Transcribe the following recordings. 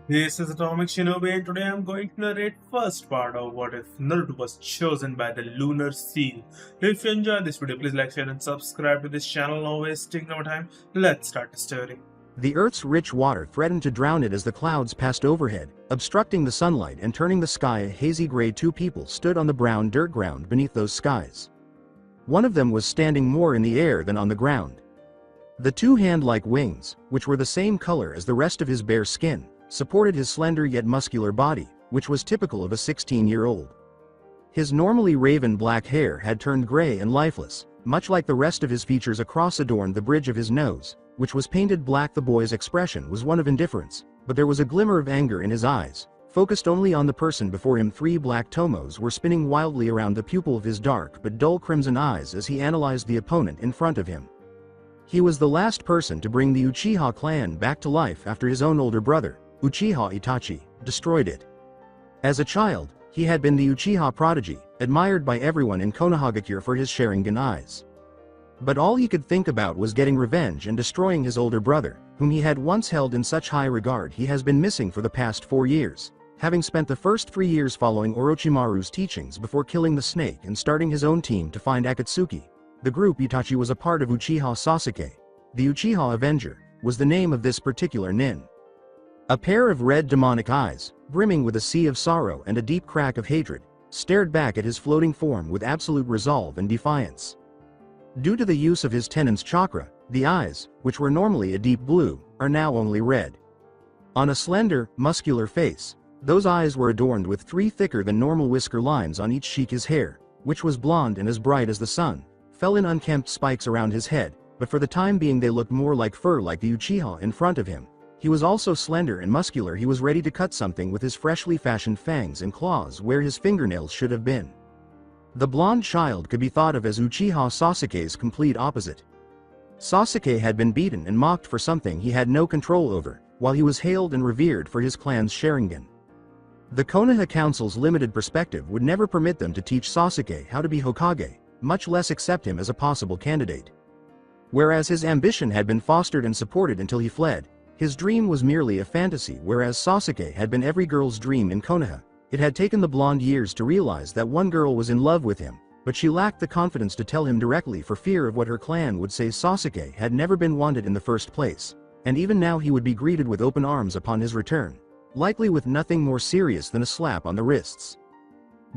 This is Atomic Shinobi and today I'm going to narrate first part of What If Naruto was chosen by the Lunar Seal. If you enjoyed this video, please like, share and subscribe to this channel. No wasting no time. Let's start the story. The Earth's rich water threatened to drown it as the clouds passed overhead, obstructing the sunlight and turning the sky a hazy gray. Two people stood on the brown dirt ground beneath those skies. One of them was standing more in the air than on the ground. The two hand-like wings, which were the same color as the rest of his bare skin, supported his slender yet muscular body, which was typical of a 16-year-old. His normally raven black hair had turned gray and lifeless, much like the rest of his features. Across adorned the bridge of his nose, which was painted black. The boy's expression was one of indifference, but there was a glimmer of anger in his eyes, focused only on the person before him. Three black tomos were spinning wildly around the pupil of his dark but dull crimson eyes as he analyzed the opponent in front of him. He was the last person to bring the Uchiha clan back to life after his own older brother, Uchiha Itachi, destroyed it. As a child, he had been the Uchiha prodigy, admired by everyone in Konoha for his Sharingan eyes. But all he could think about was getting revenge and destroying his older brother, whom he had once held in such high regard. He has been missing for the past 4 years, having spent the first 3 years following Orochimaru's teachings before killing the snake and starting his own team to find Akatsuki. The group Itachi was a part of Uchiha Sasuke. The Uchiha Avenger was the name of this particular nin. A pair of red demonic eyes, brimming with a sea of sorrow and a deep crack of hatred, stared back at his floating form with absolute resolve and defiance. Due to the use of his tenon's chakra, the eyes, which were normally a deep blue, are now only red. On a slender, muscular face, those eyes were adorned with 3 thicker than normal whisker lines on each cheek. His hair, which was blonde and as bright as the sun, fell in unkempt spikes around his head, but for the time being they looked more like fur, like the Uchiha in front of him. He was also slender and muscular. He was ready to cut something with his freshly fashioned fangs and claws where his fingernails should have been. The blonde child could be thought of as Uchiha Sasuke's complete opposite. Sasuke had been beaten and mocked for something he had no control over, while he was hailed and revered for his clan's Sharingan. The Konoha Council's limited perspective would never permit them to teach Sasuke how to be Hokage, much less accept him as a possible candidate. Whereas his ambition had been fostered and supported until he fled, his dream was merely a fantasy. Whereas Sasuke had been every girl's dream in Konoha, it had taken the blonde years to realize that one girl was in love with him, but she lacked the confidence to tell him directly for fear of what her clan would say. Sasuke had never been wanted in the first place, and even now he would be greeted with open arms upon his return, likely with nothing more serious than a slap on the wrists.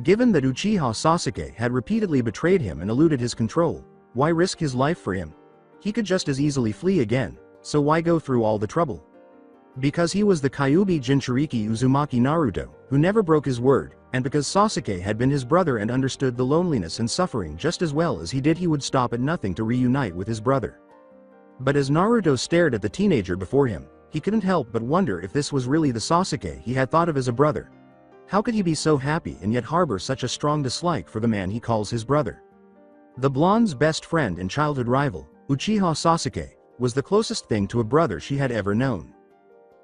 Given that Uchiha Sasuke had repeatedly betrayed him and eluded his control, why risk his life for him? He could just as easily flee again, so why go through all the trouble? Because he was the Kyuubi Jinchuriki Uzumaki Naruto, who never broke his word, and because Sasuke had been his brother and understood the loneliness and suffering just as well as he did, he would stop at nothing to reunite with his brother. But as Naruto stared at the teenager before him, he couldn't help but wonder if this was really the Sasuke he had thought of as a brother. How could he be so happy and yet harbor such a strong dislike for the man he calls his brother? The blonde's best friend and childhood rival, Uchiha Sasuke, was the closest thing to a brother she had ever known.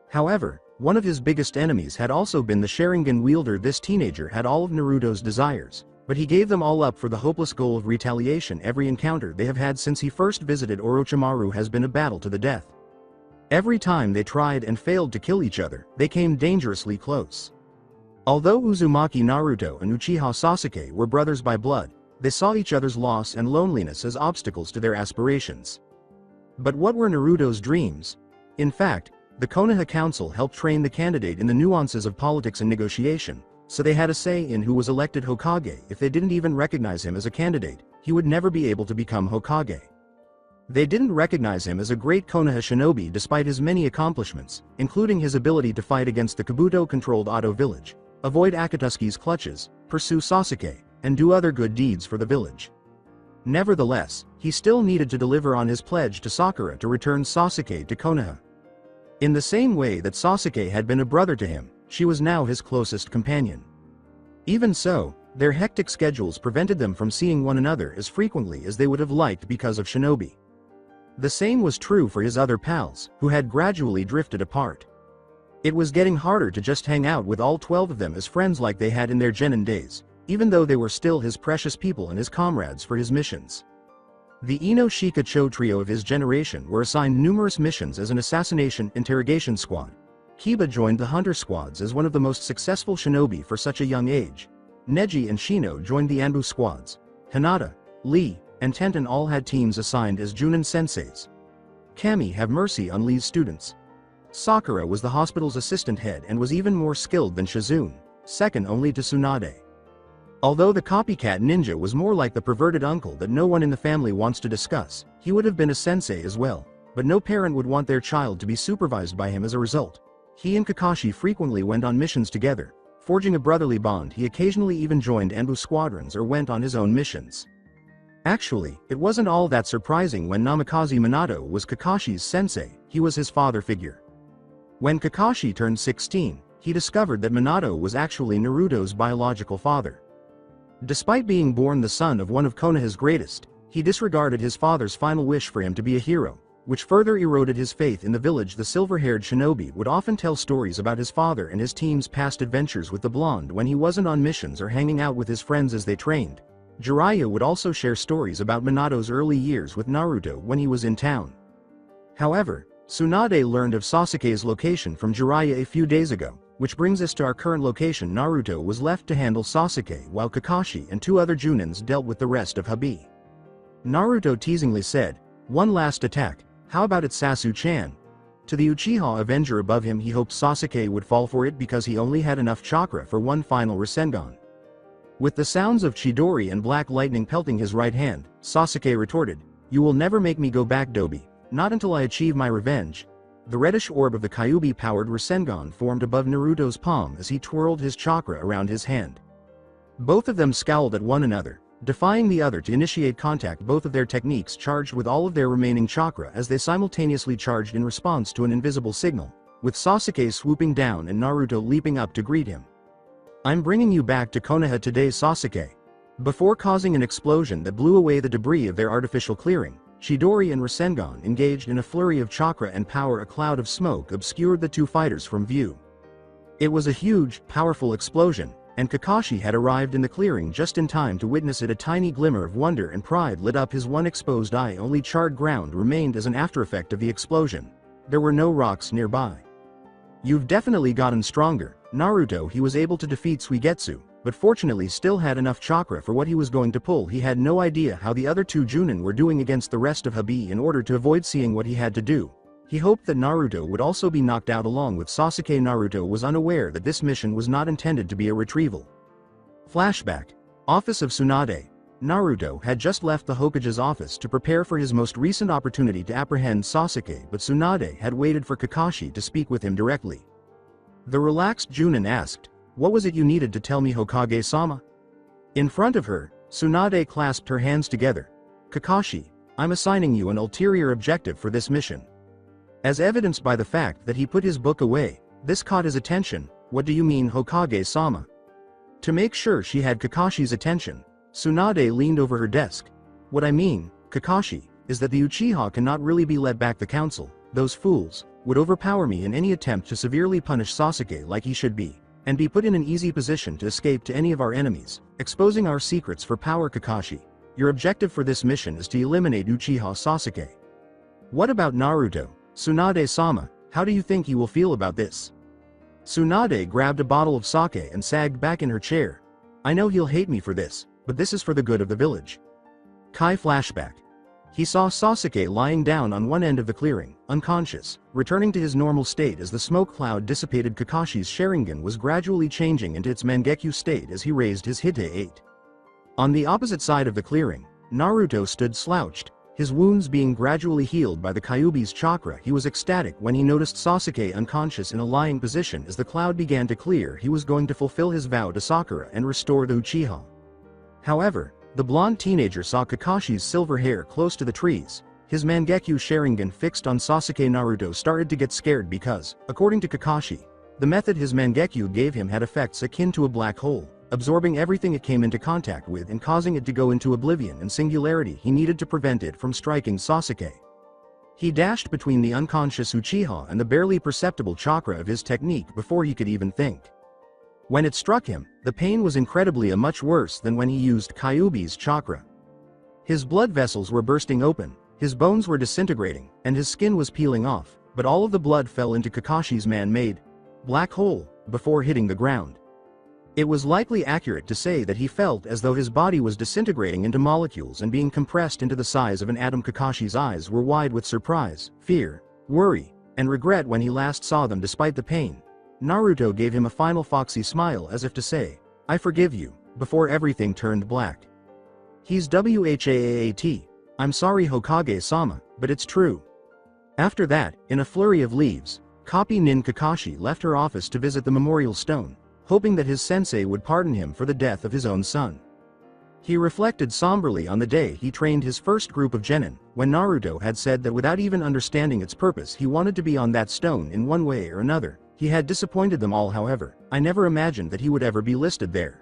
However, one of his biggest enemies had also been the Sharingan wielder. This teenager had all of Naruto's desires, but he gave them all up for the hopeless goal of retaliation. Every encounter they have had since he first visited Orochimaru has been a battle to the death. Every time they tried and failed to kill each other, they came dangerously close. Although Uzumaki Naruto and Uchiha Sasuke were brothers by blood, they saw each other's loss and loneliness as obstacles to their aspirations. But what were Naruto's dreams? In fact, the Konoha Council helped train the candidate in the nuances of politics and negotiation, so they had a say in who was elected Hokage. If they didn't even recognize him as a candidate, he would never be able to become Hokage. They didn't recognize him as a great Konoha shinobi despite his many accomplishments, including his ability to fight against the Kabuto-controlled Oto village, avoid Akatsuki's clutches, pursue Sasuke, and do other good deeds for the village. Nevertheless, he still needed to deliver on his pledge to Sakura to return Sasuke to Konoha. In the same way that Sasuke had been a brother to him, she was now his closest companion. Even so, their hectic schedules prevented them from seeing one another as frequently as they would have liked because of shinobi. The same was true for his other pals, who had gradually drifted apart. It was getting harder to just hang out with all 12 of them as friends like they had in their genin days, even though they were still his precious people and his comrades for his missions. The Ino Shikacho trio of his generation were assigned numerous missions as an assassination interrogation squad. Kiba joined the hunter squads as one of the most successful shinobi for such a young age. Neji and Shino joined the Anbu squads. Hinata, Lee, and Tenten all had teams assigned as Junin senseis. Kami have mercy on Lee's students. Sakura was the hospital's assistant head and was even more skilled than Shizune, second only to Tsunade. Although the copycat ninja was more like the perverted uncle that no one in the family wants to discuss, he would have been a sensei as well, but no parent would want their child to be supervised by him as a result. He and Kakashi frequently went on missions together. Forging a brotherly bond, he occasionally even joined Anbu squadrons or went on his own missions. Actually, it wasn't all that surprising when Namikaze Minato was Kakashi's sensei, he was his father figure. When Kakashi turned 16, he discovered that Minato was actually Naruto's biological father. Despite being born the son of one of Konoha's greatest, he disregarded his father's final wish for him to be a hero, which further eroded his faith in the village. The silver-haired shinobi would often tell stories about his father and his team's past adventures with the blonde when he wasn't on missions or hanging out with his friends as they trained. Jiraiya would also share stories about Minato's early years with Naruto when he was in town. However, Tsunade learned of Sasuke's location from Jiraiya a few days ago, which brings us to our current location. Naruto was left to handle Sasuke while Kakashi and two other Junins dealt with the rest of Habi. Naruto teasingly said, "One last attack, how about it, Sasu-chan?" To the Uchiha avenger above him, he hoped Sasuke would fall for it because he only had enough chakra for one final Rasengan. With the sounds of Chidori and black lightning pelting his right hand, Sasuke retorted, "You will never make me go back, Dobi, not until I achieve my revenge." The reddish orb of the Kyuubi-powered Rasengan formed above Naruto's palm as he twirled his chakra around his hand. Both of them scowled at one another, defying the other to initiate contact. Both of their techniques charged with all of their remaining chakra as they simultaneously charged in response to an invisible signal, with Sasuke swooping down and Naruto leaping up to greet him. "I'm bringing you back to Konoha today, Sasuke." Before causing an explosion that blew away the debris of their artificial clearing, Chidori and Rasengan engaged in a flurry of chakra and power. A cloud of smoke obscured the two fighters from view. It was a huge, powerful explosion, and Kakashi had arrived in the clearing just in time to witness it. A tiny glimmer of wonder and pride lit up his one exposed eye. Only charred ground remained as an aftereffect of the explosion. There were no rocks nearby. "You've definitely gotten stronger, Naruto." He was able to defeat Suigetsu, but fortunately still had enough chakra for what he was going to pull. He had no idea how the other two Junin were doing against the rest of Habi. In order to avoid seeing what he had to do, he hoped that Naruto would also be knocked out along with Sasuke. Naruto was unaware that this mission was not intended to be a retrieval. Flashback. Office of Tsunade. Naruto had just left the Hokage's office to prepare for his most recent opportunity to apprehend Sasuke, but Tsunade had waited for Kakashi to speak with him directly. The relaxed Junin asked, "What was it you needed to tell me, Hokage-sama?" In front of her, Tsunade clasped her hands together. "Kakashi, I'm assigning you an ulterior objective for this mission." As evidenced by the fact that he put his book away, this caught his attention. "What do you mean, Hokage-sama?" To make sure she had Kakashi's attention, Tsunade leaned over her desk. "What I mean, Kakashi, is that the Uchiha cannot really be let back. The council, those fools, would overpower me in any attempt to severely punish Sasuke like he should be, and be put in an easy position to escape to any of our enemies, exposing our secrets for power. Kakashi, your objective for this mission is to eliminate Uchiha Sasuke." "What about Naruto, Tsunade-sama? How do you think he will feel about this?" Tsunade grabbed a bottle of sake and sagged back in her chair. "I know he'll hate me for this, but this is for the good of the village." Kai flashback. He saw Sasuke lying down on one end of the clearing, unconscious, returning to his normal state as the smoke cloud dissipated. Kakashi's Sharingan was gradually changing into its Mangekyo state as he raised his Hite 8. On the opposite side of the clearing, Naruto stood slouched, his wounds being gradually healed by the Kyuubi's chakra. He was ecstatic when he noticed Sasuke unconscious in a lying position. As the cloud began to clear, he was going to fulfill his vow to Sakura and restore the Uchiha. However, the blonde teenager saw Kakashi's silver hair close to the trees. His Mangekyo Sharingan fixed on Sasuke. Naruto started to get scared because, according to Kakashi, the method his Mangekyo gave him had effects akin to a black hole, absorbing everything it came into contact with and causing it to go into oblivion and singularity. He needed to prevent it from striking Sasuke. He dashed between the unconscious Uchiha and the barely perceptible chakra of his technique before he could even think. When it struck him, the pain was incredibly much worse than when he used Kyuubi's chakra. His blood vessels were bursting open, his bones were disintegrating, and his skin was peeling off, but all of the blood fell into Kakashi's man-made, black hole, before hitting the ground. It was likely accurate to say that he felt as though his body was disintegrating into molecules and being compressed into the size of an atom. Kakashi's eyes were wide with surprise, fear, worry, and regret when he last saw them. Despite the pain, Naruto gave him a final foxy smile as if to say, "I forgive you," before everything turned black. "He's WHAAT. I'm sorry Hokage-sama, but it's true." After that, in a flurry of leaves, Copy Nin Kakashi left her office to visit the memorial stone, hoping that his sensei would pardon him for the death of his own son. He reflected somberly on the day he trained his first group of genin, when Naruto had said that without even understanding its purpose he wanted to be on that stone in one way or another. He had disappointed them all. However, I never imagined that he would ever be listed there.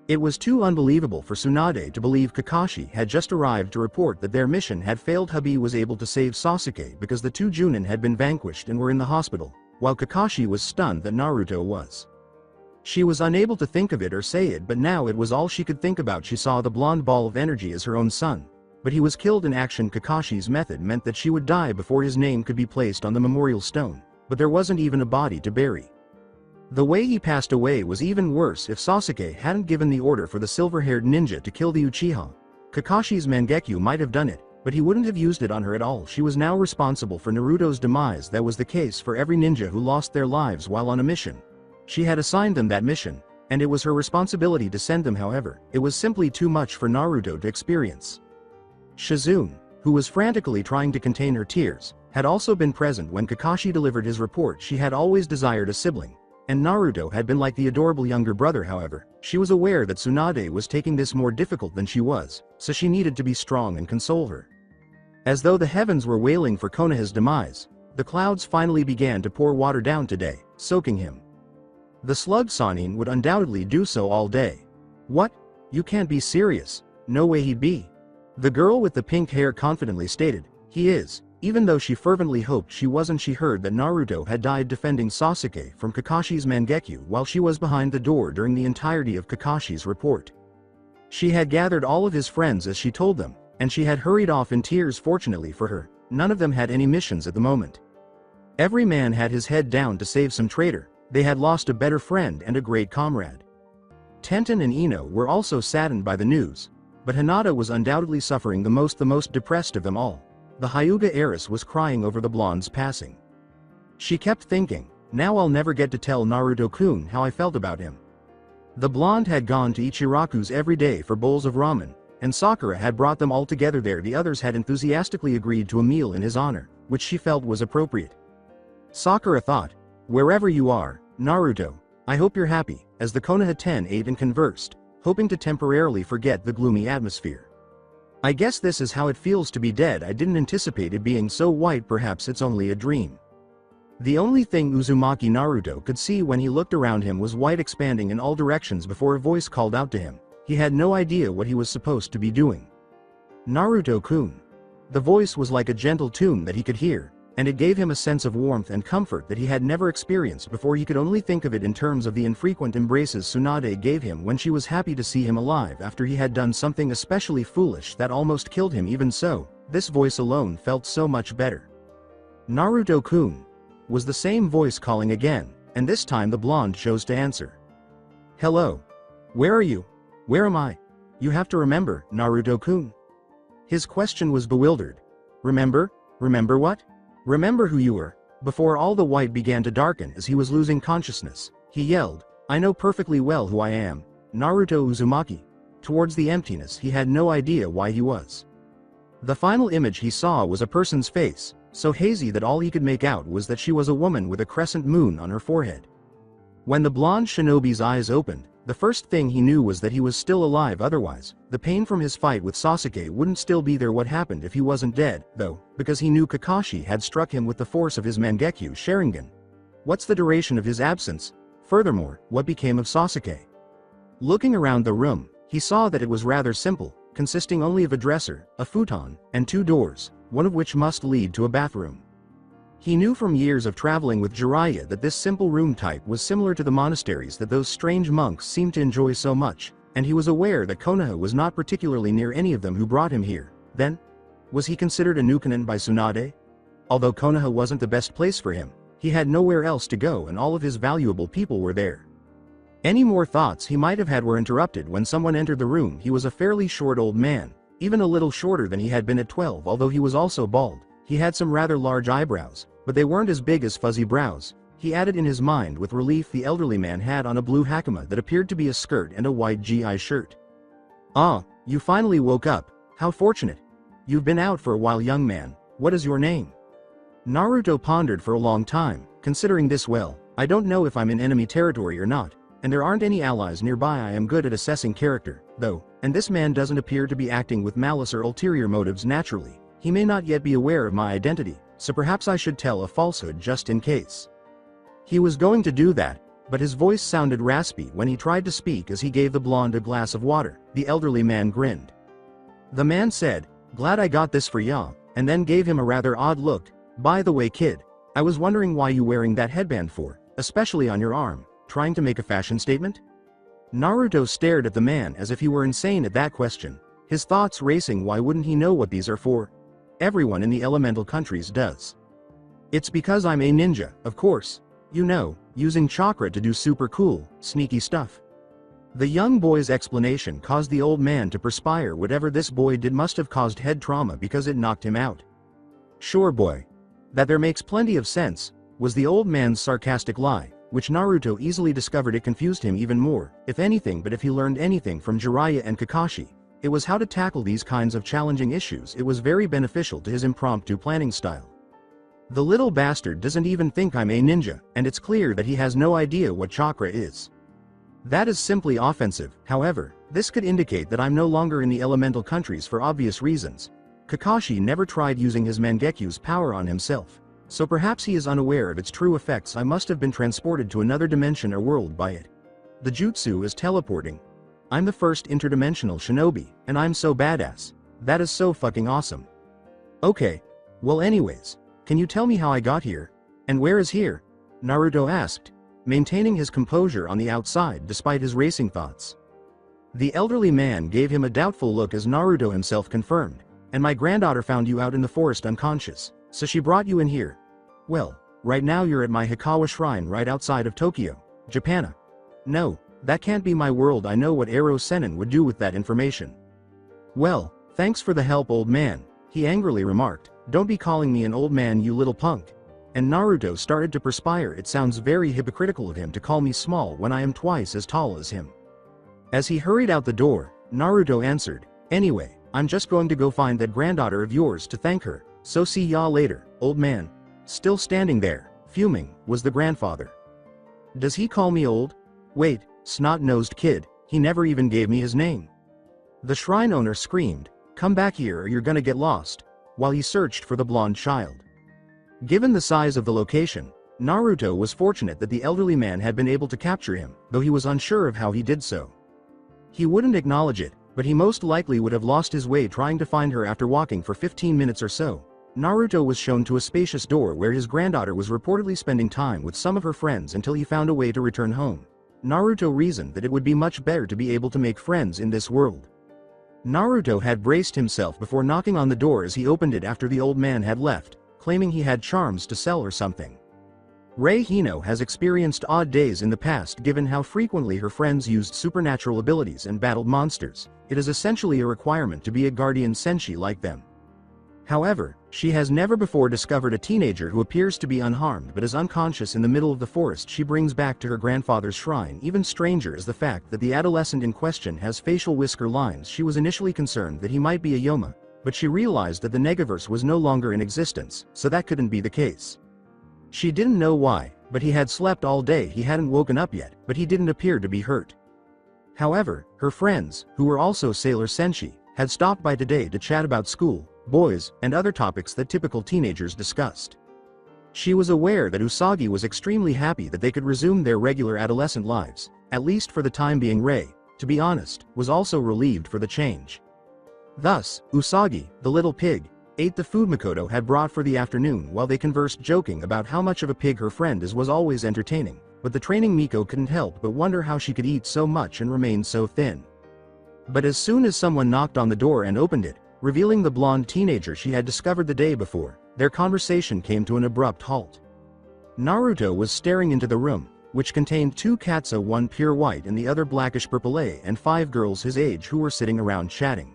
It was too unbelievable for Tsunade to believe Kakashi had just arrived to report that their mission had failed. Hubby was able to save Sasuke because the two Junin had been vanquished and were in the hospital, while Kakashi was stunned that Naruto was. She was unable to think of it or say it, but now it was all she could think about. She saw the blonde ball of energy as her own son, but he was killed in action. Kakashi's method meant that she would die before his name could be placed on the memorial stone, but there wasn't even a body to bury. The way he passed away was even worse. If Sasuke hadn't given the order for the silver-haired ninja to kill the Uchiha, Kakashi's Mangekyo might have done it, but he wouldn't have used it on her at all. She was now responsible for Naruto's demise. That was the case for every ninja who lost their lives while on a mission. She had assigned them that mission, and it was her responsibility to send them. However, it was simply too much for Naruto to experience. Shizune, who was frantically trying to contain her tears, had also been present when Kakashi delivered his report. She had always desired a sibling, and Naruto had been like the adorable younger brother. However, she was aware that Tsunade was taking this more difficult than she was, so she needed to be strong and console her. As though the heavens were wailing for Konoha's demise, the clouds finally began to pour water down today, soaking him. The slug Sanin would undoubtedly do so all day. "What? You can't be serious." "No way he'd be." The girl with the pink hair confidently stated, "He is," even though she fervently hoped she wasn't. She heard that Naruto had died defending Sasuke from Kakashi's Mangekyo while she was behind the door during the entirety of Kakashi's report. She had gathered all of his friends as she told them, and she had hurried off in tears. Fortunately for her, none of them had any missions at the moment. Every man had his head down to save some traitor. They had lost a better friend and a great comrade. Tenten and Ino were also saddened by the news, but Hinata was undoubtedly suffering the most depressed of them all. The Hyuga heiress was crying over the blonde's passing. She kept thinking, "Now I'll never get to tell Naruto-kun how I felt about him." The blonde had gone to Ichiraku's every day for bowls of ramen, and Sakura had brought them all together there. The others had enthusiastically agreed to a meal in his honor, which she felt was appropriate. Sakura thought, "Wherever you are, Naruto, I hope you're happy," as the Konoha 10 ate and conversed, hoping to temporarily forget the gloomy atmosphere. "I guess this is how it feels to be dead. I didn't anticipate it being so white. Perhaps it's only a dream." The only thing Uzumaki Naruto could see when he looked around him was white expanding in all directions before a voice called out to him. He had no idea what he was supposed to be doing. "Naruto-kun." The voice was like a gentle tune that he could hear, and it gave him a sense of warmth and comfort that he had never experienced before. He could only think of it in terms of the infrequent embraces Tsunade gave him when she was happy to see him alive after he had done something especially foolish that almost killed him. Even so, this voice alone felt so much better. "Naruto-kun," was the same voice calling again, and this time the blonde chose to answer. "Hello. Where are you? Where am I? You have to remember, Naruto-kun." His question was bewildered. "Remember? Remember what?" "Remember who you were." Before all the white began to darken as he was losing consciousness, he yelled, "I know perfectly well who I am, Naruto Uzumaki." Towards the emptiness, he had no idea why he was. The final image he saw was a person's face, so hazy that all he could make out was that she was a woman with a crescent moon on her forehead. When the blonde shinobi's eyes opened, the first thing he knew was that he was still alive. Otherwise, the pain from his fight with Sasuke wouldn't still be there. What happened if he wasn't dead, though, because he knew Kakashi had struck him with the force of his Mangekyo Sharingan? What's the duration of his absence? Furthermore, what became of Sasuke? Looking around the room, he saw that it was rather simple, consisting only of a dresser, a futon, and two doors, one of which must lead to a bathroom. He knew from years of traveling with Jiraiya that this simple room type was similar to the monasteries that those strange monks seemed to enjoy so much, and he was aware that Konoha was not particularly near any of them who brought him here. Then, was he considered a Nukanin by Tsunade? Although Konoha wasn't the best place for him, He had nowhere else to go and all of his valuable people were there. Any more thoughts he might have had were interrupted when someone entered the room. He was a fairly short old man, even a little shorter than he had been at 12, although he was also bald. He had some rather large eyebrows, but they weren't as big as fuzzy brows. He added in his mind with relief the elderly man had on a blue hakama that appeared to be a skirt and a white GI shirt. "Ah, you finally woke up. How fortunate. You've been out for a while, young man. What is your name?" Naruto pondered for a long time, considering this. "Well, I don't know if I'm in enemy territory or not, and there aren't any allies nearby. I am good at assessing character, though, and this man doesn't appear to be acting with malice or ulterior motives naturally. He may not yet be aware of my identity, so perhaps I should tell a falsehood just in case." He was going to do that, but his voice sounded raspy when he tried to speak as he gave the blonde a glass of water. The elderly man grinned. The man said, "Glad I got this for ya," and then gave him a rather odd look. "By the way, kid, I was wondering why you wearing that headband for, especially on your arm, trying to make a fashion statement?" Naruto stared at the man as if he were insane at that question, his thoughts racing. Why wouldn't he know what these are for? Everyone in the elemental countries does. "It's because I'm a ninja, of course. You know, using chakra to do super cool, sneaky stuff." The young boy's explanation caused the old man to perspire. Whatever this boy did must have caused head trauma because it knocked him out. "Sure, boy. That there makes plenty of sense," was the old man's sarcastic lie, which Naruto easily discovered it confused him even more. If anything, but if he learned anything from Jiraiya and Kakashi, it was how to tackle these kinds of challenging issues. It was very beneficial to his impromptu planning style. "The little bastard doesn't even think I'm a ninja, and it's clear that he has no idea what chakra is. That is simply offensive. However, this could indicate that I'm no longer in the elemental countries for obvious reasons. Kakashi never tried using his Mangeku's power on himself, so perhaps he is unaware of its true effects. I must have been transported to another dimension or world by it. The jutsu is teleporting. I'm the first interdimensional shinobi, and I'm so badass. That is so fucking awesome. Okay. Well, anyways, can you tell me how I got here? And where is here?" Naruto asked, maintaining his composure on the outside despite his racing thoughts. The elderly man gave him a doubtful look as Naruto himself confirmed, "And my granddaughter found you out in the forest unconscious, so she brought you in here. Well, right now you're at my Hikawa shrine right outside of Tokyo, Japan." "No, that can't be my world. I know what Ero Sennin would do with that information." "Well, thanks for the help, old man," he angrily remarked. "Don't be calling me an old man, you little punk." And Naruto started to perspire. "It sounds very hypocritical of him to call me small when I am twice as tall as him." As he hurried out the door, Naruto answered, "Anyway, I'm just going to go find that granddaughter of yours to thank her, so see ya later, old man." Still standing there, fuming, was the grandfather. "Does he call me old? Wait, snot-nosed kid, he never even gave me his name." The shrine owner screamed, "Come back here or you're gonna get lost," while he searched for the blonde child. Given the size of the location, Naruto was fortunate that the elderly man had been able to capture him, though he was unsure of how he did so. He wouldn't acknowledge it, but he most likely would have lost his way trying to find her after walking for 15 minutes or so. Naruto was shown to a spacious door where his granddaughter was reportedly spending time with some of her friends until he found a way to return home. Naruto reasoned that it would be much better to be able to make friends in this world. Naruto had braced himself before knocking on the door as he opened it after the old man had left, claiming he had charms to sell or something. Rei Hino has experienced odd days in the past given how frequently her friends used supernatural abilities and battled monsters. It is essentially a requirement to be a guardian Senshi like them. However, she has never before discovered a teenager who appears to be unharmed but is unconscious in the middle of the forest she brings back to her grandfather's shrine. Even stranger is the fact that the adolescent in question has facial whisker lines. She was initially concerned that he might be a Yoma, but she realized that the Negaverse was no longer in existence, so that couldn't be the case. She didn't know why, but he had slept all day. He hadn't woken up yet, but he didn't appear to be hurt. However, her friends, who were also Sailor Senshi, had stopped by today to chat about school, boys, and other topics that typical teenagers discussed. She was aware that Usagi was extremely happy that they could resume their regular adolescent lives, at least for the time being. Rei, to be honest, was also relieved for the change. Thus, Usagi, the little pig, ate the food Makoto had brought for the afternoon while they conversed, joking about how much of a pig her friend is. Was always entertaining, but the training Miko couldn't help but wonder how she could eat so much and remain so thin. But as soon as someone knocked on the door and opened it, revealing the blonde teenager she had discovered the day before, their conversation came to an abrupt halt. Naruto was staring into the room, which contained 2 cats, one pure white and the other blackish purple, and 5 girls his age who were sitting around chatting.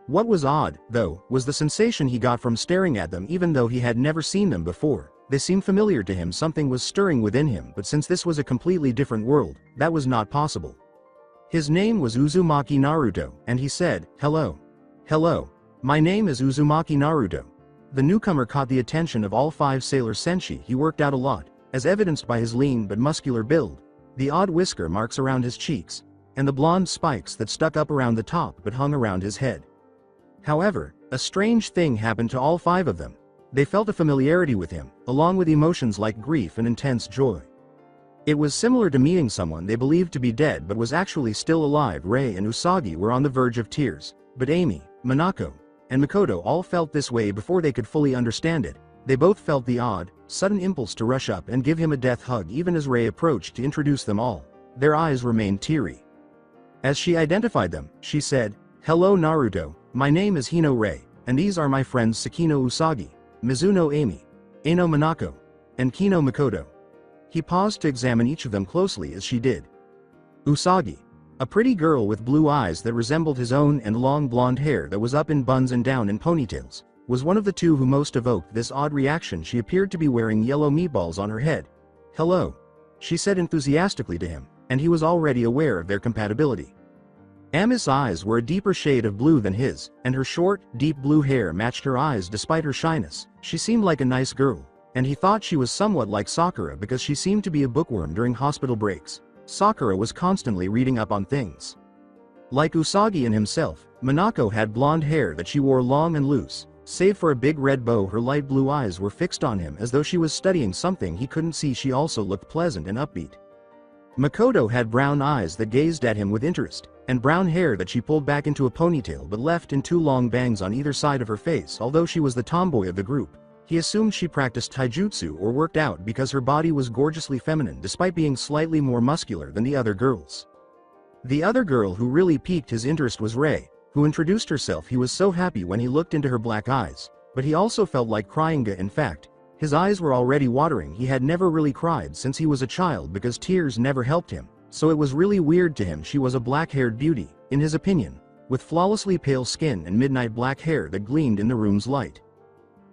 What was odd, though, was the sensation he got from staring at them even though he had never seen them before. They seemed familiar to him. Something was stirring within him, but since this was a completely different world, that was not possible. His name was Uzumaki Naruto, and he said, "Hello. Hello. My name is Uzumaki Naruto." The newcomer caught the attention of all 5 sailor Senshi. He worked out a lot, as evidenced by his lean but muscular build, the odd whisker marks around his cheeks, and the blonde spikes that stuck up around the top but hung around his head. However, a strange thing happened to all 5 of them. They felt a familiarity with him, along with emotions like grief and intense joy. It was similar to meeting someone they believed to be dead but was actually still alive. Rei and Usagi were on the verge of tears, but Amy, Minako, and Makoto all felt this way before they could fully understand it. They both felt the odd, sudden impulse to rush up and give him a death hug even as Rei approached to introduce them all. Their eyes remained teary. As she identified them, she said, "Hello Naruto, my name is Hino Rei, and these are my friends Sakino Usagi, Mizuno Amy, Eno Minako, and Kino Makoto." He paused to examine each of them closely as she did. Usagi, a pretty girl with blue eyes that resembled his own and long blonde hair that was up in buns and down in ponytails, was one of the 2 who most evoked this odd reaction. She appeared to be wearing yellow meatballs on her head. "Hello," she said enthusiastically to him, and he was already aware of their compatibility. Ami's eyes were a deeper shade of blue than his, and her short, deep blue hair matched her eyes despite her shyness. She seemed like a nice girl, and he thought she was somewhat like Sakura because she seemed to be a bookworm during hospital breaks. Sakura was constantly reading up on things. Like Usagi and himself, Minako had blonde hair that she wore long and loose. Save for a big red bow, her light blue eyes were fixed on him as though she was studying something he couldn't see. She also looked pleasant and upbeat. Makoto had brown eyes that gazed at him with interest, and brown hair that she pulled back into a ponytail but left in 2 long bangs on either side of her face. Although she was the tomboy of the group, he assumed she practiced taijutsu or worked out because her body was gorgeously feminine despite being slightly more muscular than the other girls. The other girl who really piqued his interest was Rei, who introduced herself. He was so happy when he looked into her black eyes, but he also felt like crying. In fact, his eyes were already watering. He had never really cried since he was a child because tears never helped him, so it was really weird to him. She was a black-haired beauty, in his opinion, with flawlessly pale skin and midnight black hair that gleamed in the room's light.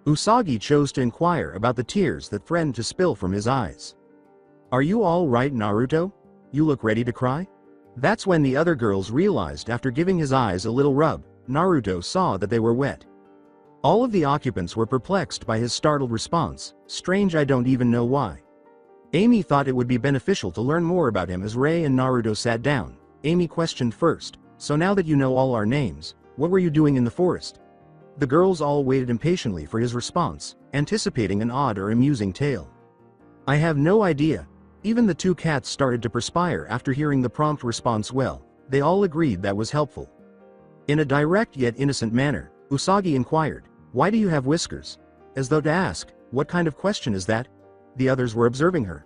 Usagi chose to inquire about the tears that threatened to spill from his eyes. "Are you all right, Naruto? You look ready to cry?" That's when the other girls realized. After giving his eyes a little rub, Naruto saw that they were wet. All of the occupants were perplexed by his startled response. "Strange, I don't even know why." Amy thought it would be beneficial to learn more about him. As Rei and Naruto sat down, Amy questioned first, "So now that you know all our names, what were you doing in the forest?" The girls all waited impatiently for his response, anticipating an odd or amusing tale. "I have no idea." Even the 2 cats started to perspire after hearing the prompt response. Well, they all agreed that was helpful. In a direct yet innocent manner, Usagi inquired, "Why do you have whiskers?" As though to ask, "What kind of question is that?" The others were observing her.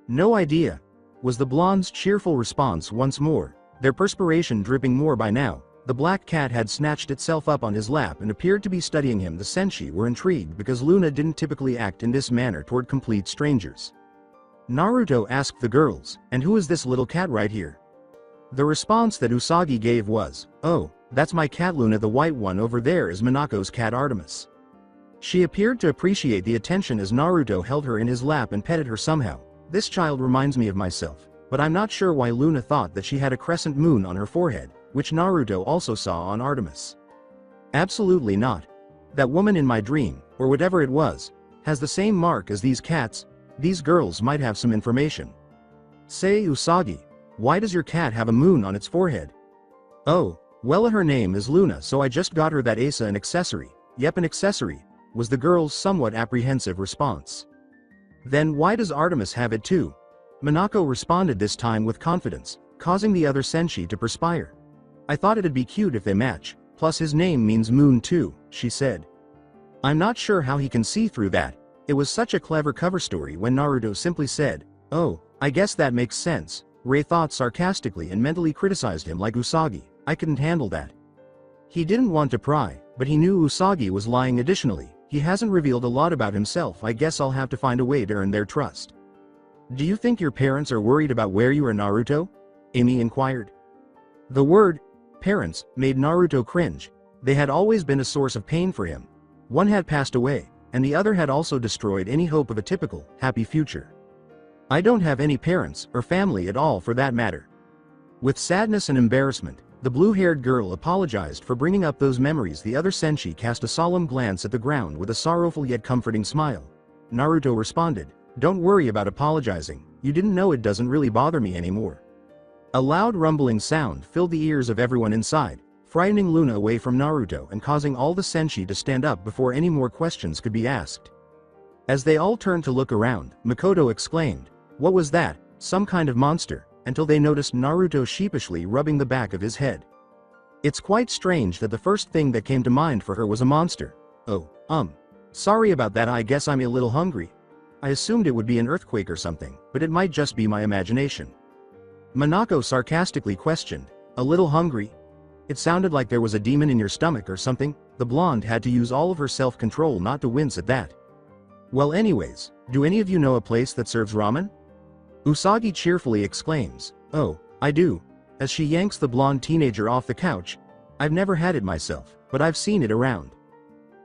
"No idea," was the blonde's cheerful response once more, their perspiration dripping more by now. The black cat had snatched itself up on his lap and appeared to be studying him. The Senshi were intrigued because Luna didn't typically act in this manner toward complete strangers. Naruto asked the girls, "And who is this little cat right here?" The response that Usagi gave was, "Oh, that's my cat Luna. The white one over there is Minako's cat Artemis." She appeared to appreciate the attention as Naruto held her in his lap and petted her somehow. "This child reminds me of myself, but I'm not sure why." Luna thought that she had a crescent moon on her forehead, which Naruto also saw on Artemis. "Absolutely not. That woman in my dream, or whatever it was, has the same mark as these cats." These girls might have some information. "Say, Usagi, why does your cat have a moon on its forehead?" "Oh, well, her name is Luna, so I just got her that. Asa, an accessory." "Yep, an accessory," was the girl's somewhat apprehensive response. "Then why does Artemis have it too?" Minako responded this time with confidence, causing the other Senshi to perspire. "I thought it'd be cute if they match, plus his name means moon too," she said. "I'm not sure how he can see through that." It was such a clever cover story when Naruto simply said, "Oh, I guess that makes sense." Rei thought sarcastically and mentally criticized him like, "Usagi, I couldn't handle that." He didn't want to pry, but he knew Usagi was lying. Additionally, He hasn't revealed a lot about himself. I guess I'll have to find a way to earn their trust. Do you think your parents are worried about where you are, Naruto? Amy inquired. The word, parents, made Naruto cringe. They had always been a source of pain for him. One had passed away, and the other had also destroyed any hope of a typical, happy future. I don't have any parents, or family at all for that matter. With sadness and embarrassment, the blue-haired girl apologized for bringing up those memories. The other Senshi cast a solemn glance at the ground with a sorrowful yet comforting smile. Naruto responded, "Don't worry about apologizing, you didn't know it doesn't really bother me anymore." A loud rumbling sound filled the ears of everyone inside, frightening Luna away from Naruto and causing all the Senshi to stand up before any more questions could be asked. As they all turned to look around, Makoto exclaimed, "What was that, some kind of monster?" until they noticed Naruto sheepishly rubbing the back of his head. It's quite strange that the first thing that came to mind for her was a monster. Oh, sorry about that, I guess I'm a little hungry. I assumed it would be an earthquake or something, but it might just be my imagination. Minako sarcastically questioned, "A little hungry? It sounded like there was a demon in your stomach or something." The blonde had to use all of her self-control not to wince at that. "Well, anyways, do any of you know a place that serves ramen?" Usagi cheerfully exclaims, "Oh, I do," as she yanks the blonde teenager off the couch. "I've never had it myself, but I've seen it around."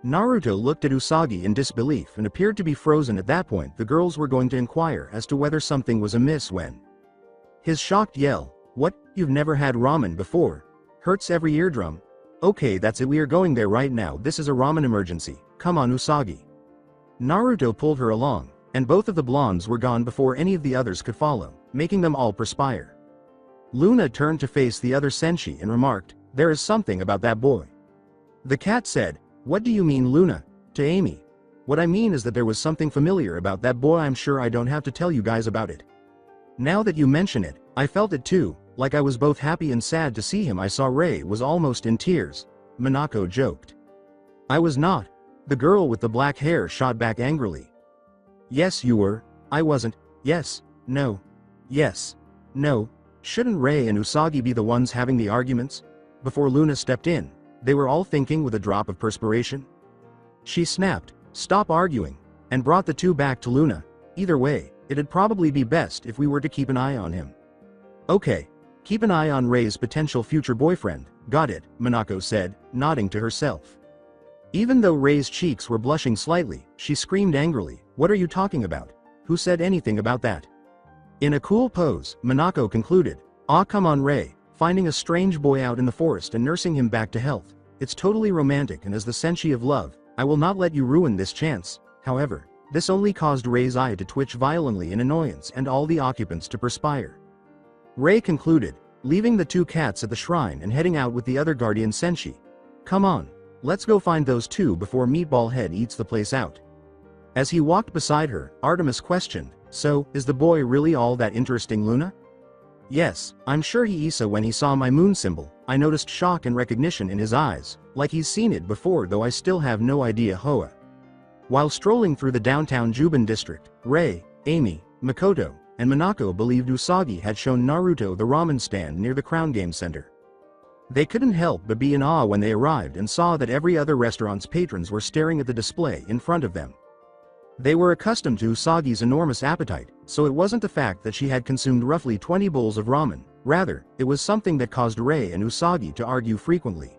Naruto looked at Usagi in disbelief and appeared to be frozen. At that point, the girls were going to inquire as to whether something was amiss when his shocked yell, "What, you've never had ramen before? Hurts every eardrum. Okay, that's it, we are going there right now. This is a ramen emergency. Come on, Usagi." Naruto pulled her along, and both of the blondes were gone before any of the others could follow, making them all perspire. Luna turned to face the other Senshi and remarked, "There is something about that boy." The cat said, "What do you mean, Luna?" to Amy. "What I mean is that there was something familiar about that boy. I'm sure I don't have to tell you guys about it. Now that you mention it, I felt it too, like I was both happy and sad to see him. I saw Ray was almost in tears," Minako joked. "I was not," the girl with the black hair shot back angrily. "Yes, you were." "I wasn't." "Yes, no. Yes, no. Shouldn't Ray and Usagi be the ones having the arguments?" Before Luna stepped in, they were all thinking with a drop of perspiration. She snapped, "Stop arguing," and brought the two back to Luna. "Either way, it'd probably be best if we were to keep an eye on him." "Okay. Keep an eye on Ray's potential future boyfriend." "Got it," Minako said, nodding to herself. Even though Ray's cheeks were blushing slightly, she screamed angrily, "What are you talking about? Who said anything about that?" In a cool pose, Minako concluded, "Aw, come on, Ray, finding a strange boy out in the forest and nursing him back to health. It's totally romantic, and as the Senshi of love, I will not let you ruin this chance." However, this only caused Ray's eye to twitch violently in annoyance and all the occupants to perspire. Ray concluded, leaving the two cats at the shrine and heading out with the other guardian Senshi. "Come on, let's go find those two before Meatball Head eats the place out." As he walked beside her, Artemis questioned, "So, is the boy really all that interesting, Luna?" "Yes, I'm sure he is. When he saw my moon symbol, I noticed shock and recognition in his eyes, like he's seen it before, though I still have no idea." Hoa. While strolling through the downtown Juban district, Ray, Amy, Makoto, and Minako believed Usagi had shown Naruto the ramen stand near the Crown Game Center. They couldn't help but be in awe when they arrived and saw that every other restaurant's patrons were staring at the display in front of them. They were accustomed to Usagi's enormous appetite, so it wasn't the fact that she had consumed roughly 20 bowls of ramen, rather, it was something that caused Ray and Usagi to argue frequently.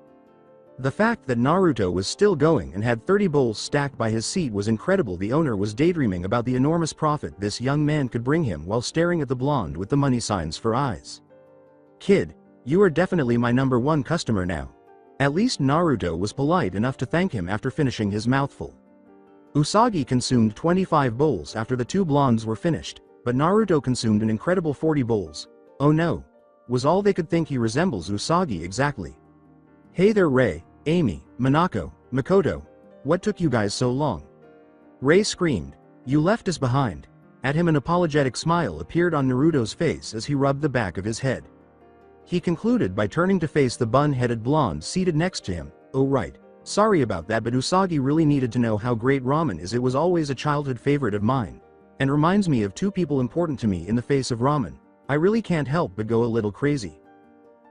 The fact that Naruto was still going and had 30 bowls stacked by his seat was incredible. The owner was daydreaming about the enormous profit this young man could bring him while staring at the blonde with the money signs for eyes. "Kid, you are definitely my #1 customer now." At least Naruto was polite enough to thank him after finishing his mouthful. Usagi consumed 25 bowls after the two blondes were finished, but Naruto consumed an incredible 40 bowls. "Oh no," was all they could think. He resembles Usagi exactly. "Hey there, Ray, Amy, Minako, Makoto. What took you guys so long?" Ray screamed, "You left us behind." At him, an apologetic smile appeared on Naruto's face as he rubbed the back of his head. He concluded by turning to face the bun-headed blonde seated next to him. "Oh right. Sorry about that, but Usagi really needed to know how great ramen is. It was always a childhood favorite of mine, and reminds me of two people important to me in the face of ramen. I really can't help but go a little crazy."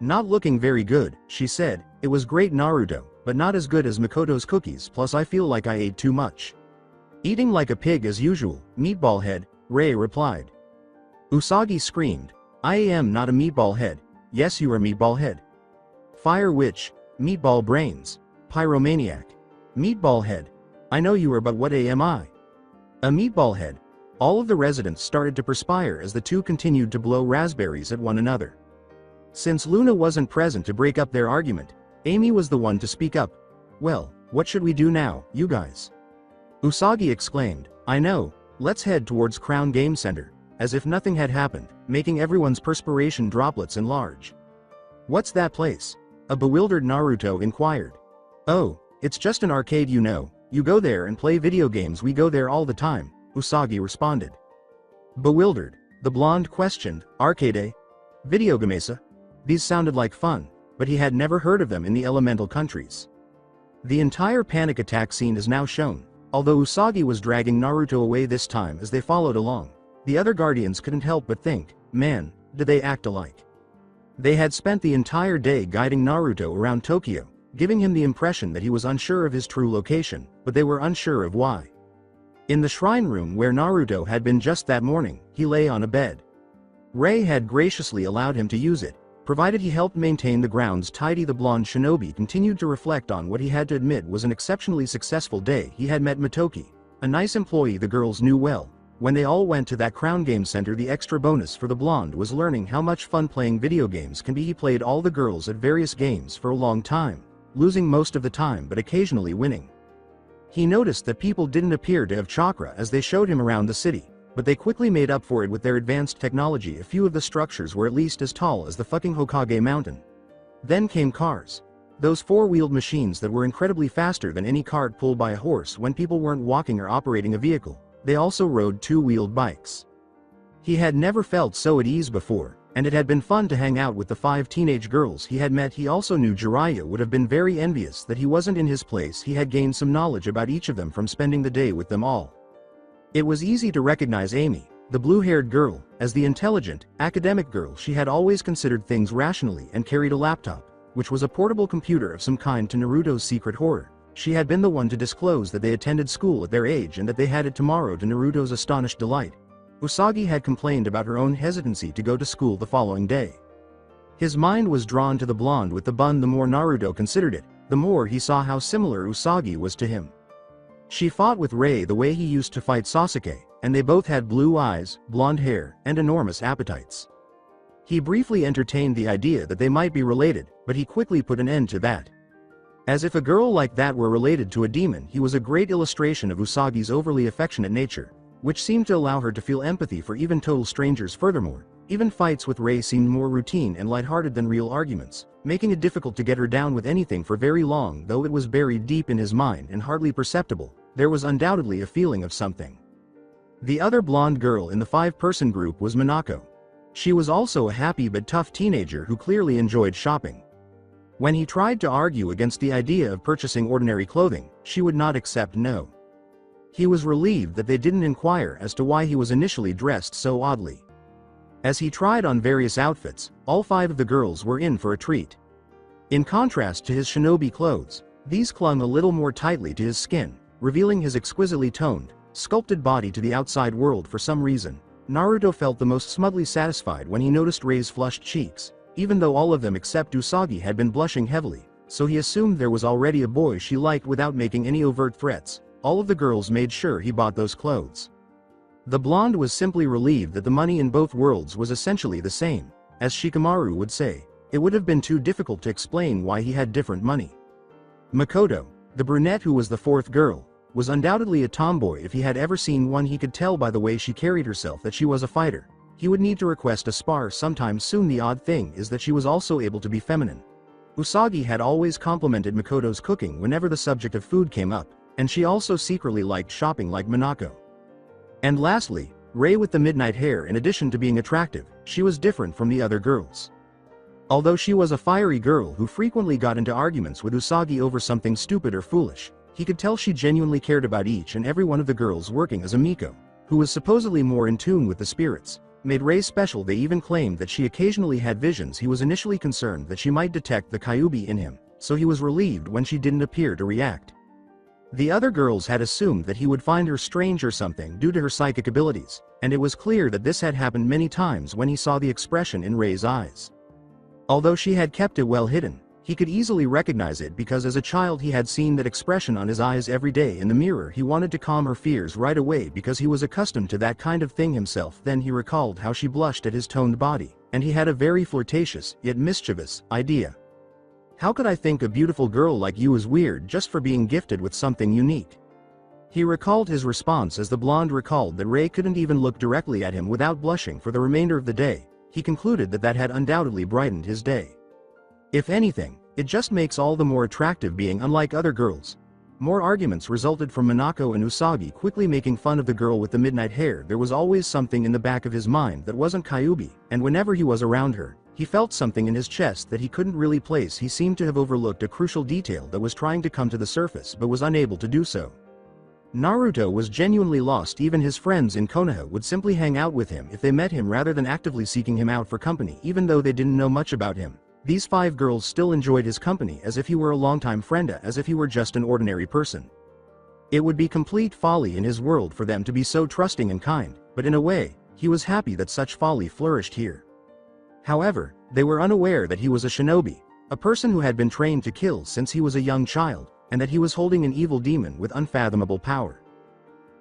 Not looking very good, she said, "It was great, Naruto. but not as good as Makoto's cookies, plus I feel like I ate too much. Eating like a pig as usual, meatball head, Rei replied. Usagi screamed, I am not a meatball head. Yes, you are meatball head. Fire witch, meatball brains, pyromaniac. Meatball head. I know you are, but what am I? A meatball head. All of the residents started to perspire as the two continued to blow raspberries at one another. Since Luna wasn't present to break up their argument, Amy was the one to speak up. Well, what should we do now, you guys? Usagi exclaimed, I know, let's head towards Crown Game Center, as if nothing had happened, making everyone's perspiration droplets enlarge. What's that place? A bewildered Naruto inquired. Oh, it's just an arcade, you know. You go there and play video games. We go there all the time, Usagi responded. Bewildered, the blonde questioned, arcade? Video gamesa? These sounded like fun, but he had never heard of them in the elemental countries. The entire panic attack scene is now shown. Although Usagi was dragging Naruto away this time as they followed along, the other guardians couldn't help but think, man, did they act alike. They had spent the entire day guiding Naruto around Tokyo, giving him the impression that he was unsure of his true location, but they were unsure of why. In the shrine room where Naruto had been just that morning, he lay on a bed. Rei had graciously allowed him to use it, provided he helped maintain the grounds tidy. The blonde shinobi continued to reflect on what he had to admit was an exceptionally successful day. He had met Motoki, a nice employee the girls knew well. When they all went to that Crown Game Center, the extra bonus for the blonde was learning how much fun playing video games can be. He played all the girls at various games for a long time, losing most of the time but occasionally winning. He noticed that people didn't appear to have chakra as they showed him around the city, but they quickly made up for it with their advanced technology. A few of the structures were at least as tall as the fucking Hokage mountain. Then came cars. Those four-wheeled machines that were incredibly faster than any cart pulled by a horse when people weren't walking or operating a vehicle. They also rode two-wheeled bikes. He had never felt so at ease before, and it had been fun to hang out with the 5 teenage girls he had met. He also knew Jiraiya would have been very envious that he wasn't in his place. He had gained some knowledge about each of them from spending the day with them all. It was easy to recognize Amy, the blue-haired girl, as the intelligent, academic girl. She had always considered things rationally and carried a laptop, which was a portable computer of some kind to Naruto's secret horror. She had been the one to disclose that they attended school at their age and that they had it tomorrow, to Naruto's astonished delight. Usagi had complained about her own hesitancy to go to school the following day. His mind was drawn to the blonde with the bun. The more Naruto considered it, the more he saw how similar Usagi was to him. She fought with Rei the way he used to fight Sasuke, and they both had blue eyes, blonde hair, and enormous appetites. He briefly entertained the idea that they might be related, but he quickly put an end to that. As if a girl like that were related to a demon. He was a great illustration of Usagi's overly affectionate nature, which seemed to allow her to feel empathy for even total strangers. Furthermore, even fights with Rei seemed more routine and lighthearted than real arguments, making it difficult to get her down with anything for very long. Though it was buried deep in his mind and hardly perceptible, there was undoubtedly a feeling of something. The other blonde girl in the 5-person group was Minako. She was also a happy but tough teenager who clearly enjoyed shopping. When he tried to argue against the idea of purchasing ordinary clothing, she would not accept no. He was relieved that they didn't inquire as to why he was initially dressed so oddly. As he tried on various outfits, all 5 of the girls were in for a treat. In contrast to his shinobi clothes, these clung a little more tightly to his skin, revealing his exquisitely toned, sculpted body to the outside world. For some reason, Naruto felt the most smugly satisfied when he noticed Rei's flushed cheeks, even though all of them except Usagi had been blushing heavily, so he assumed there was already a boy she liked without making any overt threats. All of the girls made sure he bought those clothes. The blonde was simply relieved that the money in both worlds was essentially the same. As Shikamaru would say, it would have been too difficult to explain why he had different money. Makoto, the brunette who was the 4th girl, was undoubtedly a tomboy. If he had ever seen one, he could tell by the way she carried herself that she was a fighter. He would need to request a spar sometime soon. The odd thing is that she was also able to be feminine. Usagi had always complimented Makoto's cooking whenever the subject of food came up, and she also secretly liked shopping like Minako. And lastly, Rei with the midnight hair. In addition to being attractive, she was different from the other girls. Although she was a fiery girl who frequently got into arguments with Usagi over something stupid or foolish, he could tell she genuinely cared about each and every one of the girls. Working as a Miko, who was supposedly more in tune with the spirits, made Rei special. They even claimed that she occasionally had visions. He was initially concerned that she might detect the Kyuubi in him. so he was relieved when she didn't appear to react. The other girls had assumed that he would find her strange or something due to her psychic abilities, and it was clear that this had happened many times when he saw the expression in Rei's eyes. Although she had kept it well hidden, he could easily recognize it because as a child he had seen that expression on his eyes every day in the mirror. He wanted to calm her fears right away because he was accustomed to that kind of thing himself. Then he recalled how she blushed at his toned body, and he had a very flirtatious, yet mischievous, idea. How could I think a beautiful girl like you is weird just for being gifted with something unique? He recalled his response as the blonde recalled that Rei couldn't even look directly at him without blushing for the remainder of the day. He concluded that that had undoubtedly brightened his day. If anything, it just makes all the more attractive being unlike other girls. More arguments resulted from Minako and Usagi quickly making fun of the girl with the midnight hair. There was always something in the back of his mind that wasn't Kyuubi, and whenever he was around her, he felt something in his chest that he couldn't really place. He seemed to have overlooked a crucial detail that was trying to come to the surface but was unable to do so. Naruto was genuinely lost. Even his friends in Konoha would simply hang out with him if they met him rather than actively seeking him out for company. Even though they didn't know much about him, these 5 girls still enjoyed his company as if he were a longtime friend, as if he were just an ordinary person. It would be complete folly in his world for them to be so trusting and kind, but in a way, he was happy that such folly flourished here. However, they were unaware that he was a shinobi, a person who had been trained to kill since he was a young child, and that he was holding an evil demon with unfathomable power.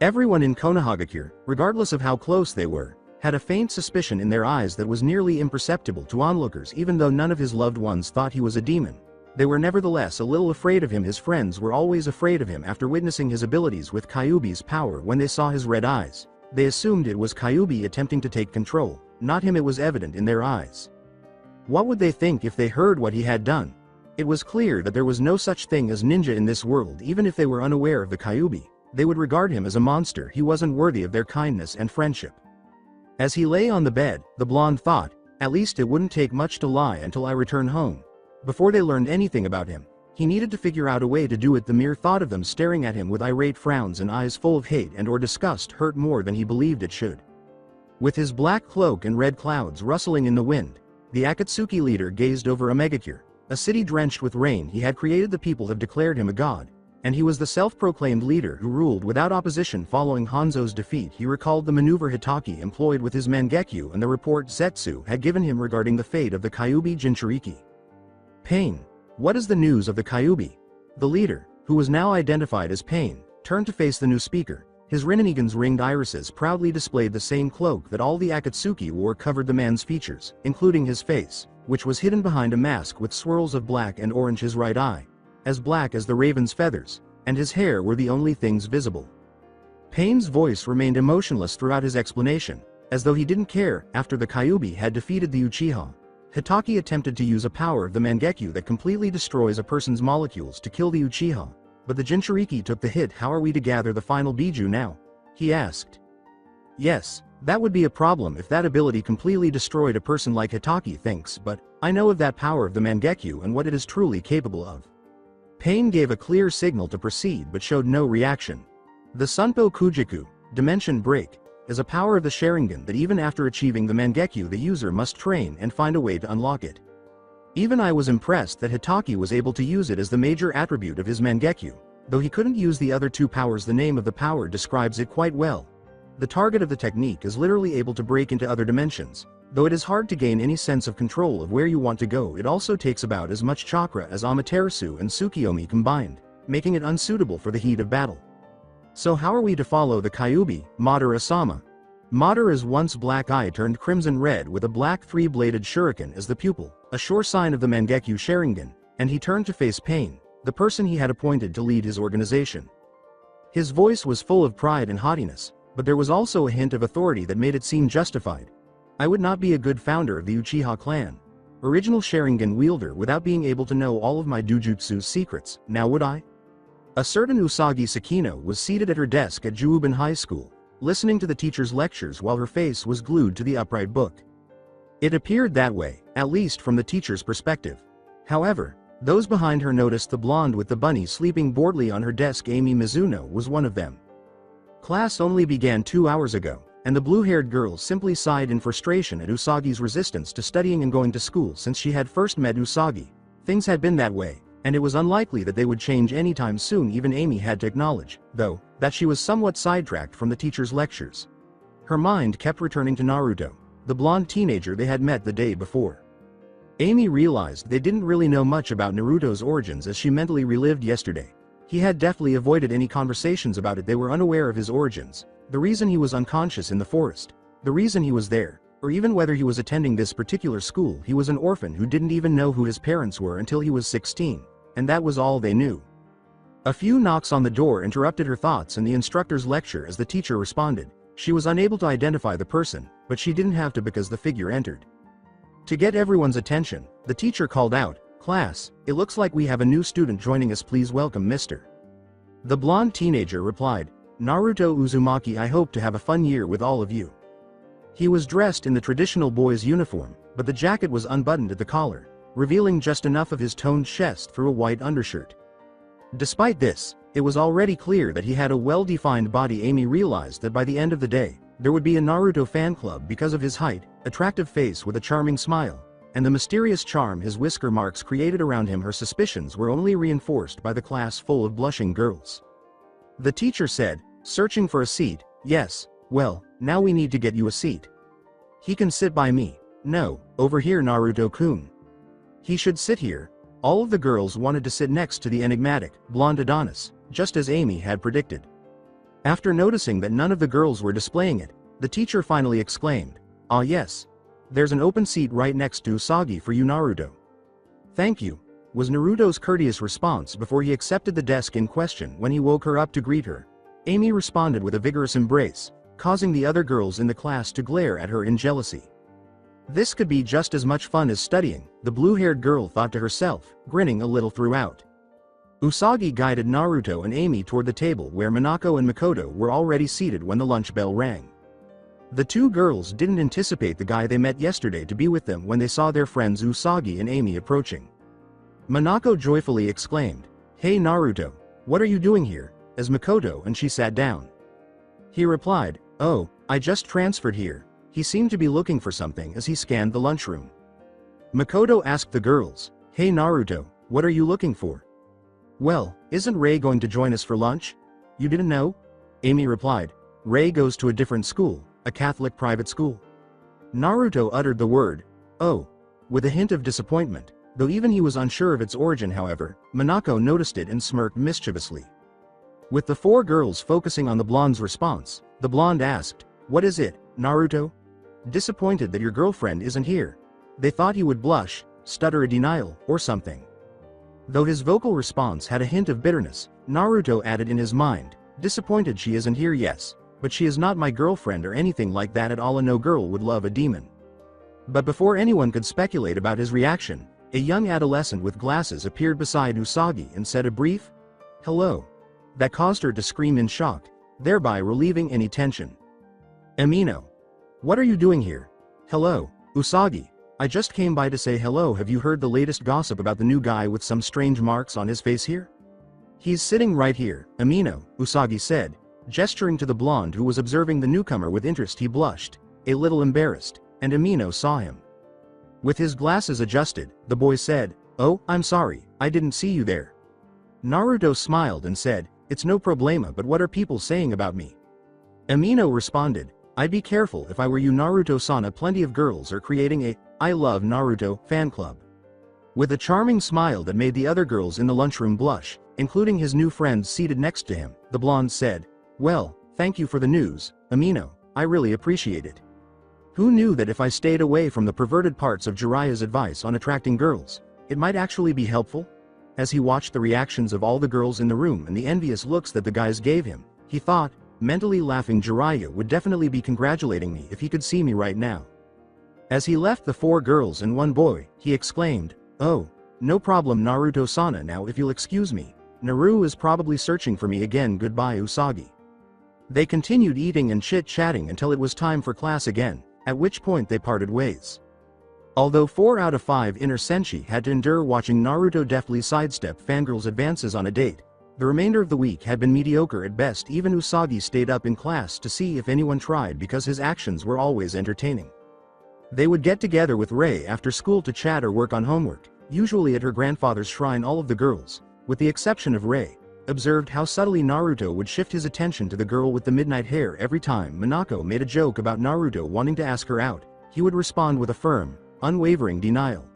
Everyone in Konohagakure, regardless of how close they were, had a faint suspicion in their eyes that was nearly imperceptible to onlookers. Even though none of his loved ones thought he was a demon, they were nevertheless a little afraid of him. His friends were always afraid of him after witnessing his abilities with Kyuubi's power. When they saw his red eyes, they assumed it was Kyuubi attempting to take control, not him. It was evident in their eyes. What would they think if they heard what he had done? It was clear that there was no such thing as ninja in this world. Even if they were unaware of the Kyuubi, they would regard him as a monster. He wasn't worthy of their kindness and friendship. As he lay on the bed, the blonde thought, at least it wouldn't take much to lie until I return home. Before they learned anything about him, he needed to figure out a way to do it. The mere thought of them staring at him with irate frowns and eyes full of hate and or disgust hurt more than he believed it should. With his black cloak and red clouds rustling in the wind, the Akatsuki leader gazed over Amegakure, a city drenched with rain. He had created. The people have declared him a god, and he was the self-proclaimed leader who ruled without opposition following Hanzo's defeat. He recalled the maneuver Hitaki employed with his Mangekyu and the report Zetsu had given him regarding the fate of the Kyuubi Jinchuriki. Pain. What is the news of the Kyuubi? The leader, who was now identified as Pain, turned to face the new speaker. His Rinnegan's ringed irises proudly displayed the same cloak that all the Akatsuki wore covered the man's features, including his face, which was hidden behind a mask with swirls of black and orange. His right eye, as black as the raven's feathers, and his hair were the only things visible. Pain's voice remained emotionless throughout his explanation, as though he didn't care. After the Kyuubi had defeated the Uchiha, Hitaki attempted to use a power of the Mangekyu that completely destroys a person's molecules to kill the Uchiha, but the Jinchuriki took the hit. How are we to gather the final Biju now? He asked. Yes, that would be a problem if that ability completely destroyed a person like Hitaki thinks, but I know of that power of the Mangekyu and what it is truly capable of. Pain gave a clear signal to proceed but showed no reaction. The Sunpo Kujiku, Dimension Break, is a power of the Sharingan that even after achieving the Mangekyu the user must train and find a way to unlock it. Even I was impressed that Hitaki was able to use it as the major attribute of his Mangekyu, though he couldn't use the other 2 powers. The name of the power describes it quite well. The target of the technique is literally able to break into other dimensions. Though it is hard to gain any sense of control of where you want to go, it also takes about as much chakra as Amaterasu and Tsukiyomi combined, making it unsuitable for the heat of battle. So how are we to follow the Kyuubi? Madara-sama. Madara's once black eye turned crimson red with a black 3-bladed shuriken as the pupil, a sure sign of the Mangekyu Sharingan, and he turned to face Pain, the person he had appointed to lead his organization. His voice was full of pride and haughtiness, but there was also a hint of authority that made it seem justified. I would not be a good founder of the Uchiha clan, original Sharingan wielder, without being able to know all of my Dujutsu's secrets, now would I? A certain Usagi Sakino was seated at her desk at Juuban High School, listening to the teacher's lectures while her face was glued to the upright book. It appeared that way, at least from the teacher's perspective. However, those behind her noticed the blonde with the bunny sleeping boredly on her desk. Amy Mizuno was one of them. Class only began 2 hours ago, and the blue-haired girl simply sighed in frustration at Usagi's resistance to studying and going to school. Since she had first met Usagi, things had been that way, and it was unlikely that they would change anytime soon. Even Amy had to acknowledge, though, that she was somewhat sidetracked from the teacher's lectures. Her mind kept returning to Naruto, the blonde teenager they had met the day before. Amy realized they didn't really know much about Naruto's origins as she mentally relived yesterday. He had deftly avoided any conversations about it. They were unaware of his origins, the reason he was unconscious in the forest, the reason he was there, or even whether he was attending this particular school. He was an orphan who didn't even know who his parents were until he was 16, and that was all they knew. A few knocks on the door interrupted her thoughts and the instructor's lecture as the teacher responded. She was unable to identify the person, but she didn't have to because the figure entered. To get everyone's attention, the teacher called out, "Class, it looks like we have a new student joining us. Please welcome Mr." The blonde teenager replied, "Naruto Uzumaki. I hope to have a fun year with all of you." He was dressed in the traditional boy's uniform, but the jacket was unbuttoned at the collar, revealing just enough of his toned chest through a white undershirt. Despite this, it was already clear that he had a well-defined body. Amy realized that by the end of the day, there would be a Naruto fan club because of his height, attractive face with a charming smile, and the mysterious charm his whisker marks created around him. Her suspicions were only reinforced by the class full of blushing girls. The teacher said, "Searching for a seat? Yes, well, now we need to get you a seat. He can sit by me. No, over here, Naruto-kun. He should sit here." All of the girls wanted to sit next to the enigmatic, blonde Adonis, just as Amy had predicted. After noticing that none of the girls were displaying it, the teacher finally exclaimed, "Ah yes. There's an open seat right next to Usagi for you, Naruto." "Thank you," was Naruto's courteous response before he accepted the desk in question. When he woke her up to greet her, Amy responded with a vigorous embrace, causing the other girls in the class to glare at her in jealousy. This could be just as much fun as studying, the blue-haired girl thought to herself, grinning a little throughout. Usagi guided Naruto and Amy toward the table where Minako and Makoto were already seated when the lunch bell rang. The two girls didn't anticipate the guy they met yesterday to be with them when they saw their friends Usagi and Amy approaching. Minako joyfully exclaimed, "Hey Naruto, what are you doing here?" as Makoto and she sat down. He replied, "Oh, I just transferred here." He seemed to be looking for something as he scanned the lunchroom. Makoto asked the girls, "Hey Naruto, what are you looking for?" "Well, isn't Ray going to join us for lunch?" "You didn't know?" Amy replied, "Ray goes to a different school, a Catholic private school." Naruto uttered the word, "Oh," with a hint of disappointment, though even he was unsure of its origin. However, Minako noticed it and smirked mischievously. With the four girls focusing on the blonde's response, the blonde asked, "What is it, Naruto?" "Disappointed that your girlfriend isn't here." They thought he would blush, stutter a denial, or something. Though his vocal response had a hint of bitterness, Naruto added in his mind, "Disappointed she isn't here, yes, but she is not my girlfriend or anything like that at all. A no girl would love a demon." But before anyone could speculate about his reaction, a young adolescent with glasses appeared beside Usagi and said a brief, "Hello." That caused her to scream in shock, thereby relieving any tension. "Amino. What are you doing here?" "Hello, Usagi. I just came by to say hello. Have you heard the latest gossip about the new guy with some strange marks on his face here?" "He's sitting right here, Amino," Usagi said, gesturing to the blonde who was observing the newcomer with interest. He blushed, a little embarrassed, and Amino saw him. With his glasses adjusted, the boy said, "Oh, I'm sorry, I didn't see you there." Naruto smiled and said, "It's no problema, but what are people saying about me?" Amino responded, "I'd be careful if I were you, Naruto-sana. Plenty of girls are creating a I Love Naruto fan club." With a charming smile that made the other girls in the lunchroom blush, including his new friends seated next to him, the blonde said, "Well, thank you for the news, Amino. I really appreciate it. Who knew that if I stayed away from the perverted parts of Jiraiya's advice on attracting girls, it might actually be helpful?" As he watched the reactions of all the girls in the room and the envious looks that the guys gave him, he thought, mentally laughing, Jiraiya would definitely be congratulating me if he could see me right now. As he left the four girls and one boy, he exclaimed, "Oh, no problem, Naruto-sana. Now if you'll excuse me, Naru is probably searching for me again. Goodbye, Usagi." They continued eating and chit-chatting until it was time for class again, at which point they parted ways. Although 4 out of 5 inner Senshi had to endure watching Naruto deftly sidestep fangirls' advances on a date, the remainder of the week had been mediocre at best. Even Usagi stayed up in class to see if anyone tried because his actions were always entertaining. They would get together with Ray after school to chat or work on homework, Usually at her grandfather's shrine, all of the girls, with the exception of Rei, observed how subtly Naruto would shift his attention to the girl with the midnight hair. Every time Minako made a joke about Naruto wanting to ask her out, he would respond with a firm, unwavering denial.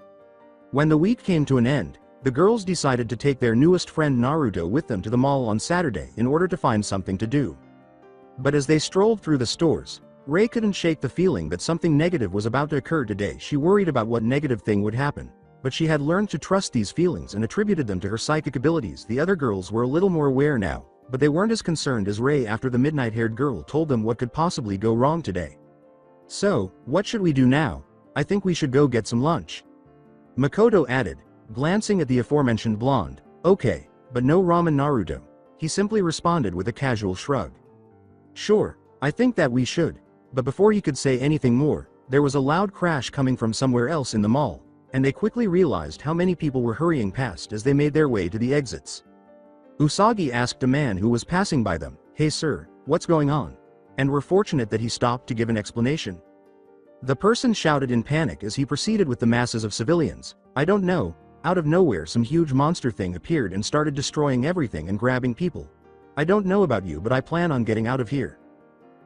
When the week came to an end, the girls decided to take their newest friend Naruto with them to the mall on Saturday in order to find something to do. But as they strolled through the stores, Rei couldn't shake the feeling that something negative was about to occur today. She worried about what negative thing would happen, but she had learned to trust these feelings and attributed them to her psychic abilities. The other girls were a little more aware now, but they weren't as concerned as Rei after the midnight-haired girl told them what could possibly go wrong today. "So, what should we do now? I think we should go get some lunch," Makoto added, glancing at the aforementioned blonde. "Okay, but no ramen, Naruto," he simply responded with a casual shrug. "Sure, I think that we should." But before he could say anything more, there was a loud crash coming from somewhere else in the mall, and they quickly realized how many people were hurrying past as they made their way to the exits. Usagi asked a man who was passing by them, "Hey sir, what's going on?" and were fortunate that he stopped to give an explanation. The person shouted in panic as he proceeded with the masses of civilians, "I don't know." Out of nowhere some huge monster thing appeared and started destroying everything and grabbing people. "I don't know about you, but I plan on getting out of here."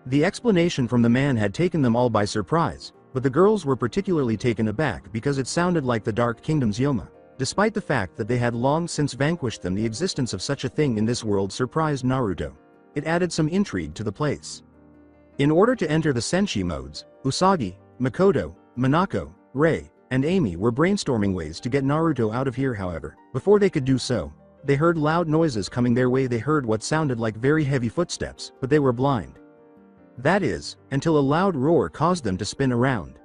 The explanation from the man had taken them all by surprise, but the girls were particularly taken aback because it sounded like the Dark Kingdom's Yoma. Despite the fact that they had long since vanquished them, the existence of such a thing in this world surprised Naruto. It added some intrigue to the place. In order to enter the Senshi modes, Usagi, Makoto, Minako, Rei, and Amy were brainstorming ways to get Naruto out of here. However, before they could do so, they heard loud noises coming their way. They heard what sounded like very heavy footsteps, but they were blind. That is, until a loud roar caused them to spin around.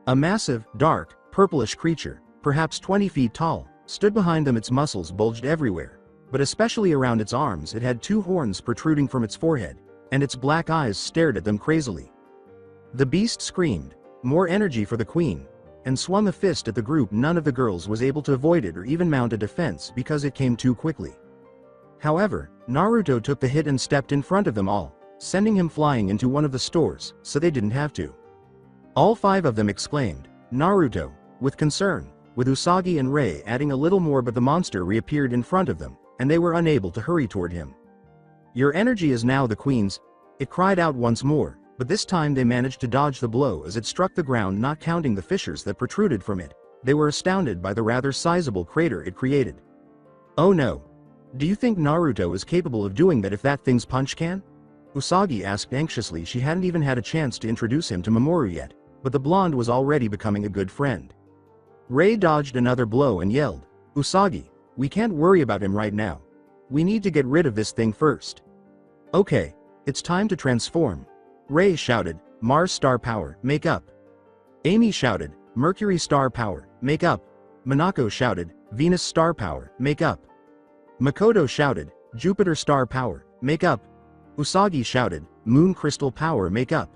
A massive, dark, purplish creature, perhaps 20 feet tall, stood behind them. Its muscles bulged everywhere, but especially around its arms. It had two horns protruding from its forehead, and its black eyes stared at them crazily. The beast screamed, "More energy for the queen," and swung a fist at the group. None of the girls was able to avoid it or even mount a defense because it came too quickly. However, Naruto took the hit and stepped in front of them all, sending him flying into one of the stores, so they didn't have to. All five of them exclaimed, "Naruto," with concern, with Usagi and Rei adding a little more, but the monster reappeared in front of them, and they were unable to hurry toward him. "Your energy is now the queen's," it cried out once more, but this time they managed to dodge the blow as it struck the ground. Not counting the fissures that protruded from it, they were astounded by the rather sizable crater it created. "Oh no. Do you think Naruto is capable of doing that if that thing's punch can?" Usagi asked anxiously. She hadn't even had a chance to introduce him to Mamoru yet, but the blonde was already becoming a good friend. Rei dodged another blow and yelled, "Usagi, we can't worry about him right now. We need to get rid of this thing first." "Okay, it's time to transform," Rei shouted. "Mars star power, make up." Amy shouted, "Mercury star power, make up." Minako shouted, "Venus star power, make up." Makoto shouted, "Jupiter star power, make up." Usagi shouted, "Moon crystal power, make up."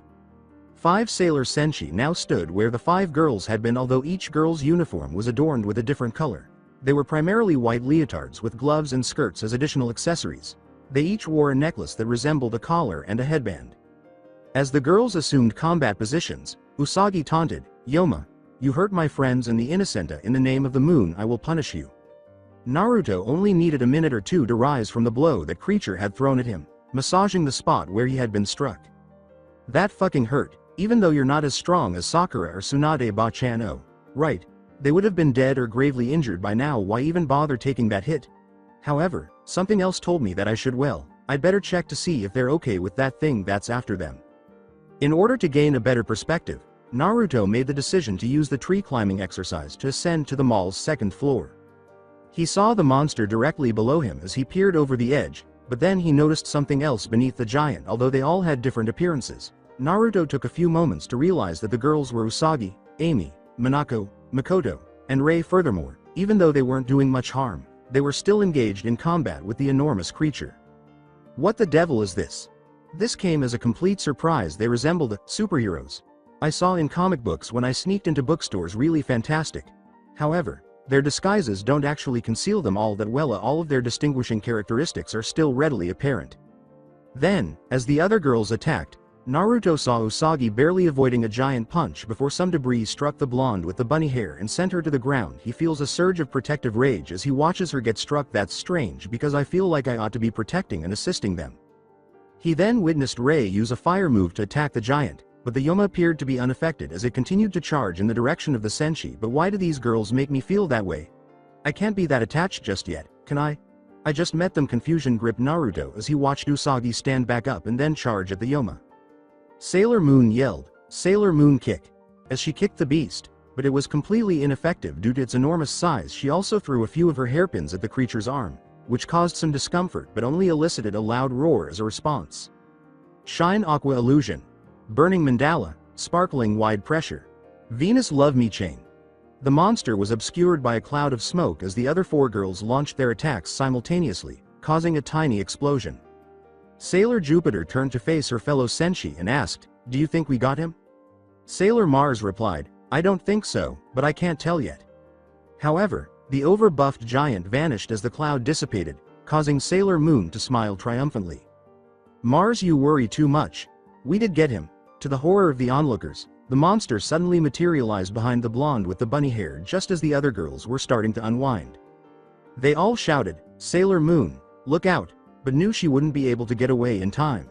5 sailor Senshi now stood where the 5 girls had been. Although each girl's uniform was adorned with a different color, they were primarily white leotards with gloves and skirts as additional accessories. They each wore a necklace that resembled a collar and a headband. As the girls assumed combat positions, Usagi taunted, "Yoma, you hurt my friends and the Innocenta. In the name of the moon, I will punish you." Naruto only needed a minute or two to rise from the blow that creature had thrown at him, massaging the spot where he had been struck. "That fucking hurt, even though you're not as strong as Sakura or Tsunade Ba-chan. Oh, right. They would have been dead or gravely injured by now. Why even bother taking that hit? However, something else told me that I should. Well, I'd better check to see if they're okay with that thing that's after them." In order to gain a better perspective, Naruto made the decision to use the tree climbing exercise to ascend to the mall's 2nd floor. He saw the monster directly below him as he peered over the edge, but then he noticed something else beneath the giant. Although they all had different appearances, Naruto took a few moments to realize that the girls were Usagi, Amy, Minako, Makoto, and Rei. Furthermore, even though they weren't doing much harm, they were still engaged in combat with the enormous creature. "What the devil is this?" This came as a complete surprise. They resembled superheroes I saw in comic books when I sneaked into bookstores. Really fantastic. However, their disguises don't actually conceal them all that well. All of their distinguishing characteristics are still readily apparent. Then, as the other girls attacked, Naruto saw Usagi barely avoiding a giant punch before some debris struck the blonde with the bunny hair and sent her to the ground. He feels a surge of protective rage as he watches her get struck. That's strange because I feel like I ought to be protecting and assisting them. He then witnessed Rei use a fire move to attack the giant, but the Yoma appeared to be unaffected as it continued to charge in the direction of the Senshi. But why do these girls make me feel that way? I can't be that attached just yet, can I? I just met them. Confusion gripped Naruto as he watched Usagi stand back up and then charge at the Yoma. Sailor Moon yelled, "Sailor Moon kick," as she kicked the beast, but it was completely ineffective due to its enormous size. She also threw a few of her hairpins at the creature's arm, which caused some discomfort but only elicited a loud roar as a response. Shine Aqua Illusion. Burning Mandala, Sparkling Wide Pressure. Venus Love Me Chain. The monster was obscured by a cloud of smoke as the other four girls launched their attacks simultaneously, causing a tiny explosion. Sailor Jupiter turned to face her fellow Senshi and asked, "Do you think we got him?" Sailor Mars replied, "I don't think so, but I can't tell yet." However, the over-buffed giant vanished as the cloud dissipated, causing Sailor Moon to smile triumphantly. "Mars, you worry too much. We did get him." To the horror of the onlookers, the monster suddenly materialized behind the blonde with the bunny hair just as the other girls were starting to unwind. They all shouted, "Sailor Moon, look out," but knew she wouldn't be able to get away in time.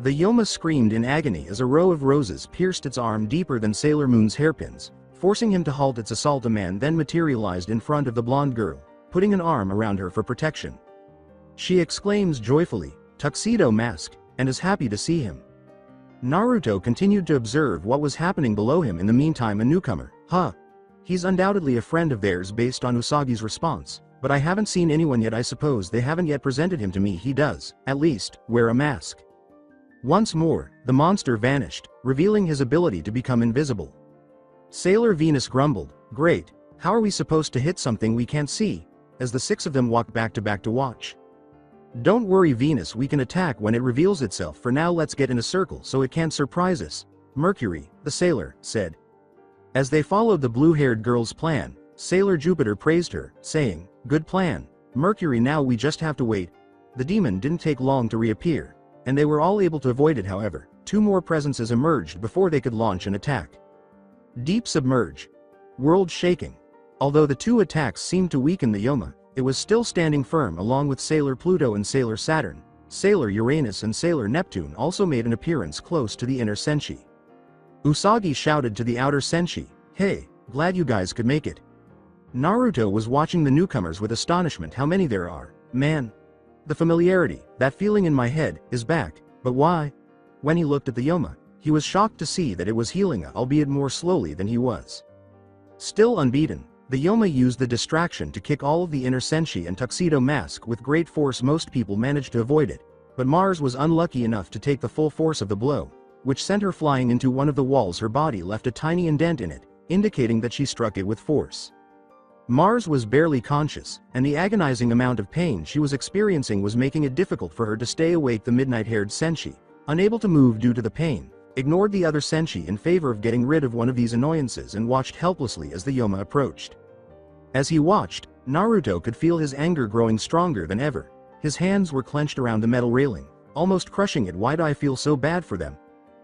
The Yoma screamed in agony as a row of roses pierced its arm deeper than Sailor Moon's hairpins, forcing him to halt its assault. A man then materialized in front of the blonde girl, putting an arm around her for protection. She exclaims joyfully, "Tuxedo Mask," and is happy to see him. Naruto continued to observe what was happening below him. In the meantime, a newcomer, he's undoubtedly a friend of theirs based on Usagi's response, but I haven't seen anyone yet. I suppose they haven't yet presented him to me. He does, at least, wear a mask. Once more, the monster vanished, revealing his ability to become invisible. Sailor Venus grumbled, "Great, how are we supposed to hit something we can't see?" as the six of them walked back to watch. "Don't worry Venus, we can attack when it reveals itself. For now let's get in a circle so it can't surprise us," Mercury, the sailor, said. As they followed the blue-haired girl's plan, Sailor Jupiter praised her, saying, "Good plan, Mercury, now we just have to wait." The demon didn't take long to reappear, and they were all able to avoid it. However, two more presences emerged before they could launch an attack. Deep Submerge. World Shaking. Although the two attacks seemed to weaken the Yoma, it was still standing firm along with Sailor Pluto and Sailor Saturn. Sailor Uranus and Sailor Neptune also made an appearance close to the inner Senshi. Usagi shouted to the outer Senshi, "Hey, glad you guys could make it." Naruto was watching the newcomers with astonishment. How many there are, man. The familiarity, that feeling in my head, is back, but why? When he looked at the Yoma, he was shocked to see that it was healing, albeit more slowly than he was. Still unbeaten, the Yoma used the distraction to kick all of the inner Senshi and Tuxedo Mask with great force. Most people managed to avoid it, but Mars was unlucky enough to take the full force of the blow, which sent her flying into one of the walls. Her body left a tiny indent in it, indicating that she struck it with force. Mars was barely conscious, and the agonizing amount of pain she was experiencing was making it difficult for her to stay awake. The midnight-haired Senshi, unable to move due to the pain, ignored the other Senshi in favor of getting rid of one of these annoyances and watched helplessly as the Yoma approached. As he watched, Naruto could feel his anger growing stronger than ever. His hands were clenched around the metal railing, almost crushing it. Why do I feel so bad for them?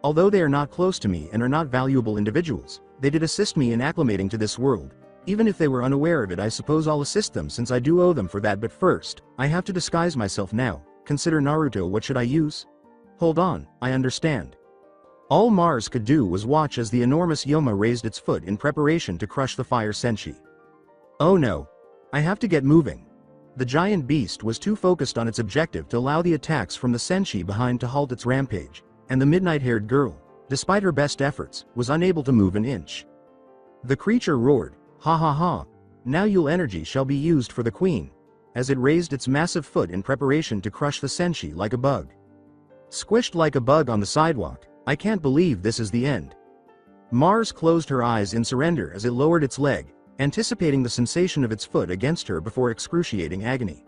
Although they are not close to me and are not valuable individuals, they did assist me in acclimating to this world. Even if they were unaware of it, I suppose I'll assist them since I do owe them for that. But first, I have to disguise myself now. Consider Naruto. What should I use? Hold on, I understand. All Mars could do was watch as the enormous Yoma raised its foot in preparation to crush the fire Senshi. Oh no. I have to get moving. The giant beast was too focused on its objective to allow the attacks from the Senshi behind to halt its rampage, and the midnight-haired girl, despite her best efforts, was unable to move an inch. The creature roared, "Ha ha ha, now your energy shall be used for the queen," as it raised its massive foot in preparation to crush the Senshi like a bug. Squished like a bug on the sidewalk, I can't believe this is the end. Mars closed her eyes in surrender as it lowered its leg, anticipating the sensation of its foot against her before excruciating agony.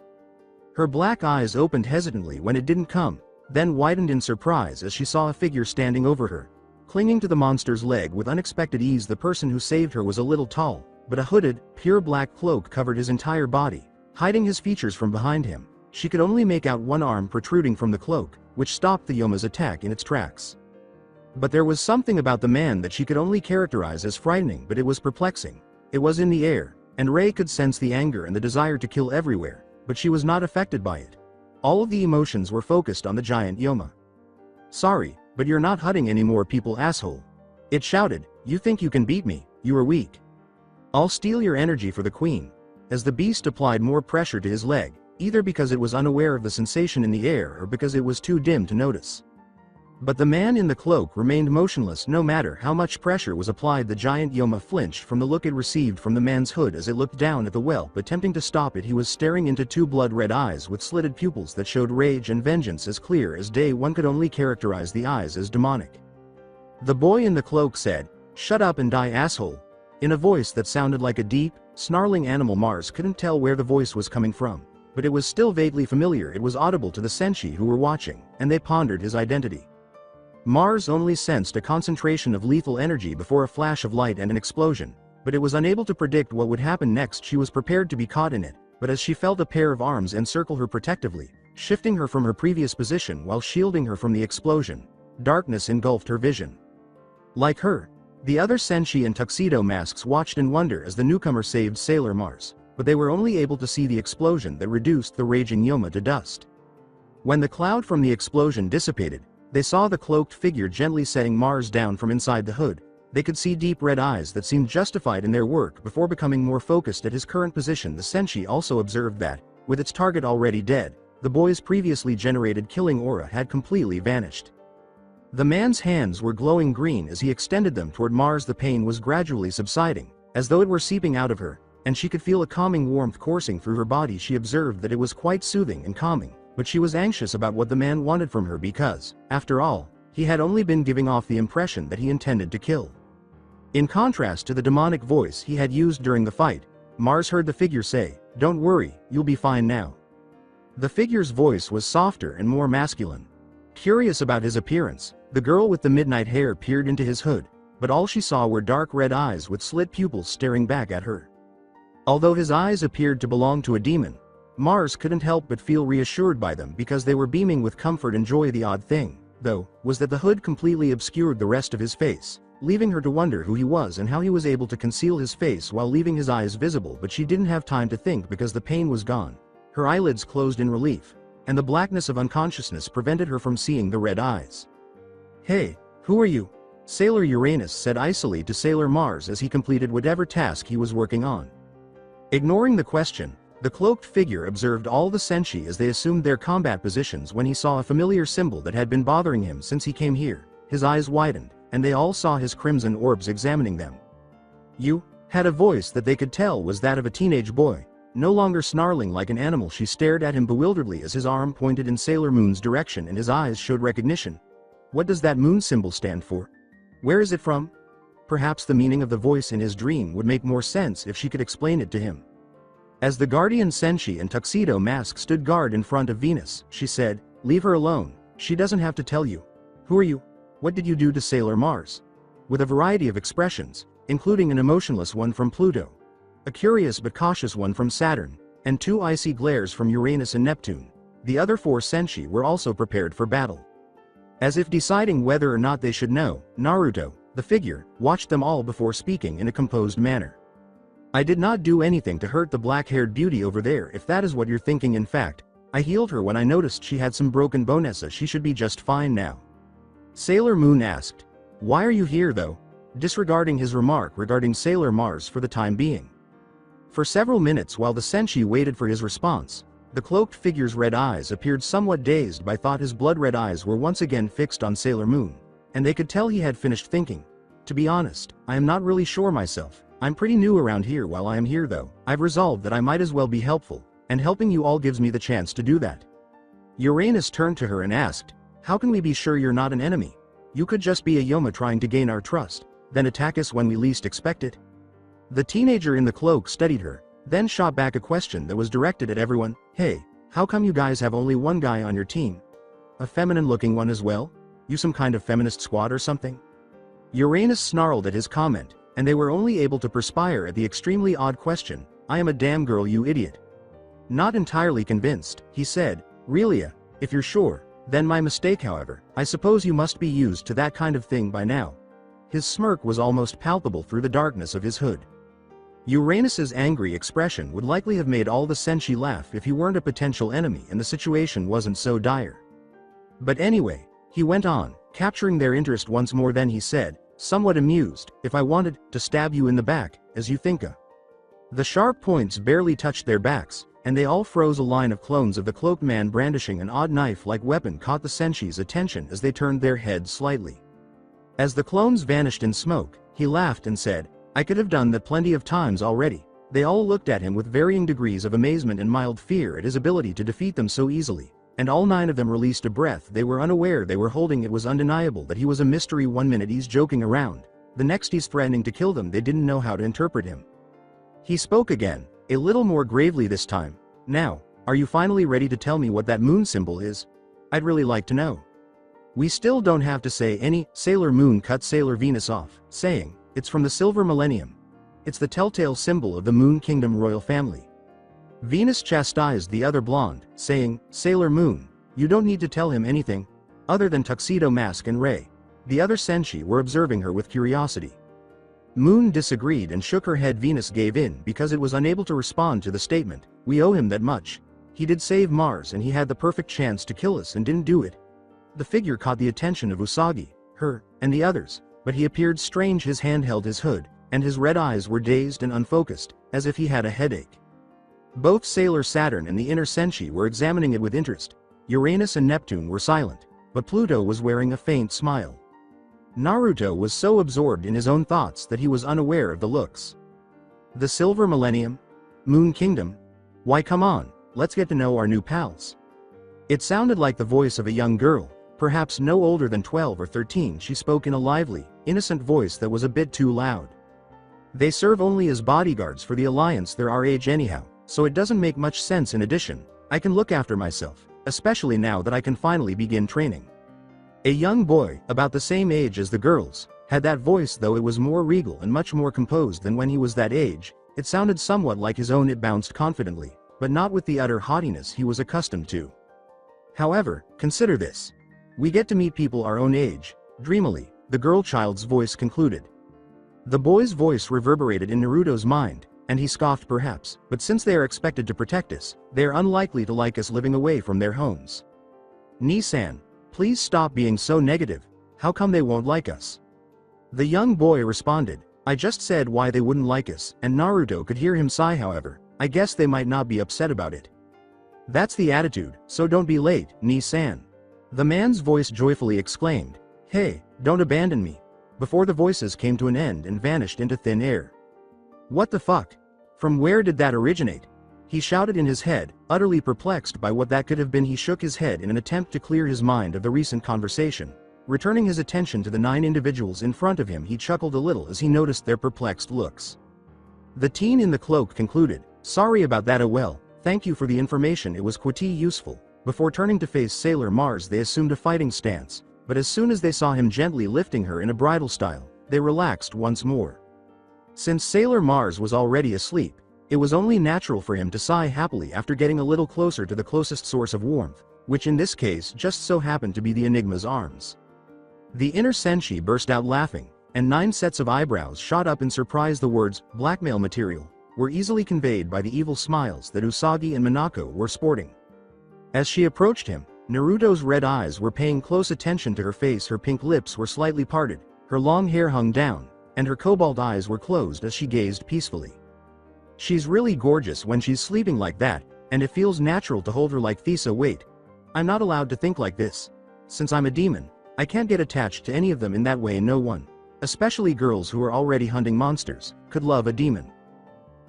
Her black eyes opened hesitantly when it didn't come, then widened in surprise as she saw a figure standing over her, clinging to the monster's leg with unexpected ease. The person who saved her was a little tall, but a hooded, pure black cloak covered his entire body, hiding his features from behind him. She could only make out one arm protruding from the cloak, which stopped the Yoma's attack in its tracks. But there was something about the man that she could only characterize as frightening, but it was perplexing. It was in the air, and Ray could sense the anger and the desire to kill everywhere, but she was not affected by it. All of the emotions were focused on the giant Yoma. "Sorry, but you're not hutting anymore, people, asshole," it shouted. "You think you can beat me? You are weak. I'll steal your energy for the queen." As the beast applied more pressure to his leg, either because it was unaware of the sensation in the air or because it was too dim to notice. But the man in the cloak remained motionless no matter how much pressure was applied. The giant Yoma flinched from the look it received from the man's hood as it looked down at the whelp, attempting to stop it. He was staring into two blood-red eyes with slitted pupils that showed rage and vengeance as clear as day. One could only characterize the eyes as demonic. The boy in the cloak said, "Shut up and die, asshole," in a voice that sounded like a deep, snarling animal. Mars couldn't tell where the voice was coming from, but it was still vaguely familiar. It was audible to the Senshi who were watching, and they pondered his identity. Mars only sensed a concentration of lethal energy before a flash of light and an explosion, but it was unable to predict what would happen next. She was prepared to be caught in it, but as she felt a pair of arms encircle her protectively, shifting her from her previous position while shielding her from the explosion, darkness engulfed her vision. Like her, the other Senshi in tuxedo masks watched in wonder as the newcomer saved Sailor Mars, but they were only able to see the explosion that reduced the raging Yoma to dust. When the cloud from the explosion dissipated, they saw the cloaked figure gently setting Mars down from inside the hood. They could see deep red eyes that seemed justified in their work before becoming more focused at his current position. The Senshi also observed that, with its target already dead, the boy's previously generated killing aura had completely vanished. The man's hands were glowing green as he extended them toward Mars. The pain was gradually subsiding, as though it were seeping out of her, and she could feel a calming warmth coursing through her body. She observed that it was quite soothing and calming. But she was anxious about what the man wanted from her because, after all, he had only been giving off the impression that he intended to kill. In contrast to the demonic voice he had used during the fight, Mars heard the figure say, "Don't worry, you'll be fine now." The figure's voice was softer and more masculine. Curious about his appearance, the girl with the midnight hair peered into his hood, but all she saw were dark red eyes with slit pupils staring back at her. Although his eyes appeared to belong to a demon, Mars couldn't help but feel reassured by them because they were beaming with comfort and joy. The odd thing, though, was that the hood completely obscured the rest of his face, leaving her to wonder who he was and how he was able to conceal his face while leaving his eyes visible. But she didn't have time to think because the pain was gone. Her eyelids closed in relief, and the blackness of unconsciousness prevented her from seeing the red eyes. "Hey, who are you?" Sailor Uranus said icily to Sailor Mars as he completed whatever task he was working on. Ignoring the question, the cloaked figure observed all the Senshi as they assumed their combat positions. When he saw a familiar symbol that had been bothering him since he came here, his eyes widened, and they all saw his crimson orbs examining them. "You?" had a voice that they could tell was that of a teenage boy. No longer snarling like an animal, she stared at him bewilderedly as his arm pointed in Sailor Moon's direction and his eyes showed recognition. "What does that moon symbol stand for? Where is it from?" Perhaps the meaning of the voice in his dream would make more sense if she could explain it to him. As the guardian Senshi in tuxedo mask stood guard in front of Venus, she said, "Leave her alone, she doesn't have to tell you." "Who are you? What did you do to Sailor Mars?" With a variety of expressions, including an emotionless one from Pluto, a curious but cautious one from Saturn, and two icy glares from Uranus and Neptune, the other four Senshi were also prepared for battle. As if deciding whether or not they should know, Naruto, the figure, watched them all before speaking in a composed manner. "I did not do anything to hurt the black-haired beauty over there, if that is what you're thinking. In fact, I healed her when I noticed she had some broken bones. She should be just fine now." Sailor Moon asked, "Why are you here though?" disregarding his remark regarding Sailor Mars for the time being. For several minutes while the Senshi waited for his response, the cloaked figure's red eyes appeared somewhat dazed by thought. His blood-red eyes were once again fixed on Sailor Moon, and they could tell he had finished thinking. "To be honest, I am not really sure myself. I'm pretty new around here. While I am here though, I've resolved that I might as well be helpful, and helping you all gives me the chance to do that." Uranus turned to her and asked, "How can we be sure you're not an enemy? You could just be a Yoma trying to gain our trust, then attack us when we least expect it." The teenager in the cloak studied her, then shot back a question that was directed at everyone. "Hey, how come you guys have only one guy on your team? A feminine-looking one as well? You some kind of feminist squad or something?" Uranus snarled at his comment, and they were only able to perspire at the extremely odd question. "I am a damn girl, you idiot." Not entirely convinced, he said, "Really, if you're sure, Then my mistake, however. I suppose you must be used to that kind of thing by now. His smirk was almost palpable through the darkness of his hood. Uranus's angry expression would likely have made all the Senshi laugh if he weren't a potential enemy and the situation wasn't so dire. But anyway, he went on, capturing their interest once more. Then he said, somewhat amused, if I wanted to stab you in the back, as you thinka. The sharp points barely touched their backs, and they all froze. A line of clones of the cloaked man brandishing an odd knife-like weapon caught the Senshi's attention as they turned their heads slightly. As the clones vanished in smoke, he laughed and said, I could have done that plenty of times already. They all looked at him with varying degrees of amazement and mild fear at his ability to defeat them so easily, and all 9 of them released a breath they were unaware they were holding. It was undeniable that he was a mystery. One minute he's joking around, the next he's threatening to kill them. They didn't know how to interpret him. He spoke again, a little more gravely this time. Now, are you finally ready to tell me what that moon symbol is? I'd really like to know. We still don't have to say any. Sailor Moon cut Sailor Venus off, saying, it's from the Silver Millennium. It's the telltale symbol of the Moon Kingdom royal family. Venus chastised the other blonde, saying, Sailor Moon, you don't need to tell him anything other than Tuxedo Mask and Ray. The other Senshi were observing her with curiosity. Moon disagreed and shook her head. Venus gave in because it was unable to respond to the statement, we owe him that much. He did save Mars and he had the perfect chance to kill us and didn't do it. The figure caught the attention of Usagi, her, and the others, but he appeared strange. His hand held his hood, and his red eyes were dazed and unfocused, as if he had a headache. Both Sailor Saturn and the inner Senshi were examining it with interest. Uranus and Neptune were silent, but Pluto was wearing a faint smile. Naruto was so absorbed in his own thoughts that he was unaware of the looks. The Silver Millennium? Moon Kingdom? Why, come on, let's get to know our new pals. It sounded like the voice of a young girl, perhaps no older than 12 or 13. She spoke in a lively, innocent voice that was a bit too loud. They serve only as bodyguards for the Alliance. They're our age anyhow, so it doesn't make much sense. In addition, I can look after myself, especially now that I can finally begin training. A young boy, about the same age as the girls, had that voice, though it was more regal and much more composed than when he was that age. It sounded somewhat like his own. It bounced confidently, but not with the utter haughtiness he was accustomed to. However, consider this. We get to meet people our own age. Dreamily, the girl child's voice concluded. The boy's voice reverberated in Naruto's mind, and he scoffed. Perhaps, but since they are expected to protect us, they are unlikely to like us living away from their homes. Ni-san, please stop being so negative. How come they won't like us? The young boy responded, I just said why they wouldn't like us, and Naruto could hear him sigh. However, I guess they might not be upset about it. That's the attitude, so don't be late, Ni-san. The man's voice joyfully exclaimed, hey, don't abandon me. Before the voices came to an end and vanished into thin air. What the fuck? From where did that originate? He shouted in his head, utterly perplexed by what that could have been. He shook his head in an attempt to clear his mind of the recent conversation. Returning his attention to the 9 individuals in front of him, he chuckled a little as he noticed their perplexed looks. The teen in the cloak concluded, sorry about that. Oh well, thank you for the information, it was quite useful. Before turning to face Sailor Mars, they assumed a fighting stance, but as soon as they saw him gently lifting her in a bridal style, they relaxed once more. Since Sailor Mars was already asleep, it was only natural for him to sigh happily after getting a little closer to the closest source of warmth, which in this case just so happened to be the Enigma's arms. The inner Senshi burst out laughing, and 9 sets of eyebrows shot up in surprise. The words, blackmail material, were easily conveyed by the evil smiles that Usagi and Minako were sporting. As she approached him, Naruto's red eyes were paying close attention to her face. Her pink lips were slightly parted, her long hair hung down, and her cobalt eyes were closed as she gazed peacefully. She's really gorgeous when she's sleeping like that, and it feels natural to hold her like Thesa. Wait, I'm not allowed to think like this. Since I'm a demon, I can't get attached to any of them in that way. No one, especially girls who are already hunting monsters, could love a demon.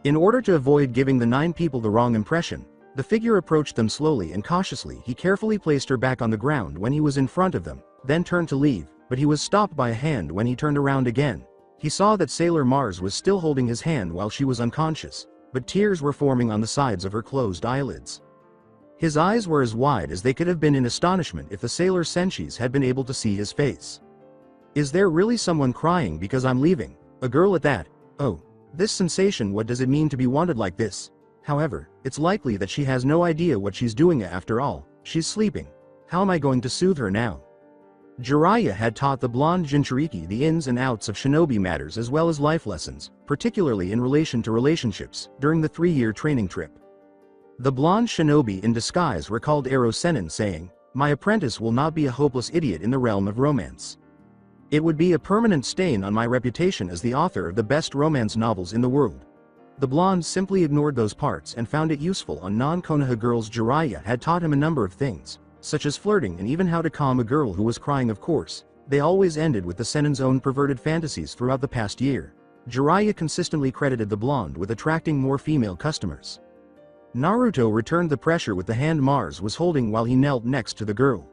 In order to avoid giving the 9 people the wrong impression, the figure approached them slowly and cautiously. He carefully placed her back on the ground when he was in front of them, then turned to leave, but he was stopped by a hand when he turned around again. He saw that Sailor Mars was still holding his hand while she was unconscious, but tears were forming on the sides of her closed eyelids. His eyes were as wide as they could have been in astonishment if the Sailor Senshis had been able to see his face. Is there really someone crying because I'm leaving? A girl at that? Oh, this sensation, what does it mean to be wanted like this? However, it's likely that she has no idea what she's doing. After all, she's sleeping. How am I going to soothe her now? Jiraiya had taught the blonde Jinchuriki the ins and outs of shinobi matters as well as life lessons, particularly in relation to relationships, during the 3-year training trip. The blonde shinobi in disguise recalled Ero Sennin saying, "My apprentice will not be a hopeless idiot in the realm of romance. It would be a permanent stain on my reputation as the author of the best romance novels in the world." The blonde simply ignored those parts and found it useful on non-Konoha girls. Jiraiya had taught him a number of things, such as flirting and even how to calm a girl who was crying. Of course, they always ended with the Sennin's own perverted fantasies throughout the past year. Jiraiya consistently credited the blonde with attracting more female customers. Naruto returned the pressure with the hand Mars was holding while he knelt next to the girl.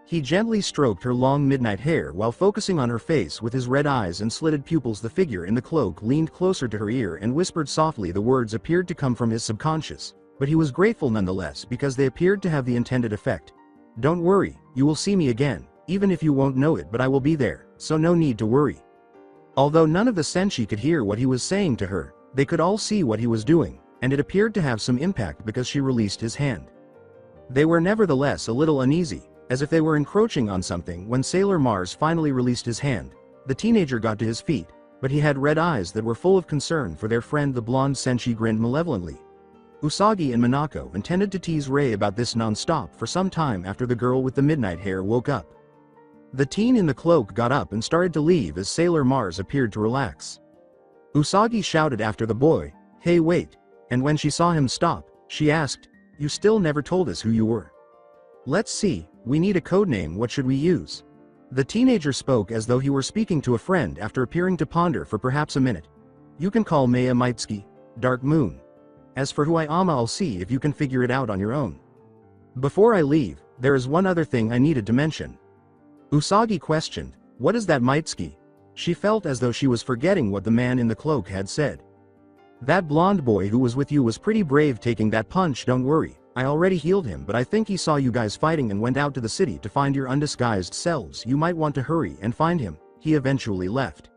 He gently stroked her long midnight hair while focusing on her face with his red eyes and slitted pupils. The figure in the cloak leaned closer to her ear and whispered softly. The words appeared to come from his subconscious, but he was grateful nonetheless because they appeared to have the intended effect. "Don't worry, you will see me again, even if you won't know it, but I will be there, so no need to worry." Although none of the Senshi could hear what he was saying to her, they could all see what he was doing, and it appeared to have some impact because she released his hand. They were nevertheless a little uneasy, as if they were encroaching on something. When Sailor Mars finally released his hand, the teenager got to his feet, but he had red eyes that were full of concern for their friend. The blonde Senshi grinned malevolently. Usagi and Minako intended to tease Rei about this non-stop for some time after the girl with the midnight hair woke up. The teen in the cloak got up and started to leave as Sailor Mars appeared to relax. Usagi shouted after the boy, "Hey, wait," and when she saw him stop, she asked, "You still never told us who you were." "Let's see, we need a codename. What should we use?" The teenager spoke as though he were speaking to a friend after appearing to ponder for perhaps a minute. "You can call Maya Mitsky, Dark Moon. As for who I am, I'll see if you can figure it out on your own. Before I leave, there is one other thing I needed to mention." Usagi questioned, "What is that, Mitsky?" She felt as though she was forgetting what the man in the cloak had said. "That blonde boy who was with you was pretty brave taking that punch. Don't worry, I already healed him, but I think he saw you guys fighting and went out to the city to find your undisguised selves. You might want to hurry and find him." He eventually left.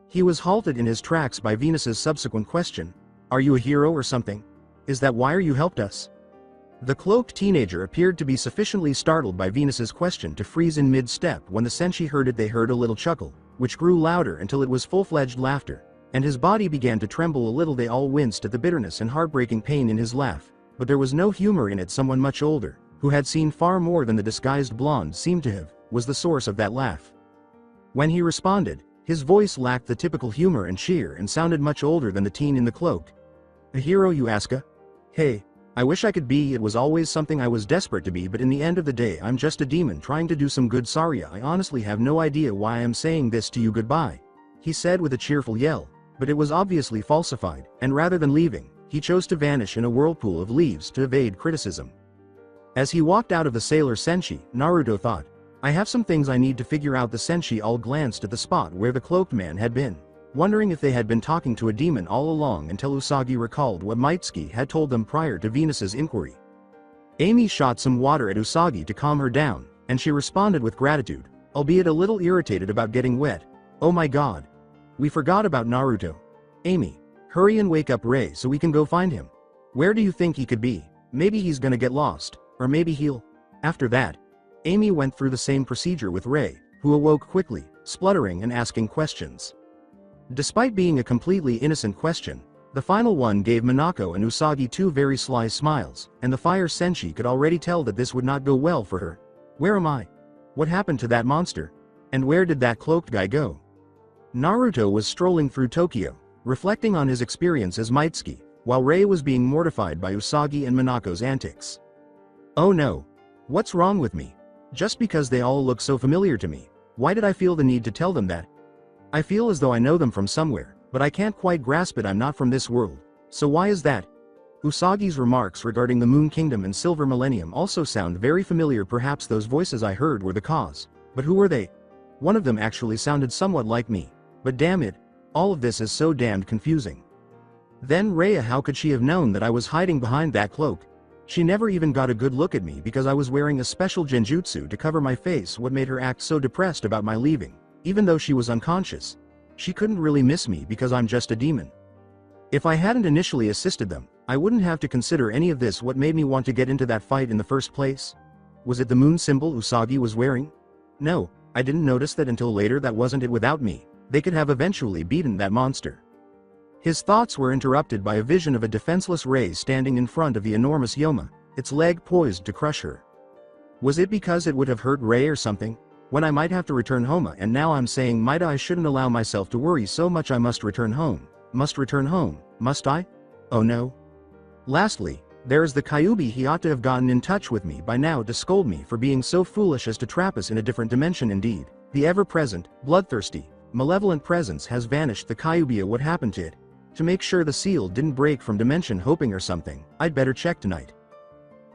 He was halted in his tracks by Venus's subsequent question, "Are you a hero or something? Is that why you helped us?" The cloaked teenager appeared to be sufficiently startled by Venus's question to freeze in mid-step. When the Senshi heard it, they heard a little chuckle, which grew louder until it was full-fledged laughter, and his body began to tremble a little. They all winced at the bitterness and heartbreaking pain in his laugh, but there was no humor in it. Someone much older, who had seen far more than the disguised blonde seemed to have, was the source of that laugh. When he responded, his voice lacked the typical humor and cheer and sounded much older than the teen in the cloak. "A hero, you aska? Hey, I wish I could be. It was always something I was desperate to be, but in the end of the day I'm just a demon trying to do some good. Sorry, I honestly have no idea why I am saying this to you. Goodbye," he said with a cheerful yell, but it was obviously falsified, and rather than leaving, he chose to vanish in a whirlpool of leaves to evade criticism. As he walked out of the Sailor Senshi, Naruto thought, "I have some things I need to figure out." The Senshi all glanced at the spot where the cloaked man had been, wondering if they had been talking to a demon all along, until Usagi recalled what Mitsky had told them prior to Venus's inquiry. Amy shot some water at Usagi to calm her down, and she responded with gratitude, albeit a little irritated about getting wet. "Oh my god. We forgot about Naruto. Amy, hurry and wake up Rei so we can go find him. Where do you think he could be? Maybe he's gonna get lost, or maybe he'll..." After that, Amy went through the same procedure with Rei, who awoke quickly, spluttering and asking questions. Despite being a completely innocent question, the final one gave Minako and Usagi two very sly smiles, and the Fire Senshi could already tell that this would not go well for her. "Where am I? What happened to that monster? And where did that cloaked guy go?" Naruto was strolling through Tokyo, reflecting on his experience as Mitsky, while Rei was being mortified by Usagi and Minako's antics. "Oh no. What's wrong with me? Just because they all look so familiar to me, why did I feel the need to tell them that? I feel as though I know them from somewhere, but I can't quite grasp it. I'm not from this world. So why is that?" Usagi's remarks regarding the Moon Kingdom and Silver Millennium also sound very familiar. Perhaps those voices I heard were the cause. But who were they? One of them actually sounded somewhat like me. But damn it, all of this is so damned confusing. Then Rhea, how could she have known that I was hiding behind that cloak? She never even got a good look at me because I was wearing a special genjutsu to cover my face. What made her act so depressed about my leaving? Even though she was unconscious, she couldn't really miss me because I'm just a demon. If I hadn't initially assisted them, I wouldn't have to consider any of this. What made me want to get into that fight in the first place? Was it the moon symbol Usagi was wearing? No, I didn't notice that until later. That wasn't it. Without me, they could have eventually beaten that monster. His thoughts were interrupted by a vision of a defenseless Rei standing in front of the enormous Yoma, its leg poised to crush her. Was it because it would have hurt Rei or something? When I might have to return home, and now I'm saying might I shouldn't allow myself to worry so much. I must return home. Must return home, must I? Oh no. Lastly, there is the Kyuubi. He ought to have gotten in touch with me by now to scold me for being so foolish as to trap us in a different dimension. Indeed, the ever-present, bloodthirsty, malevolent presence has vanished. The Kyuubi, what happened to it? To make sure the seal didn't break from dimension hopping or something, I'd better check tonight.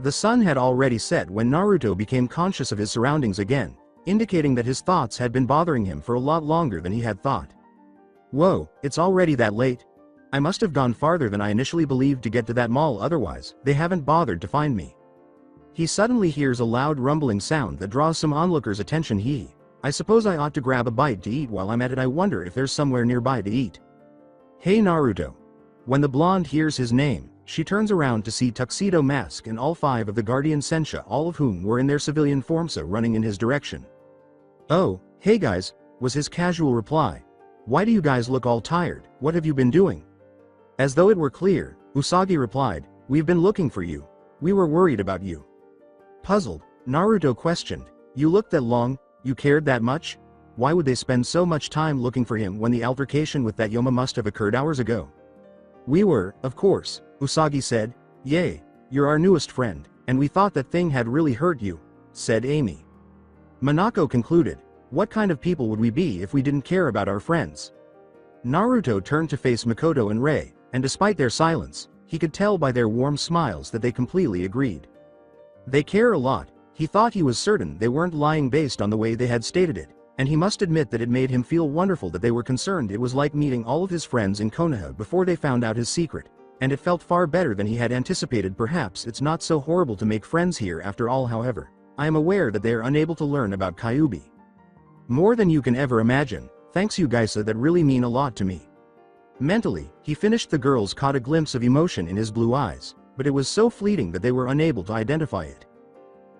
The sun had already set when Naruto became conscious of his surroundings again, indicating that his thoughts had been bothering him for a lot longer than he had thought. Whoa, it's already that late? I must have gone farther than I initially believed to get to that mall, otherwise they haven't bothered to find me. He suddenly hears a loud rumbling sound that draws some onlookers' attention. I suppose I ought to grab a bite to eat while I'm at it. I wonder if there's somewhere nearby to eat. Hey Naruto. When the blonde hears his name, she turns around to see Tuxedo Mask and all 5 of the Guardian Senshi, all of whom were in their civilian forms, running in his direction. Oh, hey guys, was his casual reply. Why do you guys look all tired? What have you been doing? As though it were clear, Usagi replied, we've been looking for you. We were worried about you. Puzzled, Naruto questioned, you looked that long, you cared that much? Why would they spend so much time looking for him when the altercation with that Yoma must have occurred hours ago? We were, of course, Usagi said. Yay, you're our newest friend, and we thought that thing had really hurt you, said Amy. Minako concluded, what kind of people would we be if we didn't care about our friends? Naruto turned to face Makoto and Rei, and despite their silence, he could tell by their warm smiles that they completely agreed. They care a lot. He thought he was certain they weren't lying based on the way they had stated it, and he must admit that it made him feel wonderful that they were concerned. It was like meeting all of his friends in Konoha before they found out his secret, and it felt far better than he had anticipated. Perhaps it's not so horrible to make friends here after all. However, I am aware that they are unable to learn about Kyuubi. More than you can ever imagine. Thanks you guys, that really mean a lot to me. Mentally, he finished. The girls caught a glimpse of emotion in his blue eyes, but it was so fleeting that they were unable to identify it.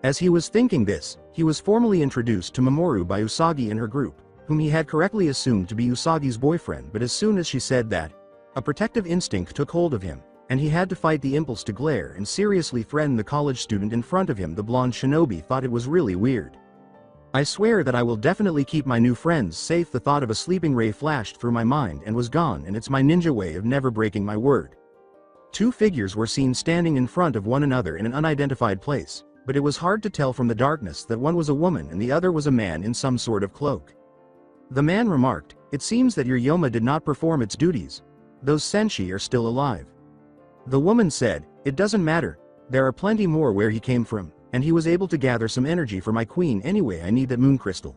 As he was thinking this, he was formally introduced to Mamoru by Usagi and her group, whom he had correctly assumed to be Usagi's boyfriend. But as soon as she said that, a protective instinct took hold of him, and he had to fight the impulse to glare and seriously threaten the college student in front of him. The blonde shinobi thought it was really weird. I swear that I will definitely keep my new friends safe. The thought of a sleeping Rei flashed through my mind and was gone, and it's my ninja way of never breaking my word. 2 figures were seen standing in front of one another in an unidentified place, but it was hard to tell from the darkness that one was a woman and the other was a man in some sort of cloak. The man remarked, it seems that your Yoma did not perform its duties. Those Senshi are still alive. The woman said, it doesn't matter, there are plenty more where he came from, and he was able to gather some energy for my queen. Anyway, I need that moon crystal.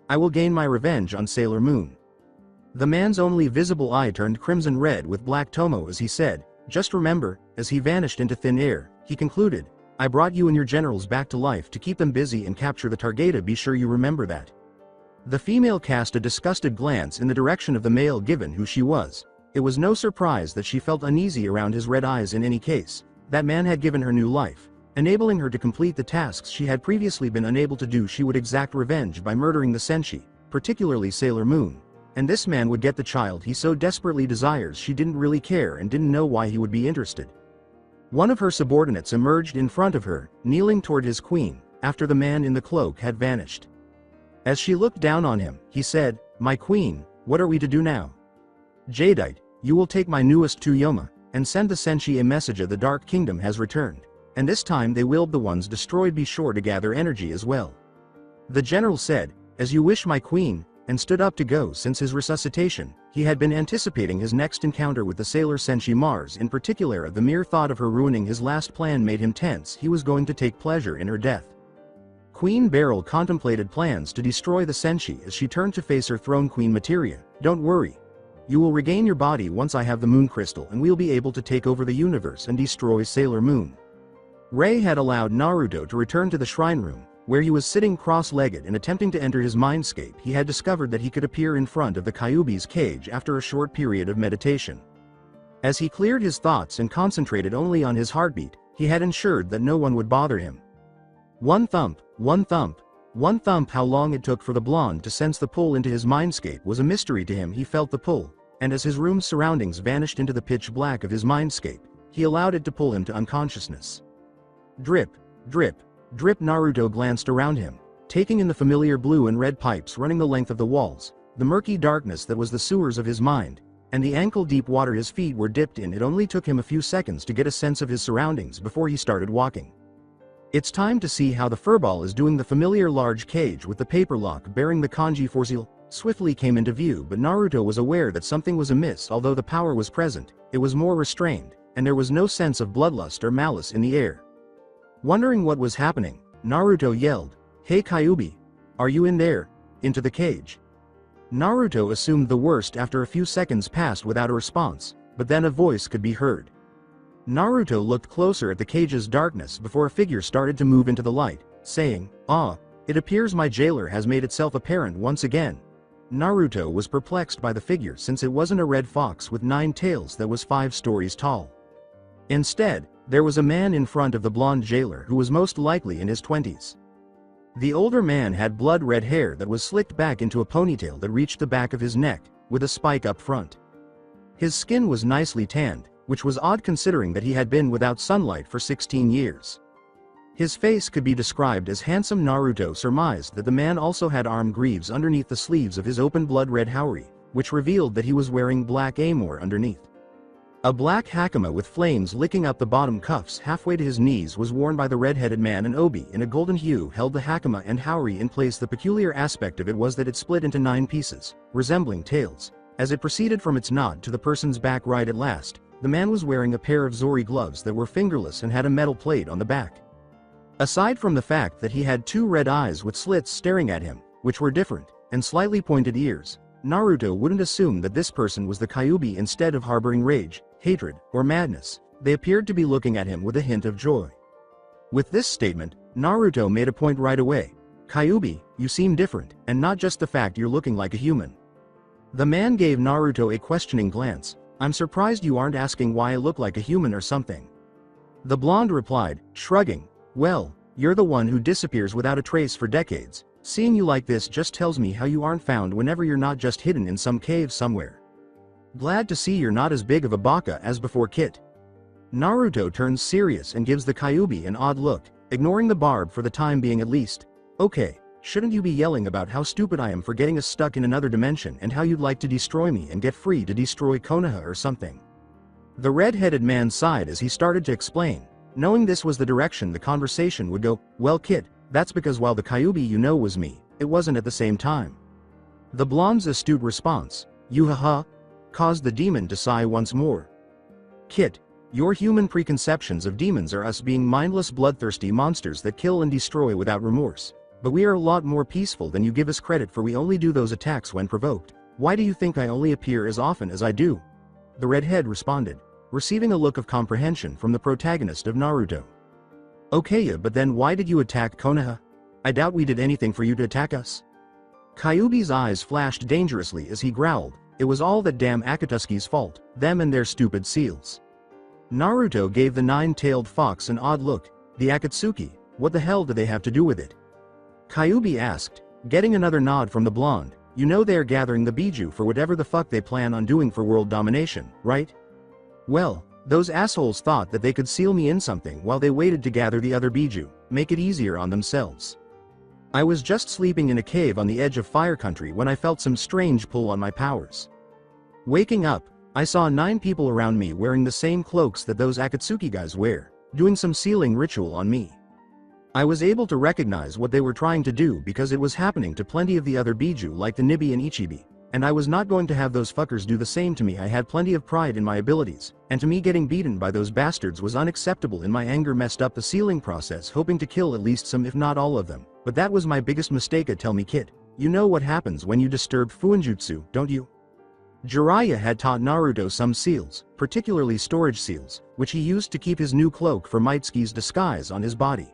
I will gain my revenge on Sailor Moon. The man's only visible eye turned crimson red with black tomo as he said, just remember. As he vanished into thin air, he concluded, I brought you and your generals back to life to keep them busy and capture the Targeta. Be sure you remember that. The female cast a disgusted glance in the direction of the male. Given who she was, it was no surprise that she felt uneasy around his red eyes. In any case, that man had given her new life, enabling her to complete the tasks she had previously been unable to do. She would exact revenge by murdering the Senshi, particularly Sailor Moon, and this man would get the child he so desperately desires. She didn't really care and didn't know why he would be interested. One of her subordinates emerged in front of her, kneeling toward his queen, after the man in the cloak had vanished. As she looked down on him, he said, my queen, what are we to do now? Jadeite, you will take my newest 2 Yoma, and send the Senshi a message. The Dark Kingdom has returned, and this time they willed the ones destroyed. Be sure to gather energy as well. The general said, as you wish, my queen, and stood up to go. Since his resuscitation, he had been anticipating his next encounter with the Sailor Senshi Mars. In particular, the mere thought of her ruining his last plan made him tense. He was going to take pleasure in her death. Queen Beryl contemplated plans to destroy the Senshi as she turned to face her throne queen Materia. Don't worry. You will regain your body once I have the moon crystal, and we'll be able to take over the universe and destroy Sailor Moon. Rei had allowed Naruto to return to the shrine room, where he was sitting cross-legged and attempting to enter his mindscape. He had discovered that he could appear in front of the Kyuubi's cage after a short period of meditation. As he cleared his thoughts and concentrated only on his heartbeat, he had ensured that no one would bother him. One thump, one thump, one thump. How long it took for the blonde to sense the pull into his mindscape was a mystery to him. He felt the pull, and as his room's surroundings vanished into the pitch black of his mindscape, he allowed it to pull him to unconsciousness. Drip, drip, drip. Naruto glanced around him, taking in the familiar blue and red pipes running the length of the walls, the murky darkness that was the sewers of his mind, and the ankle-deep water his feet were dipped in. It only took him a few seconds to get a sense of his surroundings before he started walking. It's time to see how the furball is doing. The familiar large cage with the paper lock bearing the kanji for seal swiftly came into view, but Naruto was aware that something was amiss. Although the power was present, it was more restrained, and there was no sense of bloodlust or malice in the air. Wondering what was happening, Naruto yelled, "Hey Kyuubi! Are you in there?" into the cage. Naruto assumed the worst after a few seconds passed without a response, but then a voice could be heard. Naruto looked closer at the cage's darkness before a figure started to move into the light, saying, "Ah, it appears my jailer has made itself apparent once again." Naruto was perplexed by the figure since it wasn't a red fox with 9 tails that was 5 stories tall. Instead, there was a man in front of the blonde jailer who was most likely in his 20s. The older man had blood-red hair that was slicked back into a ponytail that reached the back of his neck, with a spike up front. His skin was nicely tanned, which was odd considering that he had been without sunlight for 16 years. His face could be described as handsome. Naruto surmised that the man also had arm greaves underneath the sleeves of his open blood-red haori, which revealed that he was wearing black armor underneath. A black hakama with flames licking up the bottom cuffs halfway to his knees was worn by the red-headed man. An obi in a golden hue held the hakama and haori in place. The peculiar aspect of it was that it split into 9 pieces, resembling tails. As it proceeded from its knot to the person's back right at last, the man was wearing a pair of zori gloves that were fingerless and had a metal plate on the back. Aside from the fact that he had 2 red eyes with slits staring at him, which were different, and slightly pointed ears, Naruto wouldn't assume that this person was the Kyuubi. Instead of harboring rage, hatred, or madness, they appeared to be looking at him with a hint of joy. With this statement, Naruto made a point right away. "Kyuubi, you seem different, and not just the fact you're looking like a human." The man gave Naruto a questioning glance. "I'm surprised you aren't asking why I look like a human or something." The blonde replied, shrugging, "Well, you're the one who disappears without a trace for decades. Seeing you like this just tells me how you aren't found whenever you're not just hidden in some cave somewhere. Glad to see you're not as big of a baka as before, Kit." Naruto turns serious and gives the Kyuubi an odd look, ignoring the barb for the time being at least. "Okay, shouldn't you be yelling about how stupid I am for getting us stuck in another dimension and how you'd like to destroy me and get free to destroy Konoha or something?" The red-headed man sighed as he started to explain, knowing this was the direction the conversation would go. "Well, Kit, that's because while the Kyuubi you know was me, it wasn't at the same time." The blonde's astute response, "You caused the demon to sigh once more. "Kit, your human preconceptions of demons are us being mindless bloodthirsty monsters that kill and destroy without remorse. But we are a lot more peaceful than you give us credit for. We only do those attacks when provoked. Why do you think I only appear as often as I do?" The redhead responded, receiving a look of comprehension from the protagonist of Naruto. "Okay, but then why did you attack Konoha? I doubt we did anything for you to attack us." Kyuubi's eyes flashed dangerously as he growled, "It was all that damn Akatsuki's fault, them and their stupid seals." Naruto gave the 9-tailed fox an odd look. "The Akatsuki, what the hell do they have to do with it?" Kyuubi asked, getting another nod from the blonde. "You know they're gathering the Biju for whatever the fuck they plan on doing for world domination, right? Well, those assholes thought that they could seal me in something while they waited to gather the other Biju, make it easier on themselves. I was just sleeping in a cave on the edge of Fire Country when I felt some strange pull on my powers. Waking up, I saw 9 people around me wearing the same cloaks that those Akatsuki guys wear, doing some sealing ritual on me. I was able to recognize what they were trying to do because it was happening to plenty of the other Biju like the Nibi and Ichibi, and I was not going to have those fuckers do the same to me. I had plenty of pride in my abilities, and to me getting beaten by those bastards was unacceptable. In my anger messed up the sealing process, hoping to kill at least some if not all of them, but that was my biggest mistake. Tell me, Kid, you know what happens when you disturb Fuinjutsu, don't you?" Jiraiya had taught Naruto some seals, particularly storage seals, which he used to keep his new cloak for Mitsky's disguise on his body.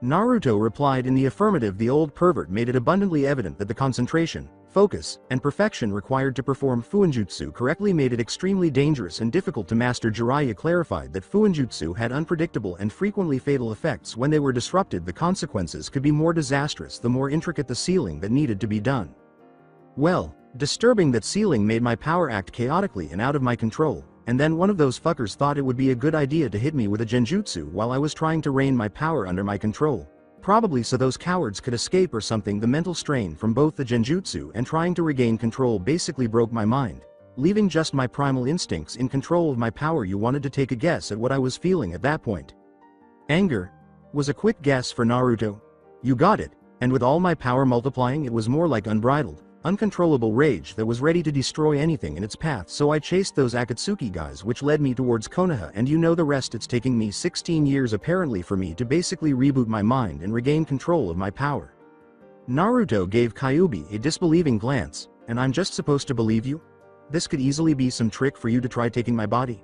Naruto replied in the affirmative. The old pervert made it abundantly evident that the concentration, focus, and perfection required to perform fuinjutsu correctly made it extremely dangerous and difficult to master. Jiraiya clarified that fuinjutsu had unpredictable and frequently fatal effects. When they were disrupted, the consequences could be more disastrous the more intricate the sealing that needed to be done. Well, disturbing that sealing made my power act chaotically and out of my control, and then one of those fuckers thought it would be a good idea to hit me with a genjutsu while I was trying to rein my power under my control. Probably so those cowards could escape or something. The mental strain from both the genjutsu and trying to regain control basically broke my mind, leaving just my primal instincts in control of my power. You wanted to take a guess at what I was feeling at that point? Anger was a quick guess for Naruto. You got it, and with all my power multiplying, it was more like unbridled, uncontrollable rage that was ready to destroy anything in its path. So I chased those Akatsuki guys, which led me towards Konoha, and you know the rest. It's taking me 16 years apparently for me to basically reboot my mind and regain control of my power. Naruto gave Kyuubi a disbelieving glance. And I'm just supposed to believe you? This could easily be some trick for you to try taking my body.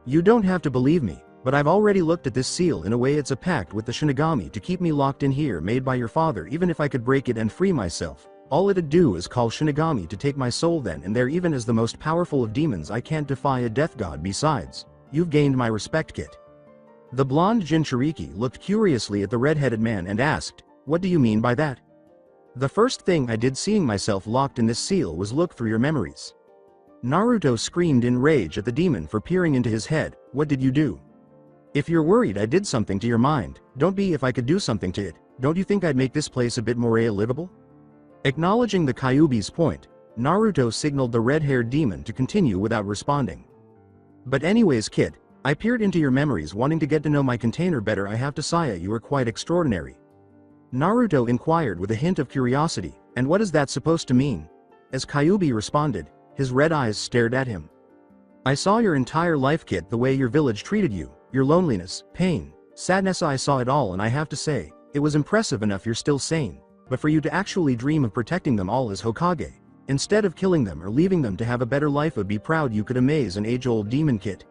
You don't have to believe me, but I've already looked at this seal. In a way it's a pact with the Shinigami to keep me locked in here, made by your father. Even if I could break it and free myself, all it'd do is call Shinigami to take my soul then and there. Even as the most powerful of demons, I can't defy a death god. Besides, you've gained my respect, Kit. The blonde Jinchuriki looked curiously at the red-headed man and asked, what do you mean by that? The first thing I did seeing myself locked in this seal was look through your memories. Naruto screamed in rage at the demon for peering into his head. What did you do? If you're worried I did something to your mind, don't be. If I could do something to it, don't you think I'd make this place a bit more livable? Acknowledging the Kyuubi's point, Naruto signaled the red-haired demon to continue without responding. But anyways, kid, I peered into your memories wanting to get to know my container better. I have to say you are quite extraordinary. Naruto inquired with a hint of curiosity. And what is that supposed to mean? As Kyuubi responded, his red eyes stared at him. I saw your entire life, Kid, the way your village treated you, your loneliness, pain, sadness. I saw it all, and I have to say, it was impressive enough you're still sane. But for you to actually dream of protecting them all as Hokage, instead of killing them or leaving them to have a better life, would be proud. You could amaze an age-old demon, Kit.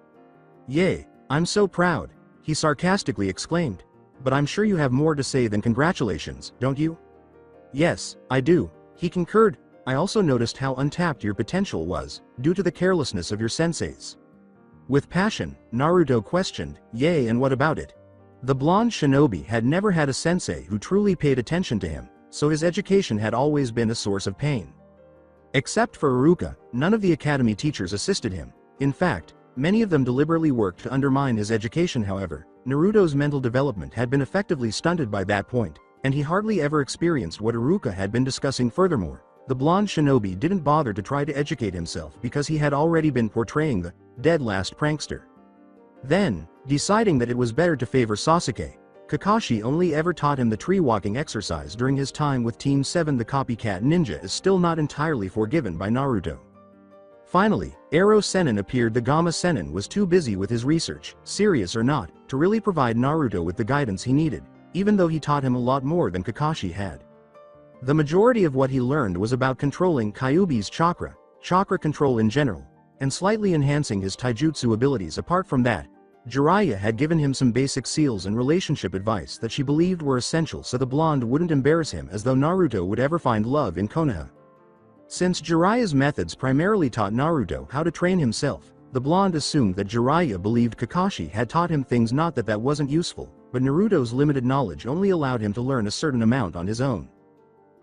Yay, I'm so proud, he sarcastically exclaimed. But I'm sure you have more to say than congratulations, don't you? Yes, I do, he concurred. I also noticed how untapped your potential was, due to the carelessness of your senseis. With passion, Naruto questioned, yay, and what about it? The blonde shinobi had never had a sensei who truly paid attention to him, so his education had always been a source of pain. Except for Iruka, none of the academy teachers assisted him. In fact, many of them deliberately worked to undermine his education. However, Naruto's mental development had been effectively stunted by that point, and he hardly ever experienced what Iruka had been discussing. Furthermore, the blonde shinobi didn't bother to try to educate himself because he had already been portraying the dead last prankster. Then, deciding that it was better to favor Sasuke, Kakashi only ever taught him the tree-walking exercise during his time with Team 7. The copycat ninja is still not entirely forgiven by Naruto. Finally, Ero Sennin appeared. The Gamma Sennin was too busy with his research, serious or not, to really provide Naruto with the guidance he needed, even though he taught him a lot more than Kakashi had. The majority of what he learned was about controlling Kyuubi's chakra control in general, and slightly enhancing his taijutsu abilities. Apart from that, Jiraiya had given him some basic seals and relationship advice that she believed were essential so the blonde wouldn't embarrass him, as though Naruto would ever find love in Konoha. Since Jiraiya's methods primarily taught Naruto how to train himself, the blonde assumed that Jiraiya believed Kakashi had taught him things. Not that that wasn't useful, but Naruto's limited knowledge only allowed him to learn a certain amount on his own.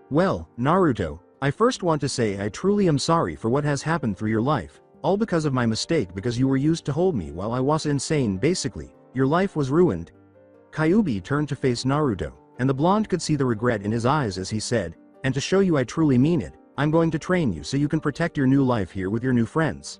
Well, Naruto, I first want to say I truly am sorry for what has happened through your life, all because of my mistake, because you were used to hold me while I was insane. Basically, your life was ruined. Kyuubi turned to face Naruto, and the blonde could see the regret in his eyes as he said, and to show you I truly mean it, I'm going to train you so you can protect your new life here with your new friends.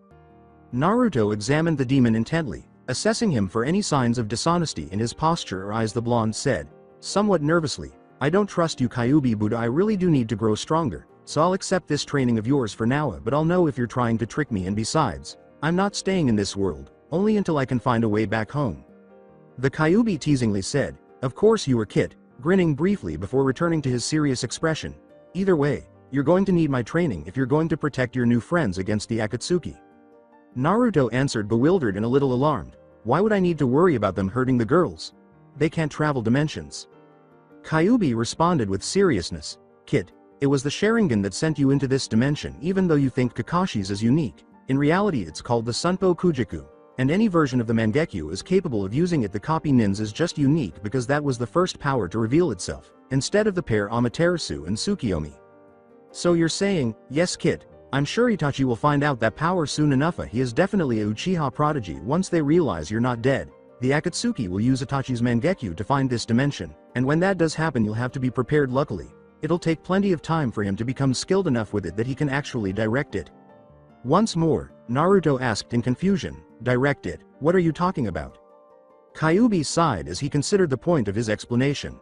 Naruto examined the demon intently, assessing him for any signs of dishonesty in his posture or eyes. The blonde said, somewhat nervously, I don't trust you, Kyuubi, but I really do need to grow stronger, so I'll accept this training of yours for now, but I'll know if you're trying to trick me, and besides, I'm not staying in this world, only until I can find a way back home. The Kyuubi teasingly said, of course you were, Kit, grinning briefly before returning to his serious expression. Either way, you're going to need my training if you're going to protect your new friends against the Akatsuki. Naruto answered, bewildered and a little alarmed. Why would I need to worry about them hurting the girls? They can't travel dimensions. Kyuubi responded with seriousness. Kid, It was the Sharingan that sent you into this dimension even though you think Kakashi's is unique. In reality it's called the Sunpo Kujaku, and any version of the Mangekyo is capable of using it. The copy Nins is just unique because that was the first power to reveal itself, instead of the pair Amaterasu and Tsukiyomi. So you're saying, yes Kit, I'm sure Itachi will find out that power soon enough. He is definitely a Uchiha prodigy. Once they realize you're not dead, the Akatsuki will use Itachi's Mangekyo to find this dimension, and when that does happen you'll have to be prepared. Luckily, it'll take plenty of time for him to become skilled enough with it that he can actually direct it. Once more, Naruto asked in confusion, direct it, what are you talking about? Kyuubi sighed as he considered the point of his explanation.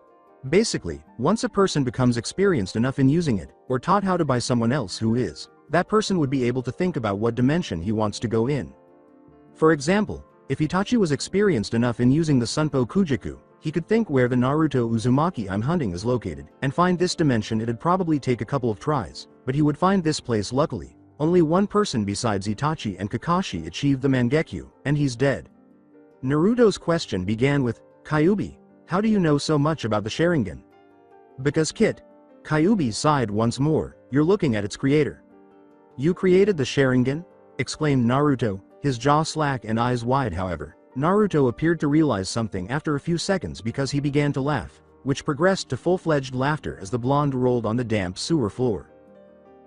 Basically, once a person becomes experienced enough in using it, or taught how to by someone else who is, that person would be able to think about what dimension he wants to go in. For example, if Itachi was experienced enough in using the Sunpo Kujaku, he could think where the Naruto Uzumaki I'm hunting is located, and find this dimension. It'd probably take a couple of tries, but he would find this place. Luckily, only one person besides Itachi and Kakashi achieved the Mangekyo, and he's dead. Naruto's question began with, Kyuubi, how do you know so much about the Sharingan? Because Kit. Kyuubi sighed once more, you're looking at its creator. You created the Sharingan? Exclaimed Naruto, his jaw slack and eyes wide. However, Naruto appeared to realize something after a few seconds because he began to laugh, which progressed to full-fledged laughter as the blonde rolled on the damp sewer floor.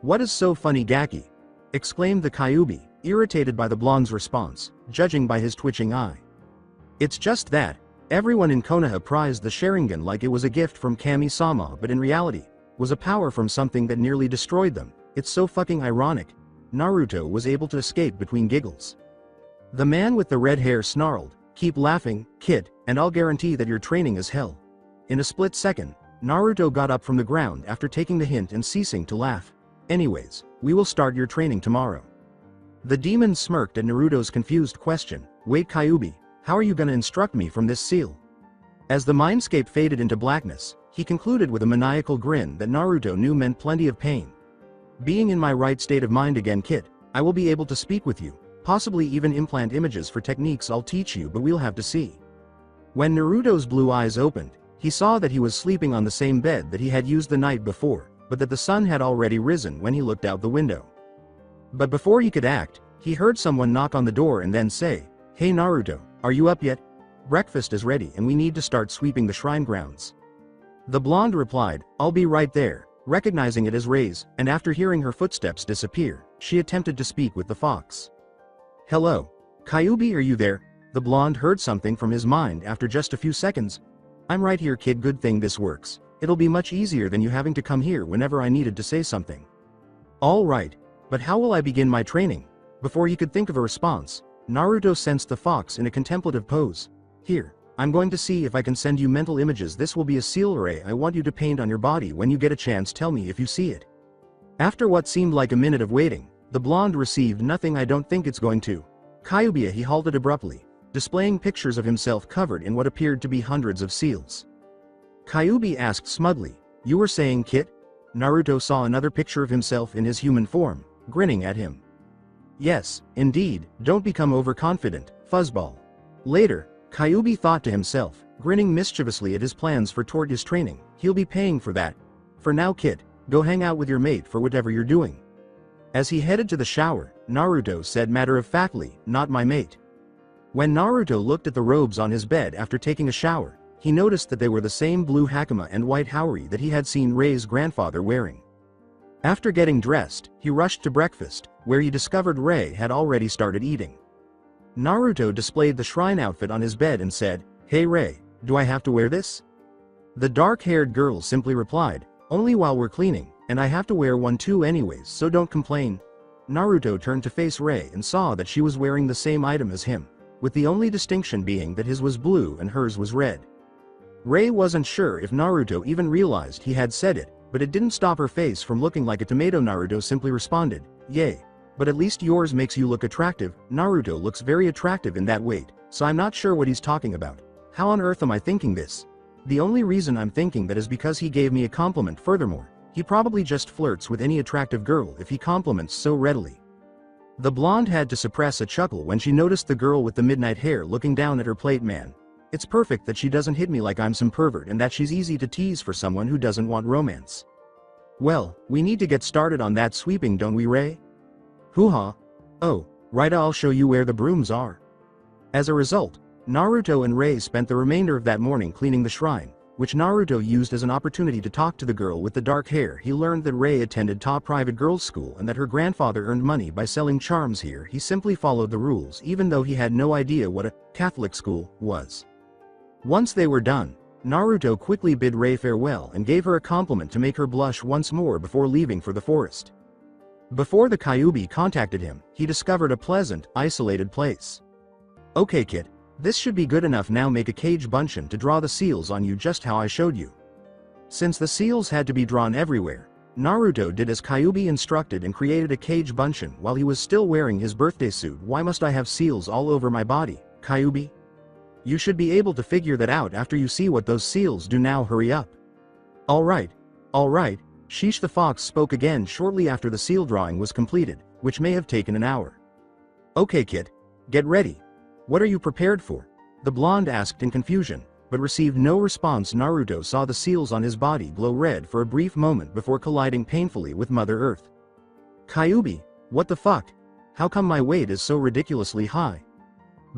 What is so funny, Gaki? Exclaimed the Kyuubi, irritated by the blonde's response, judging by his twitching eye. It's just that everyone in Konoha prized the Sharingan like it was a gift from Kami-sama, but in reality, was a power from something that nearly destroyed them. It's so fucking ironic. Naruto was able to escape between giggles. The man with the red hair snarled, keep laughing, Kid, and I'll guarantee that your training is hell. In a split second, Naruto got up from the ground after taking the hint and ceasing to laugh. Anyways, we will start your training tomorrow. The demon smirked at Naruto's confused question, wait Kyuubi, how are you gonna instruct me from this seal? As the mindscape faded into blackness, he concluded with a maniacal grin that Naruto knew meant plenty of pain. Being in my right state of mind again, Kid, I will be able to speak with you, possibly even implant images for techniques I'll teach you, but we'll have to see. When Naruto's blue eyes opened, he saw that he was sleeping on the same bed that he had used the night before, but that the sun had already risen when he looked out the window. But before he could act, he heard someone knock on the door and then say, hey Naruto, are you up yet? Breakfast is ready and we need to start sweeping the shrine grounds. The blonde replied, I'll be right there, recognizing it as Rei's, and after hearing her footsteps disappear, she attempted to speak with the fox. Hello. Kyuubi, are you there? The blonde heard something from his mind after just a few seconds. I'm right here, Kid, good thing this works. It'll be much easier than you having to come here whenever I needed to say something. All right, but how will I begin my training? Before he could think of a response, Naruto sensed the fox in a contemplative pose. Here, I'm going to see if I can send you mental images. This will be a seal ray I want you to paint on your body. When you get a chance, tell me if you see it. After what seemed like a minute of waiting, the blonde received nothing. I don't think it's going to. Kyuubi, he halted abruptly, displaying pictures of himself covered in what appeared to be hundreds of seals. Kyuubi asked smugly, you were saying, Kit? Naruto saw another picture of himself in his human form, grinning at him. Yes, indeed, don't become overconfident, fuzzball. Later, Kyuubi thought to himself, grinning mischievously at his plans for Torgy's training, he'll be paying for that. For now, Kit, go hang out with your mate for whatever you're doing. As he headed to the shower, Naruto said matter-of-factly, not my mate. When Naruto looked at the robes on his bed after taking a shower, he noticed that they were the same blue hakama and white haori that he had seen Rei's grandfather wearing. After getting dressed, he rushed to breakfast, where he discovered Rei had already started eating. Naruto displayed the shrine outfit on his bed and said, hey Rei, do I have to wear this? The dark-haired girl simply replied, only while we're cleaning, and I have to wear one too anyways, so don't complain. Naruto turned to face Rei and saw that she was wearing the same item as him, with the only distinction being that his was blue and hers was red. Rei wasn't sure if Naruto even realized he had said it, but it didn't stop her face from looking like a tomato. Naruto simply responded, yay. But at least yours makes you look attractive. Naruto looks very attractive in that weight, so I'm not sure what he's talking about. How on earth am I thinking this? The only reason I'm thinking that is because he gave me a compliment. Furthermore, he probably just flirts with any attractive girl if he compliments so readily. The blonde had to suppress a chuckle when she noticed the girl with the midnight hair looking down at her plate. Man, it's perfect that she doesn't hit me like I'm some pervert and that she's easy to tease for someone who doesn't want romance. Well, we need to get started on that sweeping, don't we, Rei? Hoo-ha. Oh, right, I'll show you where the brooms are. As a result, Naruto and Rei spent the remainder of that morning cleaning the shrine, which Naruto used as an opportunity to talk to the girl with the dark hair. He learned that Rei attended top private girls' school and that her grandfather earned money by selling charms here. He simply followed the rules even though he had no idea what a Catholic school was. Once they were done, Naruto quickly bid Rei farewell and gave her a compliment to make her blush once more before leaving for the forest. Before the Kyuubi contacted him, he discovered a pleasant, isolated place. Okay kid, this should be good enough. Now make a cage bunchen to draw the seals on you just how I showed you. Since the seals had to be drawn everywhere, Naruto did as Kyuubi instructed and created a cage bunchen while he was still wearing his birthday suit. Why must I have seals all over my body, Kyuubi? You should be able to figure that out after you see what those seals do. Now hurry up. Alright, Sheesh the fox spoke again shortly after the seal drawing was completed, which may have taken an hour. Okay kid, get ready. What are you prepared for? The blonde asked in confusion, but received no response. Naruto saw the seals on his body glow red for a brief moment before colliding painfully with Mother Earth. Kyuubi, what the fuck? How come my weight is so ridiculously high?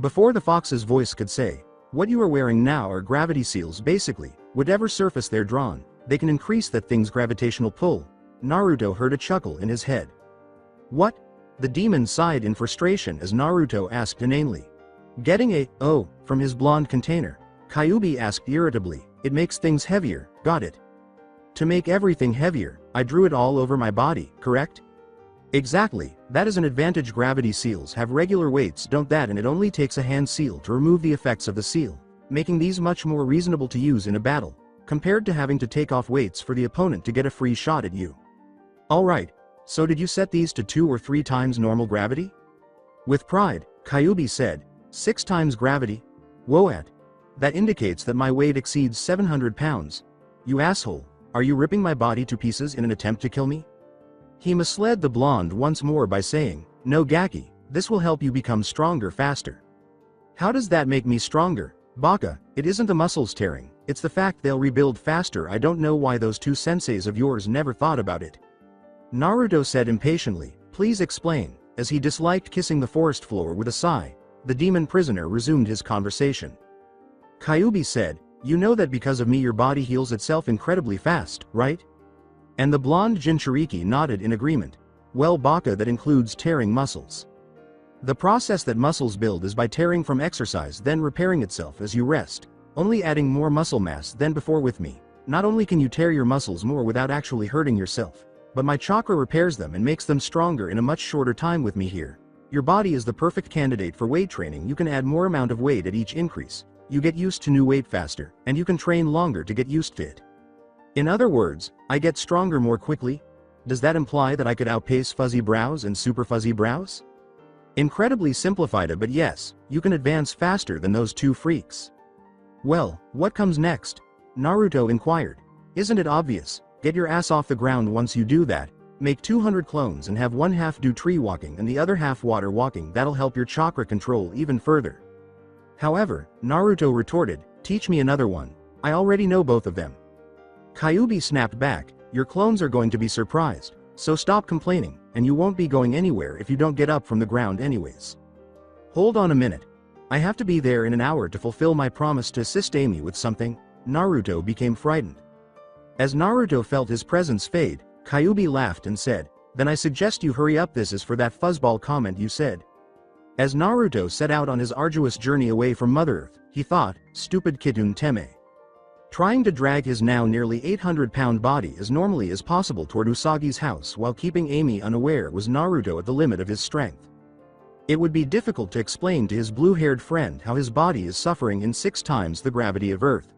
Before the fox's voice could say, what you are wearing now are gravity seals. Basically, whatever surface they're drawn, they can increase that thing's gravitational pull. Naruto heard a chuckle in his head. What? The demon sighed in frustration as Naruto asked inanely. Getting a "oh" from his blonde container, Kyuubi asked irritably, it makes things heavier, got it? To make everything heavier, I drew it all over my body, correct? Exactly, that is an advantage. Gravity seals have regular weights, don't that, and it only takes a hand seal to remove the effects of the seal, making these much more reasonable to use in a battle, compared to having to take off weights for the opponent to get a free shot at you. Alright, so did you set these to 2 or 3 times normal gravity? With pride, Kyuubi said, 6 times gravity? Whoat. That indicates that my weight exceeds 700 pounds. You asshole, are you ripping my body to pieces in an attempt to kill me? He misled the blonde once more by saying, no Gaki, this will help you become stronger faster. How does that make me stronger? Baka, it isn't the muscles tearing, it's the fact they'll rebuild faster. I don't know why those 2 senseis of yours never thought about it. Naruto said impatiently, please explain. As he disliked kissing the forest floor with a sigh, the demon prisoner resumed his conversation. Kyuubi said, you know that because of me your body heals itself incredibly fast, right? And the blonde Jinchuriki nodded in agreement. Well Baka, that includes tearing muscles. The process that muscles build is by tearing from exercise then repairing itself as you rest, only adding more muscle mass than before. With me, not only can you tear your muscles more without actually hurting yourself, but my chakra repairs them and makes them stronger in a much shorter time. With me here, your body is the perfect candidate for weight training. You can add more amount of weight at each increase, you get used to new weight faster, and you can train longer to get used to it. In other words, I get stronger more quickly. Does that imply that I could outpace fuzzy brows and super fuzzy brows? Incredibly simplified, but yes, you can advance faster than those 2 freaks. Well, what comes next? Naruto inquired. Isn't it obvious? Get your ass off the ground. Once you do that, make 200 clones and have 1/2 do tree walking and the other half water walking. That'll help your chakra control even further. However, Naruto retorted, teach me another one. I already know both of them. Kyuubi snapped back, your clones are going to be surprised, so stop complaining, and you won't be going anywhere if you don't get up from the ground anyways. Hold on a minute. I have to be there in an hour to fulfill my promise to assist Amy with something. Naruto became frightened. As Naruto felt his presence fade, Kyuubi laughed and said, then I suggest you hurry up. This is for that fuzzball comment you said. As Naruto set out on his arduous journey away from Mother Earth, he thought, stupid Kidun Teme. Trying to drag his now nearly 800-pound body as normally as possible toward Usagi's house while keeping Amy unaware was Naruto at the limit of his strength. It would be difficult to explain to his blue-haired friend how his body is suffering in 6 times the gravity of Earth.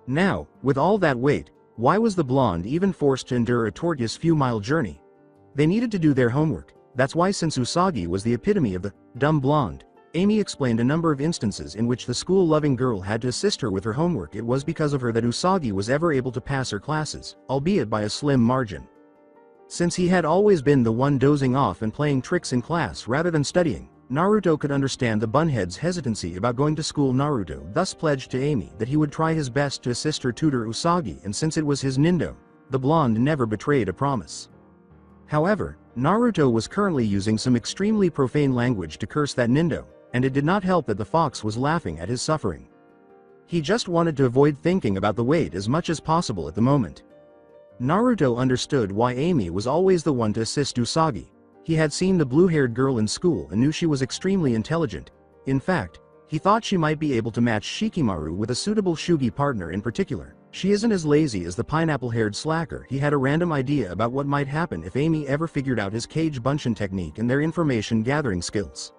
Now, with all that weight, why was the blonde even forced to endure a tortuous few-mile journey? They needed to do their homework. That's why, since Usagi was the epitome of the dumb blonde, Amy explained a number of instances in which the school-loving girl had to assist her with her homework. It was because of her that Usagi was ever able to pass her classes, albeit by a slim margin. Since he had always been the one dozing off and playing tricks in class rather than studying, Naruto could understand the bunhead's hesitancy about going to school. Naruto thus pledged to Amy that he would try his best to assist her tutor Usagi, and since it was his nindo, The blonde never betrayed a promise. However, Naruto was currently using some extremely profane language to curse that Nindo, and it did not help that the fox was laughing at his suffering. He just wanted to avoid thinking about the weight as much as possible at the moment. Naruto understood why Amy was always the one to assist Usagi. He had seen the blue-haired girl in school and knew she was extremely intelligent. In fact, he thought she might be able to match Shikamaru with a suitable Shugi partner in particular. She isn't as lazy as the pineapple-haired slacker. He had a random idea about what might happen if Amy ever figured out his cage bunshin technique and their information-gathering skills.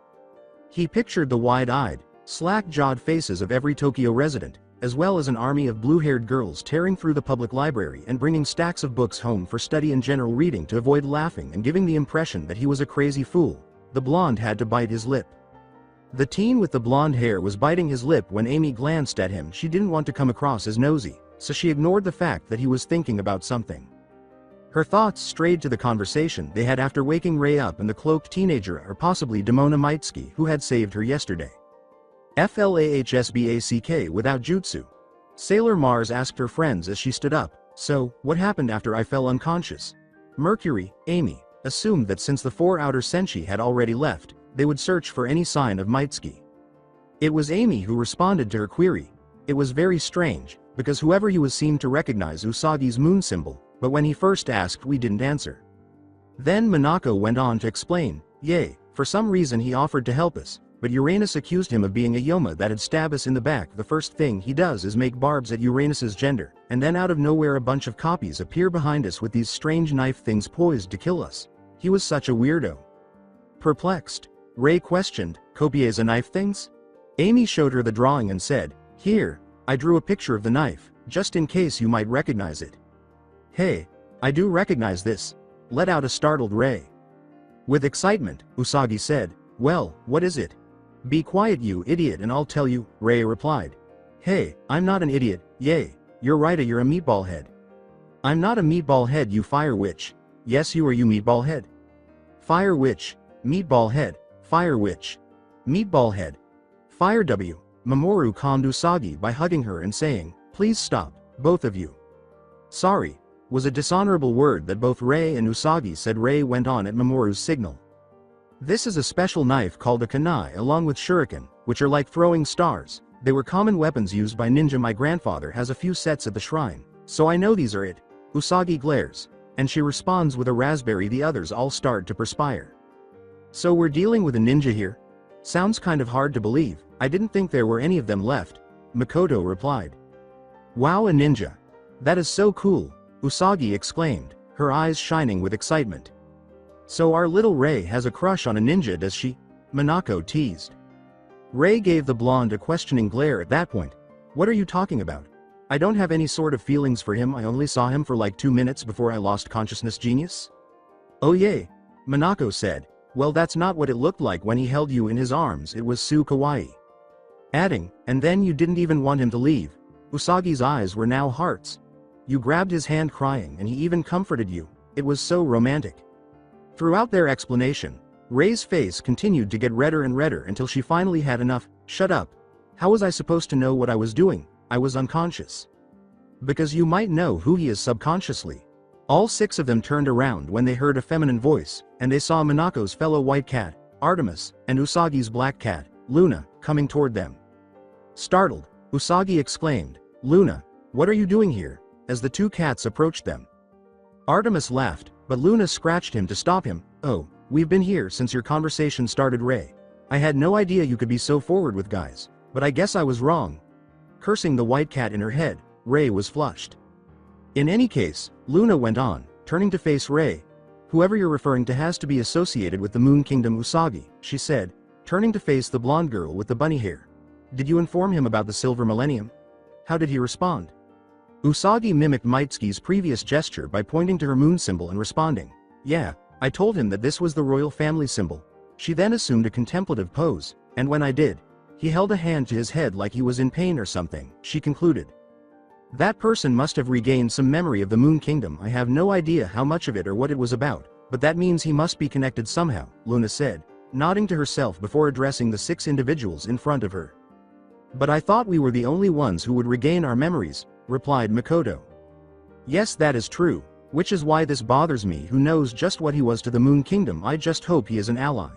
He pictured the wide-eyed, slack-jawed faces of every Tokyo resident, as well as an army of blue-haired girls tearing through the public library and bringing stacks of books home for study and general reading to avoid laughing and giving the impression that he was a crazy fool. The blonde had to bite his lip. The teen with the blonde hair was biting his lip when Amy glanced at him. She didn't want to come across as nosy, so she ignored the fact that he was thinking about something. Her thoughts strayed to the conversation they had after waking Rei up and the cloaked teenager, or possibly Demona Mitsky, who had saved her yesterday. FLAHSBACK without jutsu. Sailor Mars asked her friends as she stood up, "So, what happened after I fell unconscious?" Mercury, Amy, assumed that since the 4 outer Senshi had already left, they would search for any sign of Mitsky. It was Amy who responded to her query. It was very strange, because whoever he was seemed to recognize Usagi's moon symbol, but when he first asked we didn't answer. Then Minako went on to explain, "Yay, for some reason he offered to help us, but Uranus accused him of being a Yoma that'd stab us in the back. The first thing he does is make barbs at Uranus's gender, and then out of nowhere a bunch of copies appear behind us with these strange knife things poised to kill us. He was such a weirdo." Perplexed, Rei questioned, "Copies of knife things?" Amy showed her the drawing and said, "Here, I drew a picture of the knife, just in case you might recognize it." "Hey, I do recognize this," let out a startled Rei. With excitement, Usagi said, "Well, what is it?" "Be quiet you idiot and I'll tell you," Rei replied. "Hey, I'm not an idiot, yay, you're right, you're a meatball head." "I'm not a meatball head you fire witch." "Yes you are you meatball head." "Fire witch, meatball head, fire witch, meatball head, fire W." Mamoru calmed Usagi by hugging her and saying, "Please stop, both of you." "Sorry," was a dishonorable word that both Rei and Usagi said. Rei went on at Mamoru's signal. "This is a special knife called a kunai along with shuriken, which are like throwing stars. They were common weapons used by ninja. My grandfather has a few sets at the shrine, so I know these are it." Usagi glares, and she responds with a raspberry. The others all start to perspire. "So we're dealing with a ninja here? Sounds kind of hard to believe. I didn't think there were any of them left," Makoto replied. "Wow, a ninja. That is so cool," Usagi exclaimed, her eyes shining with excitement. "So our little Rei has a crush on a ninja, does she?" Minako teased. Rei gave the blonde a questioning glare at that point. "What are you talking about? I don't have any sort of feelings for him. I only saw him for like 2 minutes before I lost consciousness, genius." "Oh yay," Minako said. "Well, that's not what it looked like when he held you in his arms. It was so kawaii." Adding, "And then you didn't even want him to leave." Usagi's eyes were now hearts. "You grabbed his hand crying and he even comforted you. It was so romantic." Throughout their explanation, Rei's face continued to get redder and redder until she finally had enough. "Shut up. How was I supposed to know what I was doing? I was unconscious." "Because you might know who he is subconsciously." All 6 of them turned around when they heard a feminine voice, and they saw Minako's fellow white cat, Artemis, and Usagi's black cat, Luna, coming toward them. Startled, Usagi exclaimed, "Luna, what are you doing here?" as the 2 cats approached them. Artemis laughed, but Luna scratched him to stop him. "Oh, we've been here since your conversation started, Rei. I had no idea you could be so forward with guys, but I guess I was wrong." Cursing the white cat in her head, Rei was flushed. "In any case," Luna went on, turning to face Rei, "whoever you're referring to has to be associated with the Moon Kingdom, Usagi," she said, turning to face the blonde girl with the bunny hair. "Did you inform him about the Silver Millennium? How did he respond?" Usagi mimicked Mitsky's previous gesture by pointing to her moon symbol and responding, "Yeah, I told him that this was the royal family symbol." She then assumed a contemplative pose, and when I did, he held a hand to his head like he was in pain or something, she concluded. "That person must have regained some memory of the Moon Kingdom. I have no idea how much of it or what it was about, but that means he must be connected somehow," Luna said, nodding to herself before addressing the 6 individuals in front of her. "But I thought we were the only ones who would regain our memories," replied Makoto. Yes, that is true, which is why this bothers me. Who knows just what he was to the Moon Kingdom. I just hope he is an ally.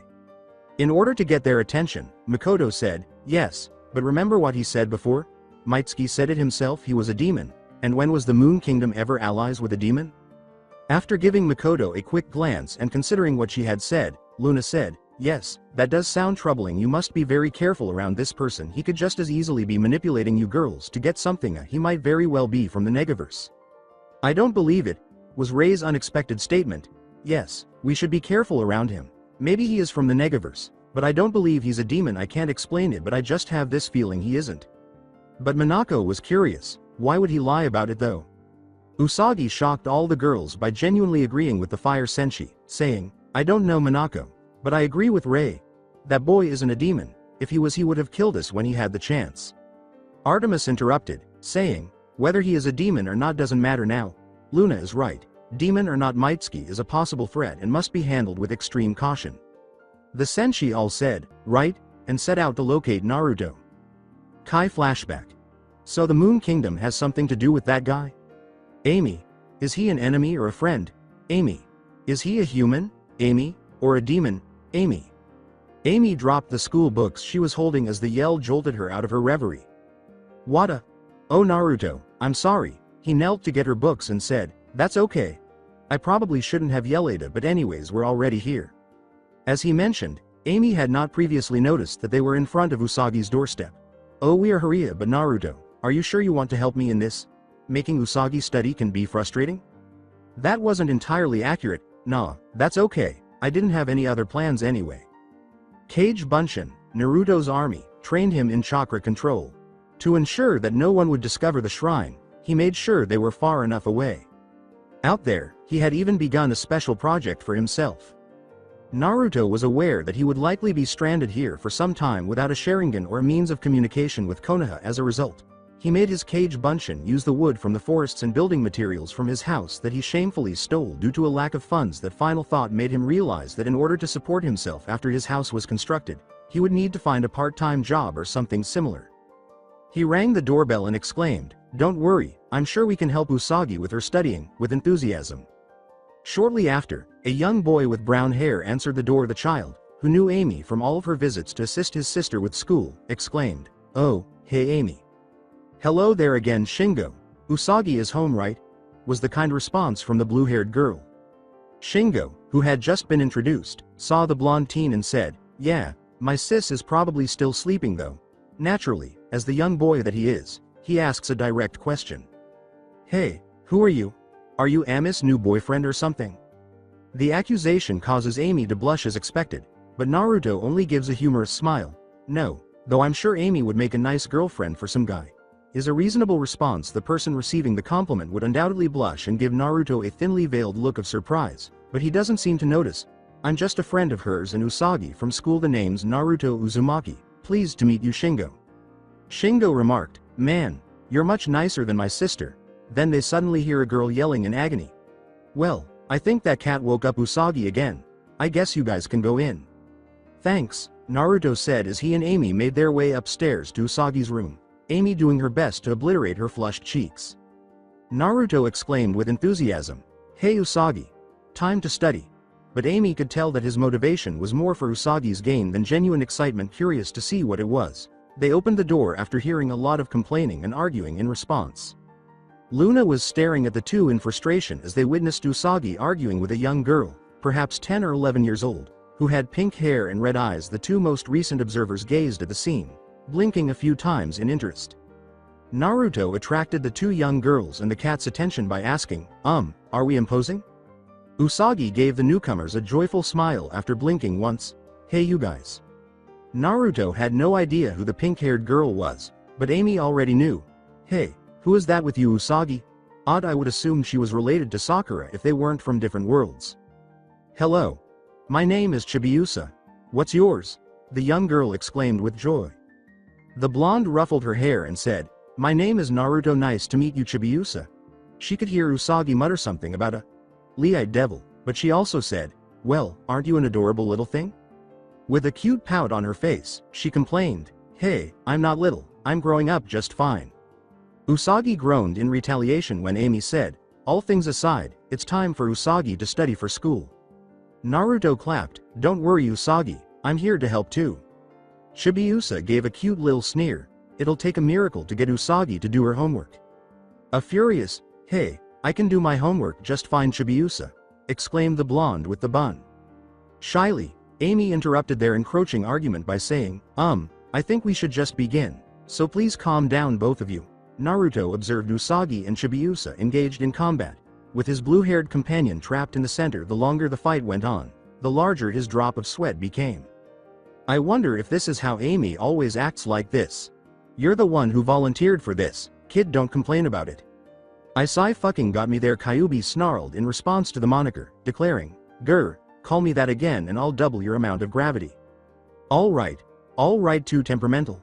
In order to get their attention, Makoto said, yes, but remember what he said before? Mitsky said it himself, he was a demon, and when was the Moon Kingdom ever allies with a demon? After giving Makoto a quick glance and considering what she had said, Luna said, yes, that does sound troubling. You must be very careful around this person. He could just as easily be manipulating you girls to get something. He might very well be from the Negaverse. I don't believe it, was Rei's unexpected statement. Yes, we should be careful around him. Maybe he is from the Negaverse, but I don't believe he's a demon. I can't explain it, but I just have this feeling he isn't. But Minako was curious. Why would he lie about it though? Usagi shocked all the girls by genuinely agreeing with the fire Senshi, saying, I don't know Minako, but I agree with Rei. That boy isn't a demon. If he was, he would have killed us when he had the chance. Artemis interrupted, saying, whether he is a demon or not doesn't matter now. Luna is right. Demon or not, Mitsky is a possible threat and must be handled with extreme caution. The Senshi all said, right, and set out to locate Naruto. Kai flashback. So the Moon Kingdom has something to do with that guy? Amy. Is he an enemy or a friend? Amy. Is he a human? Amy. Or a demon? Amy. Amy dropped the school books she was holding as the yell jolted her out of her reverie. Wada. Oh Naruto, I'm sorry. He knelt to get her books and said, that's okay. I probably shouldn't have yelled, but anyways we're already here. As he mentioned, Amy had not previously noticed that they were in front of Usagi's doorstep. Oh, we are Haria, but Naruto, are you sure you want to help me in this? Making Usagi study can be frustrating? That wasn't entirely accurate. Nah, that's okay. I didn't have any other plans anyway. Kage Bunshin, Naruto's army, trained him in chakra control. To ensure that no one would discover the shrine, he made sure they were far enough away. Out there, he had even begun a special project for himself. Naruto was aware that he would likely be stranded here for some time without a Sharingan or a means of communication with Konoha. As a result, he made his Kage Bunshin use the wood from the forests and building materials from his house that he shamefully stole due to a lack of funds. That final thought made him realize that in order to support himself after his house was constructed, he would need to find a part-time job or something similar. He rang the doorbell and exclaimed, don't worry, I'm sure we can help Usagi with her studying, with enthusiasm. Shortly after, a young boy with brown hair answered the door. The child, who knew Amy from all of her visits to assist his sister with school, exclaimed, oh, hey Amy. Hello there again Shingo. Usagi is home, right? Was the kind response from the blue-haired girl. Shingo, who had just been introduced, saw the blonde teen and said, yeah, my sis is probably still sleeping though. Naturally, as the young boy that he is, he asks a direct question. Hey, who are you? Are you Ami's new boyfriend or something? The accusation causes Amy to blush as expected, but Naruto only gives a humorous smile. No, though I'm sure Amy would make a nice girlfriend for some guy. Is a reasonable response. The person receiving the compliment would undoubtedly blush and give Naruto a thinly veiled look of surprise, but he doesn't seem to notice. I'm just a friend of hers and Usagi from school. The name's Naruto Uzumaki. Pleased to meet you Shingo. Shingo remarked, man, you're much nicer than my sister. Then they suddenly hear a girl yelling in agony. Well, I think that cat woke up Usagi again. I guess you guys can go in. Thanks, Naruto said as he and Amy made their way upstairs to Usagi's room, Amy doing her best to obliterate her flushed cheeks. Naruto exclaimed with enthusiasm, hey Usagi. Time to study. But Amy could tell that his motivation was more for Usagi's gain than genuine excitement. Curious to see what it was, they opened the door after hearing a lot of complaining and arguing in response. Luna was staring at the two in frustration as they witnessed Usagi arguing with a young girl, perhaps 10 or 11 years old, who had pink hair and red eyes. The two most recent observers gazed at the scene, blinking a few times in interest. Naruto attracted the two young girls and the cat's attention by asking, are we imposing? Usagi gave the newcomers a joyful smile after blinking once. Hey you guys. Naruto had no idea who the pink-haired girl was, but Amy already knew. Hey, who is that with you Usagi? Odd, I would assume she was related to Sakura if they weren't from different worlds. Hello. My name is Chibiusa. What's yours? The young girl exclaimed with joy. The blonde ruffled her hair and said, my name is Naruto. Nice to meet you Chibiusa. She could hear Usagi mutter something about a lee-eyed devil, but she also said, well, aren't you an adorable little thing? With a cute pout on her face, she complained, hey, I'm not little, I'm growing up just fine. Usagi groaned in retaliation when Amy said, All things aside, it's time for Usagi to study for school. Naruto clapped. Don't worry Usagi, I'm here to help too. Chibiusa gave a cute little sneer. It'll take a miracle to get Usagi to do her homework. A furious, hey, I can do my homework just fine Chibiusa, exclaimed the blonde with the bun. Shyly, Amy interrupted their encroaching argument by saying, I think we should just begin, so please calm down both of you. Naruto observed Usagi and Chibiusa engaged in combat. With his blue-haired companion trapped in the center, the longer the fight went on, the larger his drop of sweat became. I wonder if this is how Amy always acts like this. You're the one who volunteered for this, kid, don't complain about it. I sigh fucking got me there, Kyuubi snarled in response to the moniker, declaring, Grr, call me that again and I'll double your amount of gravity. Alright, too temperamental.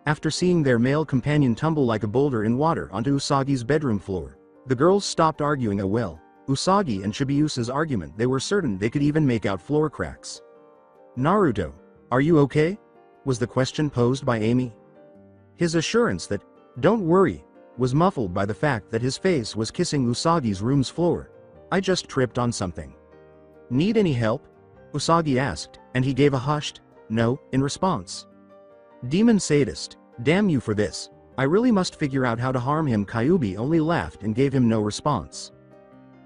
After seeing their male companion tumble like a boulder in water onto Usagi's bedroom floor, the girls stopped arguing. Usagi and Chibiusa's argument, they were certain they could even make out floor cracks. Naruto, are you okay? Was the question posed by Amy. His assurance that, don't worry, was muffled by the fact that his face was kissing Usagi's room's floor. I just tripped on something. Need any help? Usagi asked, and he gave a hushed, no, in response. Demon sadist, damn you for this. I really must figure out how to harm him. Kyuubi only laughed and gave him no response.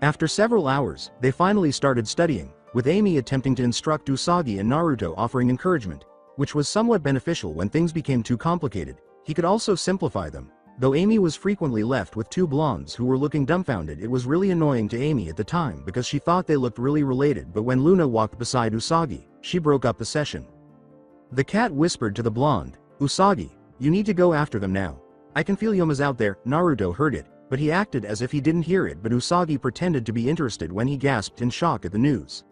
After several hours, they finally started studying, with Amy attempting to instruct Usagi and Naruto offering encouragement, which was somewhat beneficial when things became too complicated. He could also simplify them. Though Amy was frequently left with two blondes who were looking dumbfounded, it was really annoying to Amy at the time because she thought they looked really related, but when Luna walked beside Usagi, she broke up the session. The cat whispered to the blonde, Usagi, you need to go after them now. I can feel Yoma's out there. Naruto heard it, but he acted as if he didn't hear it, but Usagi pretended to be interested when he gasped in shock at the news.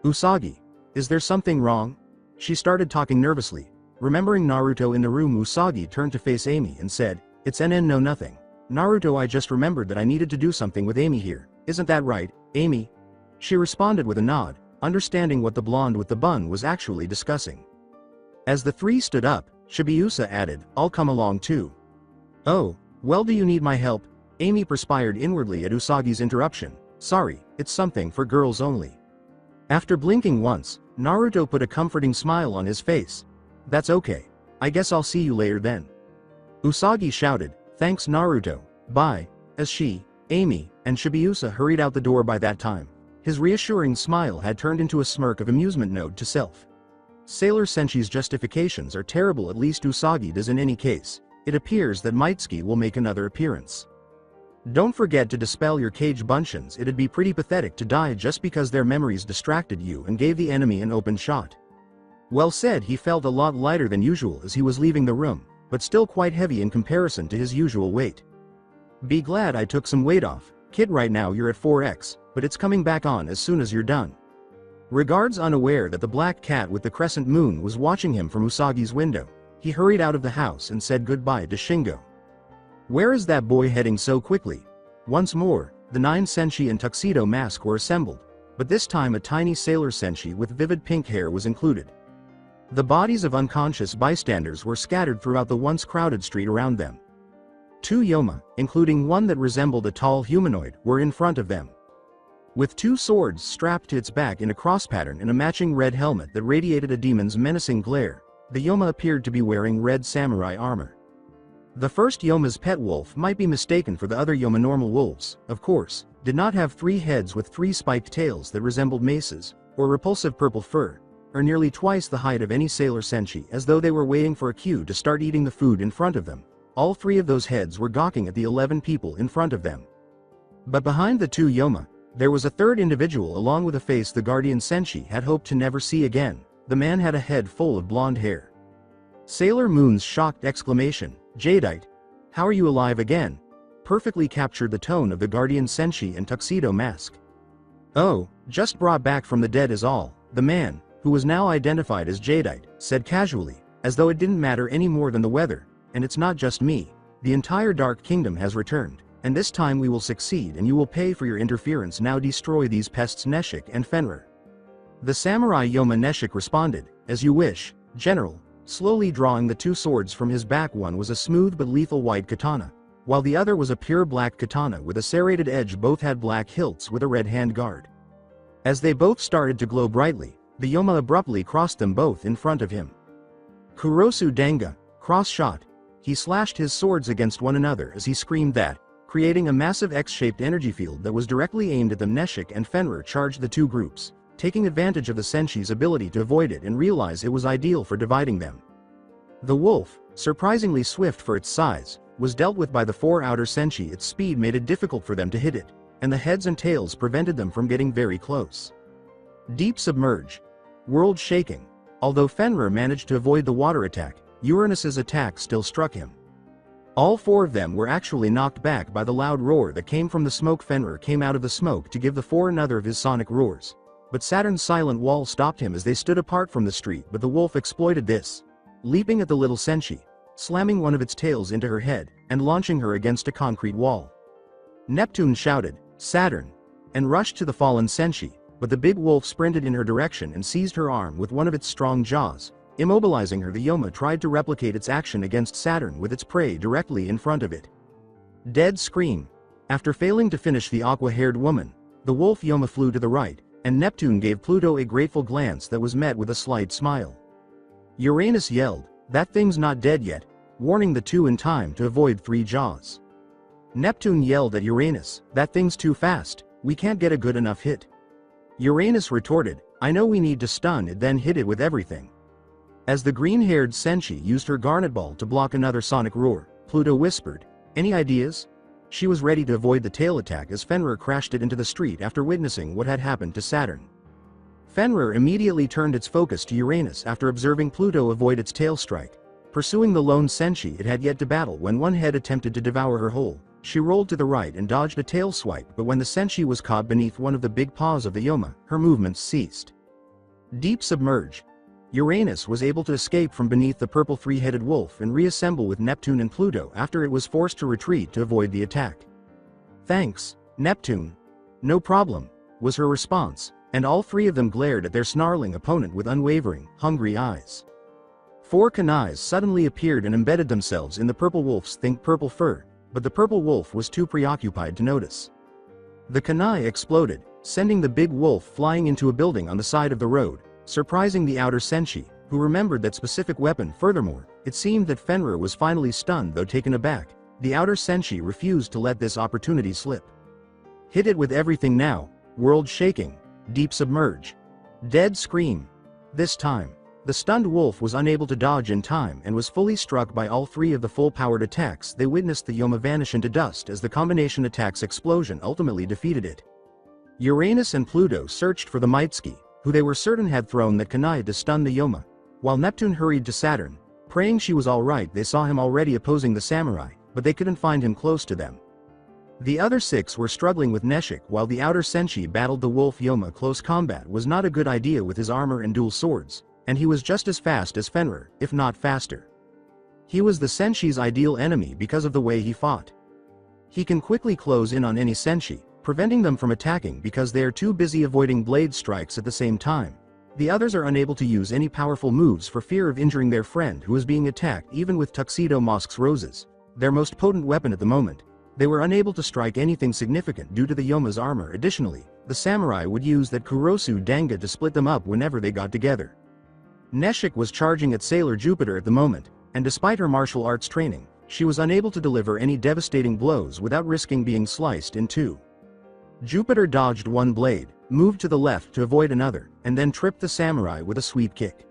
Usagi, is there something wrong? She started talking nervously. Remembering Naruto in the room, Usagi turned to face Amy and said, It's no nothing. Naruto, I just remembered that I needed to do something with Amy here. Isn't that right, Amy? She responded with a nod, understanding what the blonde with the bun was actually discussing. As the three stood up, Chibiusa added, I'll come along too. Oh, well, do you need my help? Amy perspired inwardly at Usagi's interruption. Sorry, it's something for girls only. After blinking once, Naruto put a comforting smile on his face. That's okay. I guess I'll see you later then. Usagi shouted, thanks Naruto, bye, as she, Amy, and Chibiusa hurried out the door. By that time, his reassuring smile had turned into a smirk of amusement. Note to self. Sailor Senshi's justifications are terrible, at least Usagi does. In any case, it appears that Mitsky will make another appearance. Don't forget to dispel your cage bunchins. It'd be pretty pathetic to die just because their memories distracted you and gave the enemy an open shot. Well said. He felt a lot lighter than usual as he was leaving the room, but still quite heavy in comparison to his usual weight. Be glad I took some weight off, kid. Right now you're at 4x, but it's coming back on as soon as you're done. Regards. Unaware that the black cat with the crescent moon was watching him from Usagi's window, he hurried out of the house and said goodbye to Shingo. Where is that boy heading so quickly? Once more, the 9 Senshi in tuxedo mask were assembled, but this time a tiny sailor Senshi with vivid pink hair was included. The bodies of unconscious bystanders were scattered throughout the once crowded street around them. 2 Yoma, including one that resembled a tall humanoid, were in front of them. With 2 swords strapped to its back in a cross pattern and a matching red helmet that radiated a demon's menacing glare, the Yoma appeared to be wearing red samurai armor. The first Yoma's pet wolf might be mistaken for the other Yoma. Normal wolves, of course, did not have 3 heads with 3 spiked tails that resembled maces, or repulsive purple fur, or nearly twice the height of any sailor Senshi, as though they were waiting for a cue to start eating the food in front of them. All 3 of those heads were gawking at the 11 people in front of them. But behind the 2 Yoma, there was a third individual along with a face the guardian Senshi had hoped to never see again. The man had a head full of blonde hair. Sailor Moon's shocked exclamation, Jadeite, how are you alive again? Perfectly captured the tone of the guardian Senshi in tuxedo mask. Oh, just brought back from the dead is all, the man, who was now identified as Jadeite, said casually, as though it didn't matter any more than the weather. And it's not just me. The entire Dark Kingdom has returned, and this time we will succeed and you will pay for your interference. Now destroy these pests Neshik and Fenrir. The samurai Yoma Neshik responded, as you wish, General, slowly drawing the 2 swords from his back. One was a smooth but lethal white katana, while the other was a pure black katana with a serrated edge. Both had black hilts with a red handguard. As they both started to glow brightly, the Yoma abruptly crossed them both in front of him. Kurosu Danga, cross-shot. He slashed his swords against one another as he screamed that, creating a massive X-shaped energy field that was directly aimed at them. Neshik and Fenrir charged the two groups, taking advantage of the Senshi's ability to avoid it and realize it was ideal for dividing them. The wolf, surprisingly swift for its size, was dealt with by the four outer Senshi. Its speed made it difficult for them to hit it, and the heads and tails prevented them from getting very close. Deep submerge. World shaking. Although Fenrir managed to avoid the water attack, Uranus's attack still struck him. All four of them were actually knocked back by the loud roar that came from the smoke. Fenrir came out of the smoke to give the four another of his sonic roars, but Saturn's silent wall stopped him as they stood apart from the street. But the wolf exploited this, leaping at the little Senshi, slamming one of its tails into her head, and launching her against a concrete wall. Neptune shouted, "Saturn!" and rushed to the fallen Senshi, but the big wolf sprinted in her direction and seized her arm with one of its strong jaws, immobilizing her. The Yoma tried to replicate its action against Saturn with its prey directly in front of it. Dead scream. After failing to finish the aqua-haired woman, the wolf Yoma flew to the right, and Neptune gave Pluto a grateful glance that was met with a slight smile. Uranus yelled, "That thing's not dead yet," warning the two in time to avoid three jaws. Neptune yelled at Uranus, "That thing's too fast, we can't get a good enough hit." Uranus retorted, "I know we need to stun it then hit it with everything." As the green-haired Senshi used her garnet ball to block another sonic roar, Pluto whispered, "Any ideas?" She was ready to avoid the tail attack as Fenrir crashed it into the street after witnessing what had happened to Saturn. Fenrir immediately turned its focus to Uranus after observing Pluto avoid its tail strike. Pursuing the lone Senshi it had yet to battle when one head attempted to devour her whole, she rolled to the right and dodged a tail swipe, but when the Senshi was caught beneath one of the big paws of the Yoma, her movements ceased. Deep submerge. Uranus was able to escape from beneath the purple three-headed wolf and reassemble with Neptune and Pluto after it was forced to retreat to avoid the attack. "Thanks, Neptune." "No problem," was her response, and all three of them glared at their snarling opponent with unwavering, hungry eyes. Four kanais suddenly appeared and embedded themselves in the purple wolf's thick purple fur, but the purple wolf was too preoccupied to notice. The kanai exploded, sending the big wolf flying into a building on the side of the road, surprising the outer Senshi, who remembered that specific weapon. Furthermore, it seemed that Fenrir was finally stunned. Though taken aback, the outer Senshi refused to let this opportunity slip. Hit it with everything now. World shaking. Deep submerge. Dead scream. This time, the stunned wolf was unable to dodge in time and was fully struck by all three of the full-powered attacks. They witnessed the Yoma vanish into dust as the combination attack's explosion ultimately defeated it. Uranus and Pluto searched for the Mitsky, who they were certain had thrown that kanai to stun the Yoma, while Neptune hurried to Saturn, praying she was alright. They saw him already opposing the samurai, but they couldn't find him close to them. The other six were struggling with Neshik while the outer Senshi battled the wolf Yoma. Close combat was not a good idea with his armor and dual swords, and he was just as fast as Fenrir, if not faster. He was the Senshi's ideal enemy because of the way he fought. He can quickly close in on any Senshi, preventing them from attacking because they are too busy avoiding blade strikes at the same time. The others are unable to use any powerful moves for fear of injuring their friend who is being attacked. Even with Tuxedo Mask's roses, their most potent weapon at the moment, they were unable to strike anything significant due to the Yoma's armor. Additionally, the samurai would use that Kurosu Danga to split them up whenever they got together. Neshik was charging at Sailor Jupiter at the moment, and despite her martial arts training, she was unable to deliver any devastating blows without risking being sliced in two. Jupiter dodged one blade, moved to the left to avoid another, and then tripped the samurai with a sweep kick.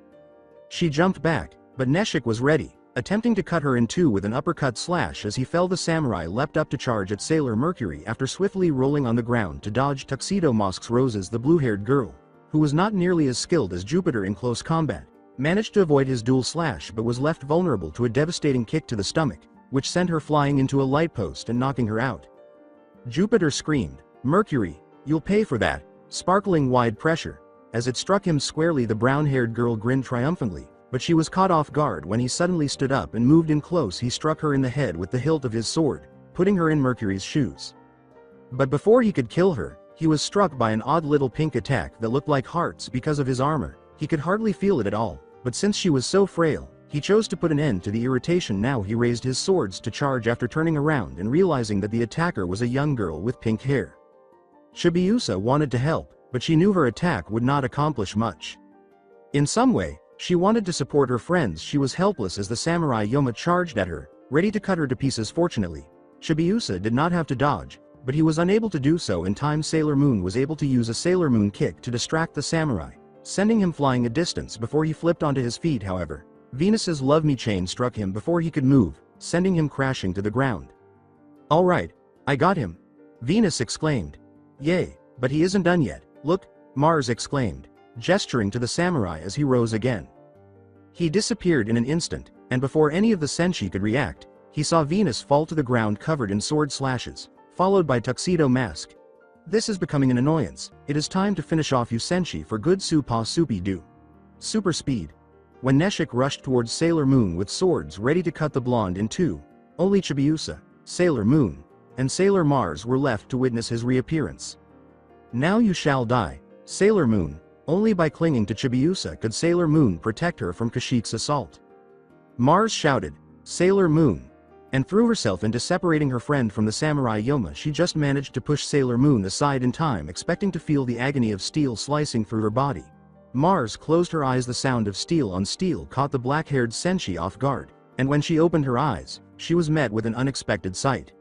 She jumped back, but Neshik was ready, attempting to cut her in two with an uppercut slash. As he fell, the samurai leapt up to charge at Sailor Mercury after swiftly rolling on the ground to dodge Tuxedo Mask's roses. The blue-haired girl, who was not nearly as skilled as Jupiter in close combat, managed to avoid his dual slash but was left vulnerable to a devastating kick to the stomach, which sent her flying into a light post and knocking her out. Jupiter screamed, "Mercury, you'll pay for that," sparkling wide pressure. As it struck him squarely, the brown-haired girl grinned triumphantly, but she was caught off guard when he suddenly stood up and moved in close. He struck her in the head with the hilt of his sword, putting her in Mercury's shoes. But before he could kill her, he was struck by an odd little pink attack that looked like hearts. Because of his armor, he could hardly feel it at all, but since she was so frail, He chose to put an end to the irritation. Now he raised his swords to charge after turning around and realizing that the attacker was a young girl with pink hair. Chibiusa wanted to help, but she knew her attack would not accomplish much. In some way, she wanted to support her friends. She was helpless as the samurai Yoma charged at her, ready to cut her to pieces. Fortunately, Chibiusa did not have to dodge, but he was unable to do so in time. Sailor Moon was able to use a Sailor Moon kick to distract the samurai, sending him flying a distance before he flipped onto his feet. However, Venus's Love Me chain struck him before he could move, sending him crashing to the ground. "All right, I got him," Venus exclaimed. "Yay, but he isn't done yet, look," Mars exclaimed, gesturing to the samurai as he rose again. He disappeared in an instant, and before any of the Senshi could react, he saw Venus fall to the ground covered in sword slashes, followed by Tuxedo Mask. "This is becoming an annoyance. It is time to finish off you Senshi for good. Supa Soupy do." Super speed. When Neshik rushed towards Sailor Moon with swords ready to cut the blonde in two, only Chibiusa, Sailor Moon, and Sailor Mars were left to witness his reappearance. "Now you shall die, Sailor Moon." Only by clinging to Chibiusa could Sailor Moon protect her from Kashik's assault. Mars shouted, "Sailor Moon," and threw herself into separating her friend from the samurai Yoma. She just managed to push Sailor Moon aside in time, expecting to feel the agony of steel slicing through her body. Mars closed her eyes. The sound of steel on steel caught the black-haired Senshi off guard, and when she opened her eyes, she was met with an unexpected sight.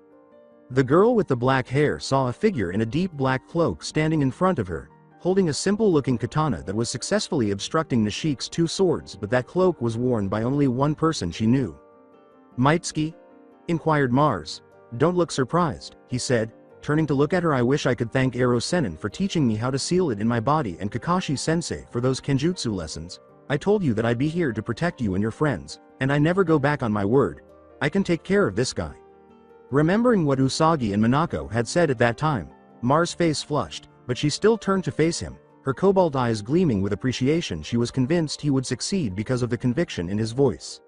The girl with the black hair saw a figure in a deep black cloak standing in front of her, holding a simple-looking katana that was successfully obstructing Nishik's two swords, but that cloak was worn by only one person she knew. "Mitsky?" inquired Mars. "Don't look surprised," he said, turning to look at her. "I wish I could thank Ero Sennin for teaching me how to seal it in my body, and Kakashi-sensei for those kenjutsu lessons. I told you that I'd be here to protect you and your friends, and I never go back on my word. I can take care of this guy." Remembering what Usagi and Minako had said at that time, Mars' face flushed, but she still turned to face him, her cobalt eyes gleaming with appreciation. She was convinced he would succeed because of the conviction in his voice.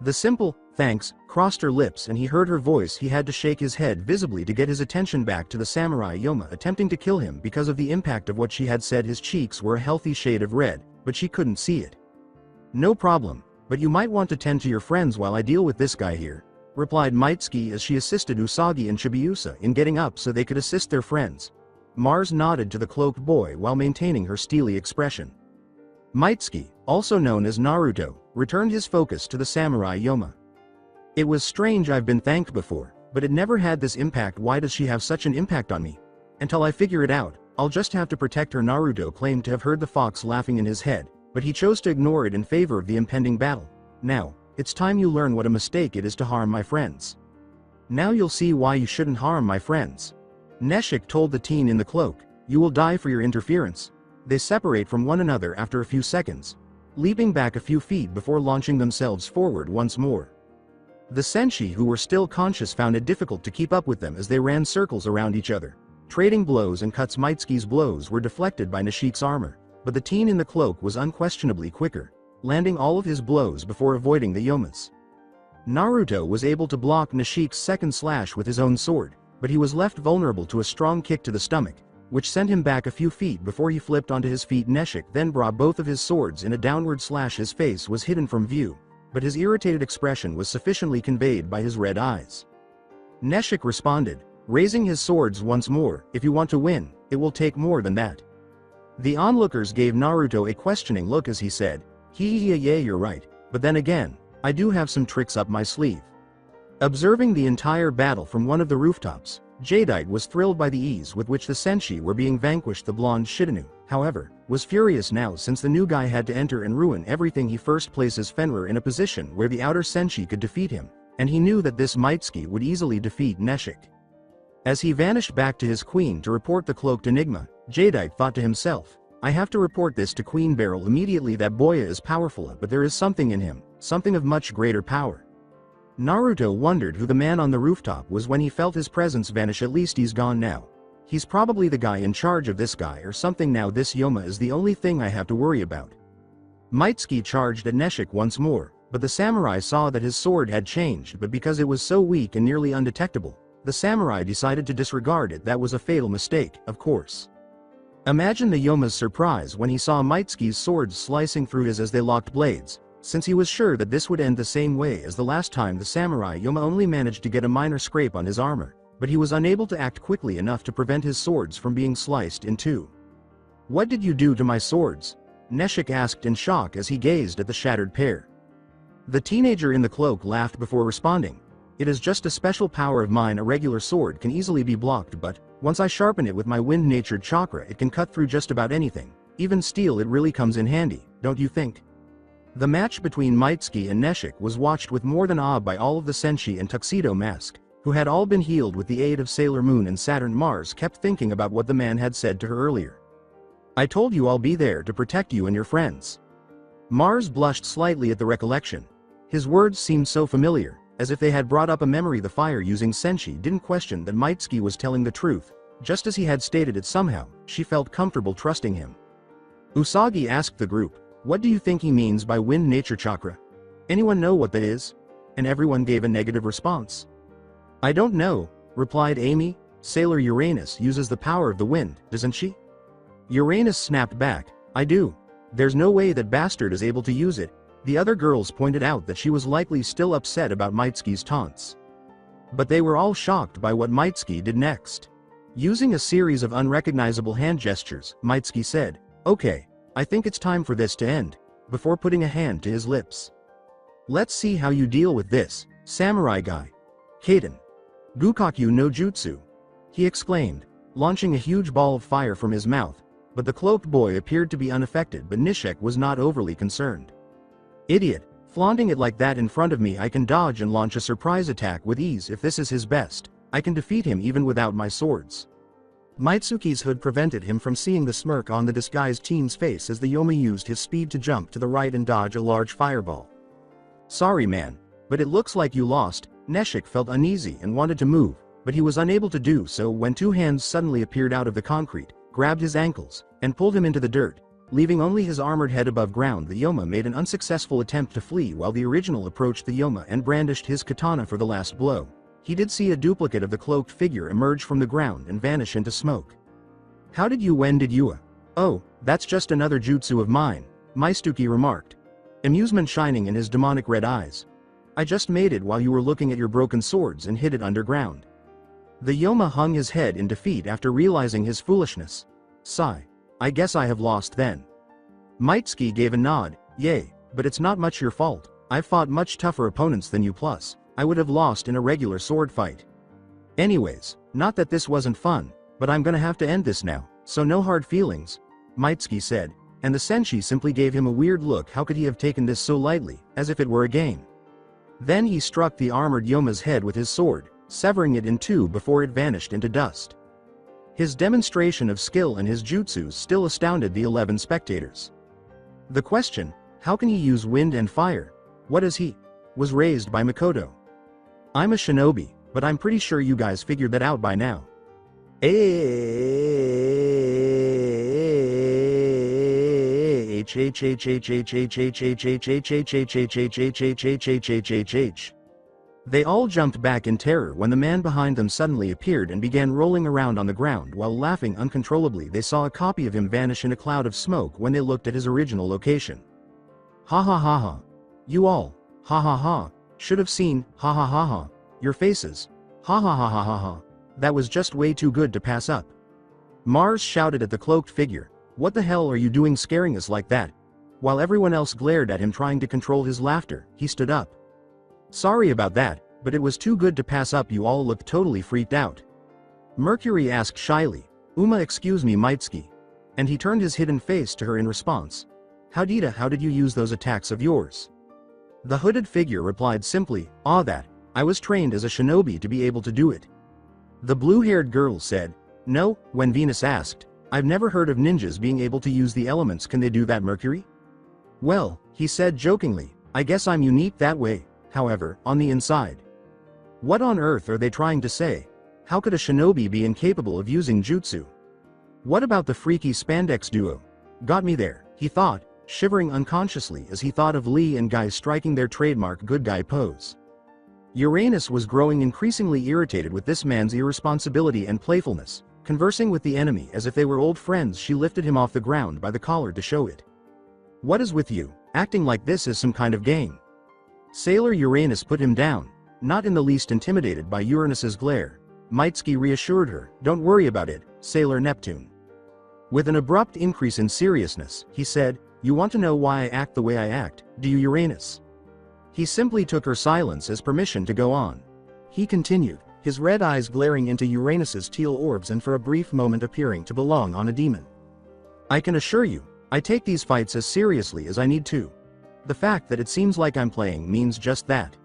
The simple, "thanks," crossed her lips, and he heard her voice. He had to shake his head visibly to get his attention back to the samurai Yoma attempting to kill him because of the impact of what she had said. His cheeks were a healthy shade of red, but she couldn't see it. "No problem, but you might want to tend to your friends while I deal with this guy here," replied Mitsky as she assisted Usagi and Chibiusa in getting up so they could assist their friends. Mars nodded to the cloaked boy while maintaining her steely expression. Mitsky, also known as Naruto, returned his focus to the samurai Yoma. "It was strange. I've been thanked before, but it never had this impact. Why does she have such an impact on me? Until I figure it out, I'll just have to protect her." Naruto claimed to have heard the fox laughing in his head, but he chose to ignore it in favor of the impending battle. "Now, it's time you learn what a mistake it is to harm my friends. Now you'll see why you shouldn't harm my friends," Neshik told the teen in the cloak. "You will die for your interference." They separate from one another after a few seconds, leaping back a few feet before launching themselves forward once more. The Senshi who were still conscious found it difficult to keep up with them as they ran circles around each other, trading blows and cuts. Mitsky's blows were deflected by Nishik's armor, but the teen in the cloak was unquestionably quicker, landing all of his blows before avoiding the Yomas. Naruto was able to block Nishik's second slash with his own sword, but he was left vulnerable to a strong kick to the stomach, which sent him back a few feet before he flipped onto his feet. Neshik then brought both of his swords in a downward slash. His face was hidden from view, but his irritated expression was sufficiently conveyed by his red eyes. Neshik responded, raising his swords once more, "If you want to win, it will take more than that." The onlookers gave Naruto a questioning look as he said, Yeah, you're right, but then again, I do have some tricks up my sleeve." Observing the entire battle from one of the rooftops, Jadeite was thrilled by the ease with which the Senshi were being vanquished. The blonde Shitanu, however, was furious now since the new guy had to enter and ruin everything. He first places Fenrir in a position where the outer Senshi could defeat him, and he knew that this Mitsky would easily defeat Neshik. As he vanished back to his queen to report the cloaked enigma, Jadeite thought to himself, "I have to report this to Queen Beryl immediately. That Boya is powerful, but there is something in him, something of much greater power." Naruto wondered who the man on the rooftop was when he felt his presence vanish. At least he's gone now. He's probably the guy in charge of this guy or something. Now this Yoma is the only thing I have to worry about. Mitsky charged at Neshik once more, but the samurai saw that his sword had changed, but because it was so weak and nearly undetectable, the samurai decided to disregard it. That was a fatal mistake, of course. Imagine the Yoma's surprise when he saw Mitsky's sword slicing through his as they locked blades. since he was sure that this would end the same way as the last time the samurai Yoma only managed to get a minor scrape on his armor, but he was unable to act quickly enough to prevent his swords from being sliced in two. "What did you do to my swords?" Neshik asked in shock as he gazed at the shattered pair. The teenager in the cloak laughed before responding. "It is just a special power of mine. A regular sword can easily be blocked, but once I sharpen it with my wind-natured chakra, it can cut through just about anything. Even steel. It really comes in handy, don't you think?" The match between Mitsky and Neshik was watched with more than awe by all of the Senshi and Tuxedo Mask, who had all been healed with the aid of Sailor Moon, and Saturn Mars kept thinking about what the man had said to her earlier. "I told you I'll be there to protect you and your friends." Mars blushed slightly at the recollection. His words seemed so familiar, as if they had brought up a memory. The fire-using Senshi didn't question that Mitsky was telling the truth, just as he had stated it. Somehow, she felt comfortable trusting him. Usagi asked the group, "What do you think he means by wind nature chakra? Anyone know what that is?" And everyone gave a negative response. "I don't know," replied Amy. "Sailor Uranus uses the power of the wind, doesn't she?" Uranus snapped back, "I do. There's no way that bastard is able to use it." The other girls pointed out that she was likely still upset about Mitsky's taunts. But they were all shocked by what Mitsky did next. Using a series of unrecognizable hand gestures, Mitsky said, "Okay, I think it's time for this to end," before putting a hand to his lips. "Let's see how you deal with this, samurai guy. Kaden. Gukaku no jutsu," he exclaimed, launching a huge ball of fire from his mouth, but the cloaked boy appeared to be unaffected. But Nishek was not overly concerned. "Idiot, flaunting it like that in front of me. I can dodge and launch a surprise attack with ease. If this is his best, I can defeat him even without my swords." Mitsuki's hood prevented him from seeing the smirk on the disguised teen's face as the Yoma used his speed to jump to the right and dodge a large fireball. "Sorry man, but it looks like you lost." Neshik felt uneasy and wanted to move, but he was unable to do so when two hands suddenly appeared out of the concrete, grabbed his ankles, and pulled him into the dirt, leaving only his armored head above ground. The Yoma made an unsuccessful attempt to flee while the original approached the Yoma and brandished his katana for the last blow. He did see a duplicate of the cloaked figure emerge from the ground and vanish into smoke. "How did you? When did you? Oh, that's just another jutsu of mine," Mitsuki remarked, amusement shining in his demonic red eyes. "I just made it while you were looking at your broken swords and hid it underground." The Yoma hung his head in defeat after realizing his foolishness. "Sigh. I guess I have lost then." Mitsky gave a nod. "Yay, but it's not much your fault. I've fought much tougher opponents than you, plus I would have lost in a regular sword fight. Anyways, not that this wasn't fun, but I'm gonna have to end this now, so no hard feelings," Mitsky said, and the Senshi simply gave him a weird look. How could he have taken this so lightly, as if it were a game? Then he struck the armored Yoma's head with his sword, severing it in two before it vanished into dust. His demonstration of skill and his jutsus still astounded the 11 spectators. The question, how can he use wind and fire? What is he? Was raised by Makoto. "I'm a shinobi, but I'm pretty sure you guys figured that out by now." They all jumped back in terror when the man behind them suddenly appeared and began rolling around on the ground while laughing uncontrollably. They saw a copy of him vanish in a cloud of smoke when they looked at his original location. "Ha ha ha ha. You all, ha ha ha, should have seen, ha ha ha ha, your faces, ha ha ha ha ha ha. That was just way too good to pass up." Mars shouted at the cloaked figure, "What the hell are you doing scaring us like that?" While everyone else glared at him trying to control his laughter, he stood up. "Sorry about that, but it was too good to pass up. You all looked totally freaked out." Mercury asked shyly, Excuse me Mitsky." And he turned his hidden face to her in response. How did you use those attacks of yours?" The hooded figure replied simply, That, I was trained as a shinobi to be able to do it." The blue-haired girl said, "No." When Venus asked, "I've never heard of ninjas being able to use the elements. Can they do that, Mercury?" "Well," he said jokingly, "I guess I'm unique that way, however, on the inside." What on earth are they trying to say? How could a shinobi be incapable of using jutsu? What about the freaky spandex duo? Got me there, he thought, shivering unconsciously as he thought of Lee and Guy striking their trademark good guy pose. Uranus was growing increasingly irritated with this man's irresponsibility and playfulness, conversing with the enemy as if they were old friends. She lifted him off the ground by the collar to show it. "What is with you? acting like this is some kind of game. Sailor Uranus put him down, not in the least intimidated by Uranus's glare. Mitsky reassured her, "Don't worry about it, Sailor Neptune." With an abrupt increase in seriousness, he said, "You want to know why I act the way I act, do you, Uranus?" He simply took her silence as permission to go on. He continued, his red eyes glaring into Uranus's teal orbs and for a brief moment appearing to belong on a demon. "I can assure you, I take these fights as seriously as I need to. The fact that it seems like I'm playing means just that.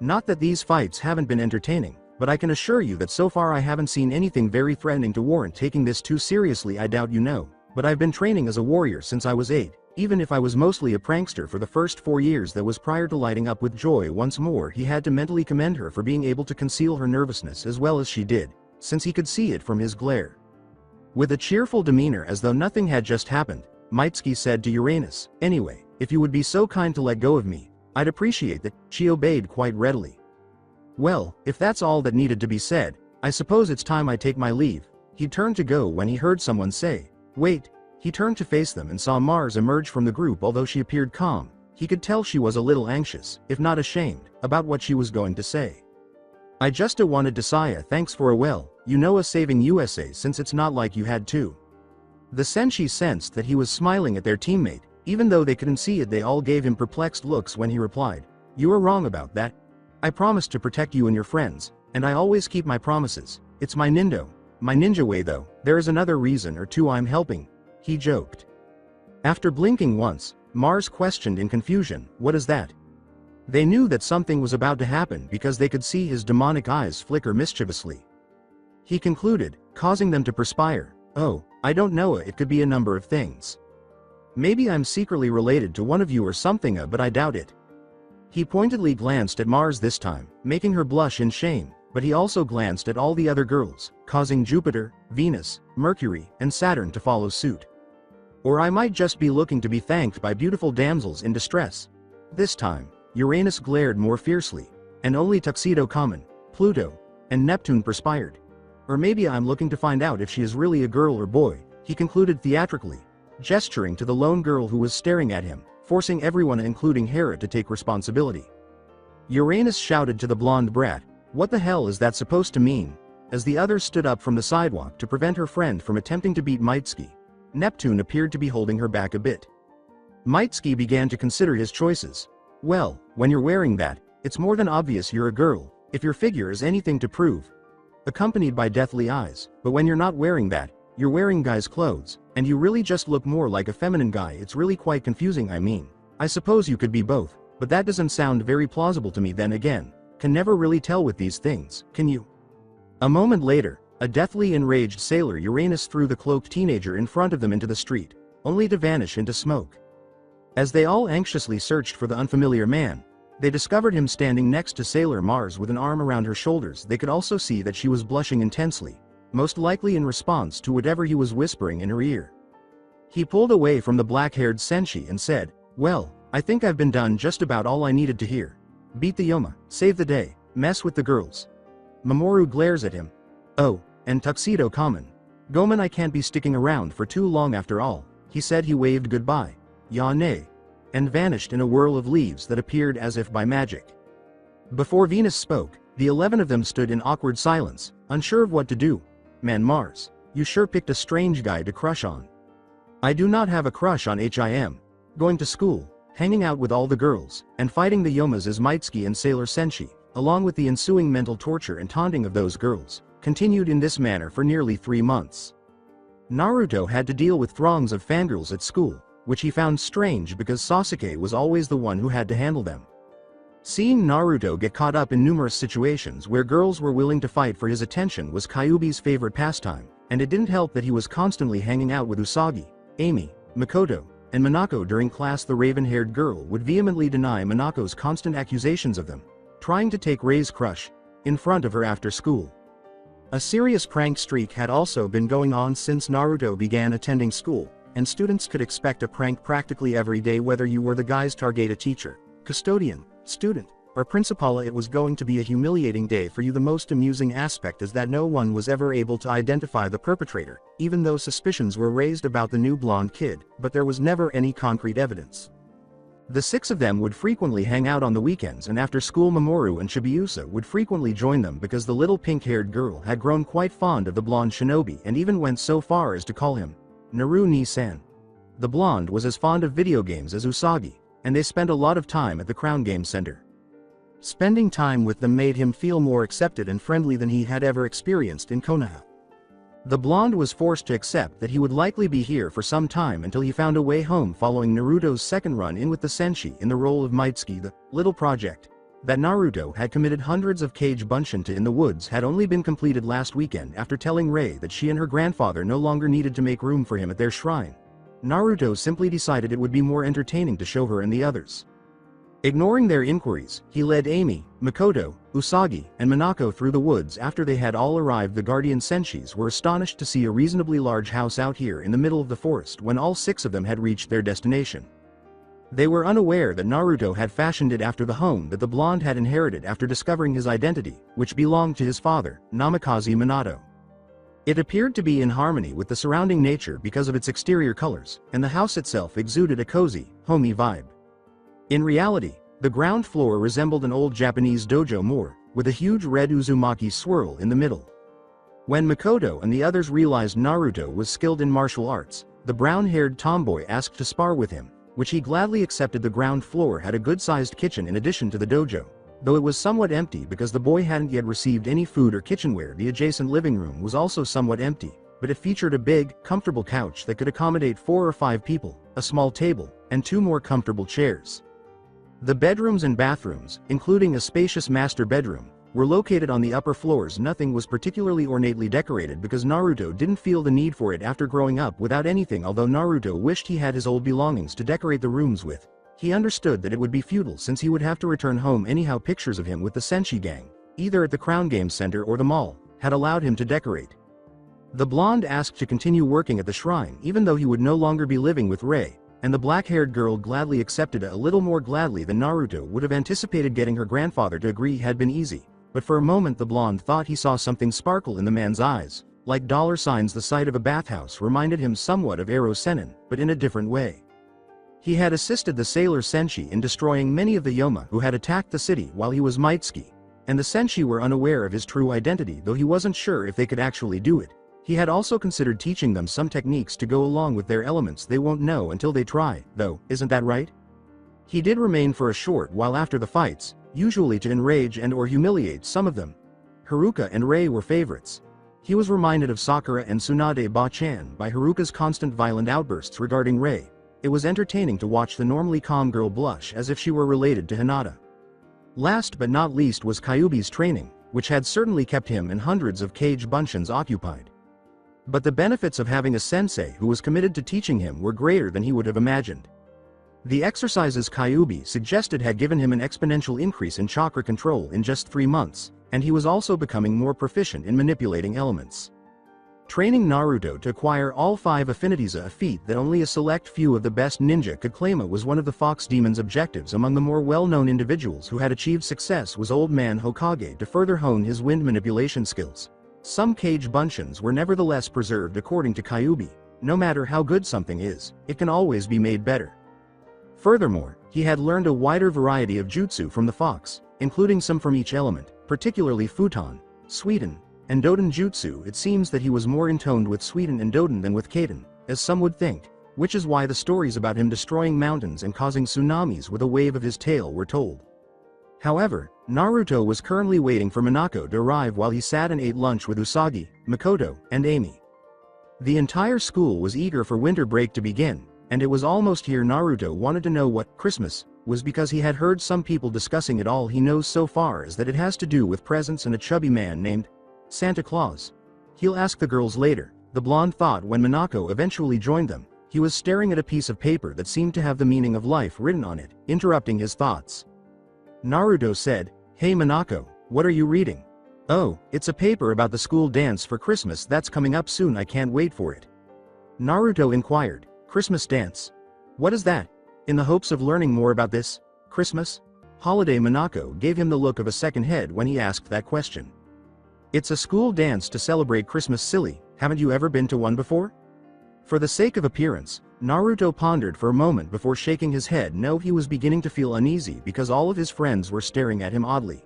Not that these fights haven't been entertaining, but I can assure you that so far I haven't seen anything very threatening to warrant taking this too seriously. I doubt you know, but I've been training as a warrior since I was 8, even if I was mostly a prankster for the first 4 years that was prior to lighting up with joy once more." He had to mentally commend her for being able to conceal her nervousness as well as she did, since he could see it from his glare. With a cheerful demeanor as though nothing had just happened, Mitsky said to Uranus, "Anyway, if you would be so kind to let go of me, I'd appreciate that." She obeyed quite readily. "Well, if that's all that needed to be said, I suppose it's time I take my leave." He turned to go when he heard someone say, "Wait." He turned to face them and saw Mars emerge from the group. Although she appeared calm, he could tell she was a little anxious, if not ashamed, about what she was going to say. "I just wanted to say thanks for a saving USA since it's not like you had to." The Senshi sensed that he was smiling at their teammate, even though they couldn't see it. They all gave him perplexed looks when he replied, "You are wrong about that. I promised to protect you and your friends, and I always keep my promises. It's my ninja way though. There is another reason or two I'm helping," he joked. After blinking once, Mars questioned in confusion, "What is that?" They knew that something was about to happen because they could see his demonic eyes flicker mischievously. He concluded, causing them to perspire, "Oh, I don't know, it could be a number of things. Maybe I'm secretly related to one of you or something, but I doubt it." He pointedly glanced at Mars this time, making her blush in shame, but he also glanced at all the other girls, causing Jupiter, Venus, Mercury, and Saturn to follow suit. "Or I might just be looking to be thanked by beautiful damsels in distress." This time, Uranus glared more fiercely, and only Tuxedo Common, Pluto, and Neptune perspired. "Or maybe I'm looking to find out if she is really a girl or boy," he concluded theatrically, gesturing to the lone girl who was staring at him, forcing everyone including Hera to take responsibility. Uranus shouted to the blonde brat, "What the hell is that supposed to mean?" as the others stood up from the sidewalk to prevent her friend from attempting to beat Mitsky. Neptune appeared to be holding her back a bit. Mitsky began to consider his choices. "Well, when you're wearing that, it's more than obvious you're a girl, if your figure is anything to prove," accompanied by deathly eyes. "But when you're not wearing that, you're wearing guy's clothes, and you really just look more like a feminine guy. It's really quite confusing. I mean, I suppose you could be both, but that doesn't sound very plausible to me. Then again, can never really tell with these things, can you?" A moment later, a deathly enraged Sailor Uranus threw the cloaked teenager in front of them into the street, only to vanish into smoke. As they all anxiously searched for the unfamiliar man, they discovered him standing next to Sailor Mars with an arm around her shoulders. They could also see that she was blushing intensely, most likely in response to whatever he was whispering in her ear. He pulled away from the black-haired Senshi and said, "Well, I think I've been done just about all I needed to hear. Beat the Yoma, save the day, mess with the girls." Mamoru glares at him. "Oh, and Tuxedo Common. Gomen, I can't be sticking around for too long after all," he said. He waved goodbye, "Ya ne," and vanished in a whirl of leaves that appeared as if by magic. Before Venus spoke, the 11 of them stood in awkward silence, unsure of what to do. "Man, Mars, you sure picked a strange guy to crush on." "I do not have a crush on him. Going to school, hanging out with all the girls, and fighting the Yomas as Mitsky and Sailor Senshi, along with the ensuing mental torture and taunting of those girls, continued in this manner for nearly 3 months. Naruto had to deal with throngs of fangirls at school, which he found strange because Sasuke was always the one who had to handle them. Seeing Naruto get caught up in numerous situations where girls were willing to fight for his attention was Kyuubi's favorite pastime, and it didn't help that he was constantly hanging out with Usagi, Amy, Makoto, and Minako during class. The raven-haired girl would vehemently deny Minako's constant accusations of them trying to take Rei's crush in front of her after school. A serious prank streak had also been going on since Naruto began attending school, and students could expect a prank practically every day. Whether you were the guy's target teacher, custodian, student, or principal, it was going to be a humiliating day for you. The most amusing aspect is that no one was ever able to identify the perpetrator, even though suspicions were raised about the new blonde kid, but there was never any concrete evidence. The six of them would frequently hang out on the weekends, and after school Mamoru and Chibiusa would frequently join them because the little pink-haired girl had grown quite fond of the blonde shinobi and even went so far as to call him Naru ni-san. The blonde was as fond of video games as Usagi, and they spent a lot of time at the Crown Game Center. Spending time with them made him feel more accepted and friendly than he had ever experienced in Konoha. The blonde was forced to accept that he would likely be here for some time until he found a way home following Naruto's second run-in with the Senshi in the role of Mitsky. The little project that Naruto had committed hundreds of cage bunshin to in the woods had only been completed last weekend after telling Rei that she and her grandfather no longer needed to make room for him at their shrine. Naruto simply decided it would be more entertaining to show her and the others. Ignoring their inquiries, he led Amy, Makoto, Usagi, and Minako through the woods. After they had all arrived, the guardian Senshis were astonished to see a reasonably large house out here in the middle of the forest when all six of them had reached their destination. They were unaware that Naruto had fashioned it after the home that the blonde had inherited after discovering his identity, which belonged to his father, Namikaze Minato. It appeared to be in harmony with the surrounding nature because of its exterior colors, and the house itself exuded a cozy, homey vibe. In reality, the ground floor resembled an old Japanese dojo more, with a huge red Uzumaki swirl in the middle. When Makoto and the others realized Naruto was skilled in martial arts, the brown-haired tomboy asked to spar with him, which he gladly accepted. The ground floor had a good-sized kitchen in addition to the dojo, though it was somewhat empty because the boy hadn't yet received any food or kitchenware. The adjacent living room was also somewhat empty, but it featured a big, comfortable couch that could accommodate 4 or 5 people, a small table, and 2 more comfortable chairs. The bedrooms and bathrooms, including a spacious master bedroom, were located on the upper floors. Nothing was particularly ornately decorated because Naruto didn't feel the need for it after growing up without anything. Although Naruto wished he had his old belongings to decorate the rooms with, he understood that it would be futile since he would have to return home anyhow. Pictures of him with the Senshi gang, either at the Crown Game Center or the mall, had allowed him to decorate. The blonde asked to continue working at the shrine even though he would no longer be living with Rei, and the black-haired girl gladly accepted. A little more gladly than Naruto would have anticipated. Getting her grandfather to agree had been easy, but for a moment the blonde thought he saw something sparkle in the man's eyes, like dollar signs. The sight of a bathhouse reminded him somewhat of Ero Sennin, but in a different way. He had assisted the sailor Senshi in destroying many of the Yoma who had attacked the city while he was Mitsky, and the Senshi were unaware of his true identity, though he wasn't sure if they could actually do it. He had also considered teaching them some techniques to go along with their elements. They won't know until they try, though, isn't that right? He did remain for a short while after the fights, usually to enrage and or humiliate some of them. Haruka and Rei were favorites. He was reminded of Sakura and Tsunade Ba-chan by Haruka's constant violent outbursts regarding Rei. It was entertaining to watch the normally calm girl blush as if she were related to Hinata. Last but not least was Kyuubi's training, which had certainly kept him and hundreds of cage bunshins occupied. But the benefits of having a sensei who was committed to teaching him were greater than he would have imagined. The exercises Kyuubi suggested had given him an exponential increase in chakra control in just 3 months, and he was also becoming more proficient in manipulating elements. Training Naruto to acquire all 5 affinities, a feat that only a select few of the best ninja could claim, was one of the Fox Demon's objectives. Among the more well-known individuals who had achieved success was Old Man Hokage to further hone his wind manipulation skills. Some cage bunshins were nevertheless preserved. According to Kyuubi, no matter how good something is, it can always be made better. Furthermore, he had learned a wider variety of jutsu from the fox, including some from each element, particularly Futon, Suiten, and Doden jutsu. It seems that he was more intoned with Suiten and Doden than with Kaden, as some would think, which is why the stories about him destroying mountains and causing tsunamis with a wave of his tail were told. However, Naruto was currently waiting for Minako to arrive while he sat and ate lunch with Usagi, Makoto, and Amy. The entire school was eager for winter break to begin, and it was almost here. Naruto wanted to know what Christmas was because he had heard some people discussing it. All he knows so far is that it has to do with presents and a chubby man named Santa Claus. He'll ask the girls later, the blonde thought when Minako eventually joined them. He was staring at a piece of paper that seemed to have the meaning of life written on it, interrupting his thoughts. Naruto said, "Hey Minako, what are you reading?" "Oh, it's a paper about the school dance for Christmas that's coming up soon. I can't wait for it." Naruto inquired, "Christmas dance? What is that?" In the hopes of learning more about this Christmas holiday, Minako gave him the look of a second head when he asked that question. "It's a school dance to celebrate Christmas. Silly, haven't you ever been to one before?" For the sake of appearance, Naruto pondered for a moment before shaking his head. No, he was beginning to feel uneasy because all of his friends were staring at him oddly.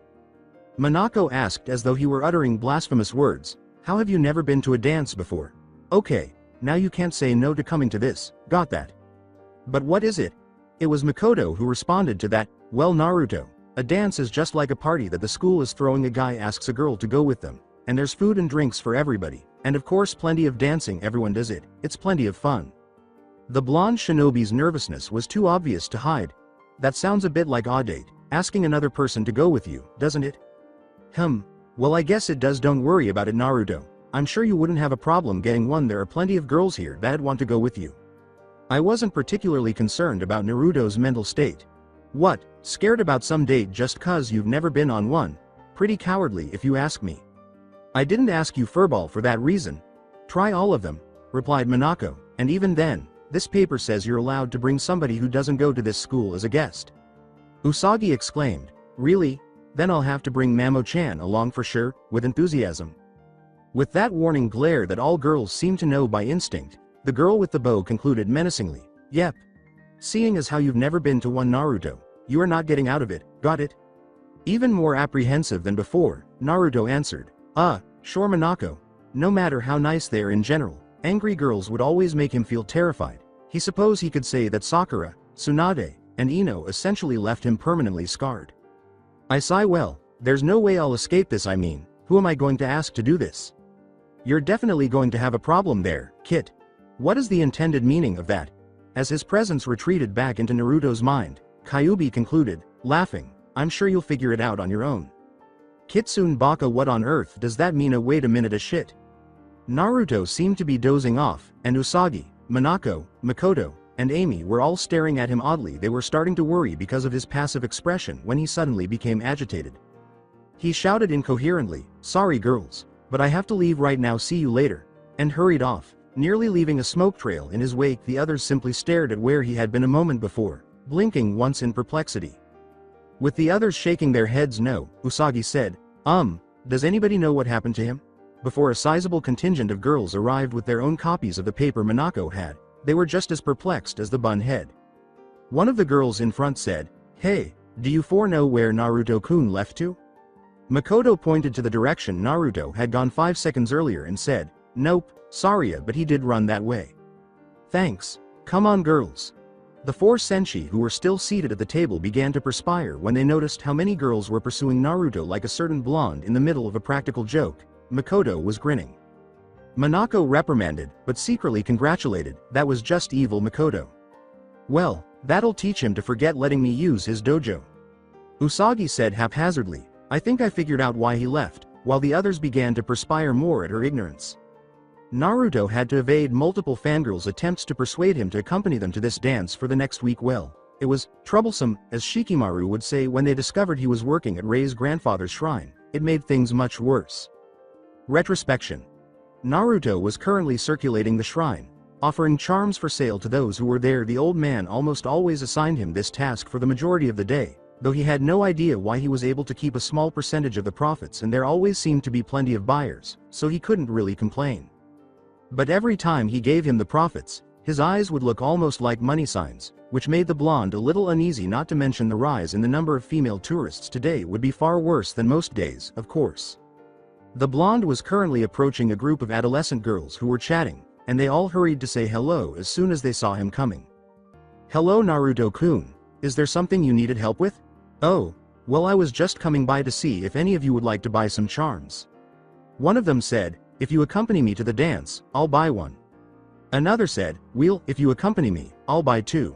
Minako asked as though he were uttering blasphemous words, "How have you never been to a dance before? Okay, now you can't say no to coming to this, got that?" "But what is it?" It was Makoto who responded to that. "Well, Naruto, a dance is just like a party that the school is throwing. A guy asks a girl to go with them, and there's food and drinks for everybody, and of course plenty of dancing. Everyone does it, it's plenty of fun." The blonde shinobi's nervousness was too obvious to hide. "That sounds a bit like a date, asking another person to go with you, doesn't it?" Well, I guess it does. Don't worry about it, Naruto. I'm sure you wouldn't have a problem getting one. There are plenty of girls here that'd want to go with you." I wasn't particularly concerned about Naruto's mental state. "What, scared about some date just cause you've never been on one? Pretty cowardly if you ask me." "I didn't ask you furball for that reason. Try all of them," replied Minako, "and even then, this paper says you're allowed to bring somebody who doesn't go to this school as a guest." Usagi exclaimed, "Really? Then I'll have to bring Mamo-chan along for sure," with enthusiasm. With that warning glare that all girls seem to know by instinct, the girl with the bow concluded menacingly, "Yep. Seeing as how you've never been to one, Naruto, you are not getting out of it, got it?" Even more apprehensive than before, Naruto answered, Sure Minako. No matter how nice they are in general, angry girls would always make him feel terrified. He supposed he could say that Sakura, Tsunade, and Ino essentially left him permanently scarred. I sigh. Well, there's no way I'll escape this. I mean, who am I going to ask to do this? You're definitely going to have a problem there, Kit. What is the intended meaning of that? As his presence retreated back into Naruto's mind, Kyuubi concluded, laughing, I'm sure you'll figure it out on your own. Kitsune Baka, what on earth does that mean? Wait a minute, a shit. Naruto seemed to be dozing off, and Usagi, Minako, Makoto, and Amy were all staring at him oddly. They were starting to worry because of his passive expression when he suddenly became agitated. He shouted incoherently, sorry girls, but I have to leave right now, see you later, and hurried off, nearly leaving a smoke trail in his wake. The others simply stared at where he had been a moment before, blinking once in perplexity. With the others shaking their heads no, Usagi said, does anybody know what happened to him? Before a sizable contingent of girls arrived with their own copies of the paper Minako had, they were just as perplexed as the bun head. One of the girls in front said, hey, do you four know where Naruto-kun left to? Makoto pointed to the direction Naruto had gone 5 seconds earlier and said, nope, sorry, but he did run that way. Thanks. Come on girls. The 4 Senshi who were still seated at the table began to perspire when they noticed how many girls were pursuing Naruto like a certain blonde in the middle of a practical joke. Makoto was grinning. Minako reprimanded, but secretly congratulated, that was just evil, Makoto. Well, that'll teach him to forget letting me use his dojo. Usagi said haphazardly, I think I figured out why he left, while the others began to perspire more at her ignorance. Naruto had to evade multiple fangirls' attempts to persuade him to accompany them to this dance for the next week. Well, it was troublesome, as Shikimaru would say when they discovered he was working at Rei's grandfather's shrine. It made things much worse. Retrospection. Naruto was currently circulating the shrine, offering charms for sale to those who were there. The old man almost always assigned him this task for the majority of the day, though he had no idea why he was able to keep a small percentage of the profits, and there always seemed to be plenty of buyers, so he couldn't really complain. But every time he gave him the profits, his eyes would look almost like money signs, which made the blonde a little uneasy, not to mention the rise in the number of female tourists today would be far worse than most days, of course. The blonde was currently approaching a group of adolescent girls who were chatting, and they all hurried to say hello as soon as they saw him coming. Hello Naruto-kun, is there something you needed help with? Oh, well, I was just coming by to see if any of you would like to buy some charms. One of them said, if you accompany me to the dance, I'll buy one. Another said, well, if you accompany me, I'll buy 2.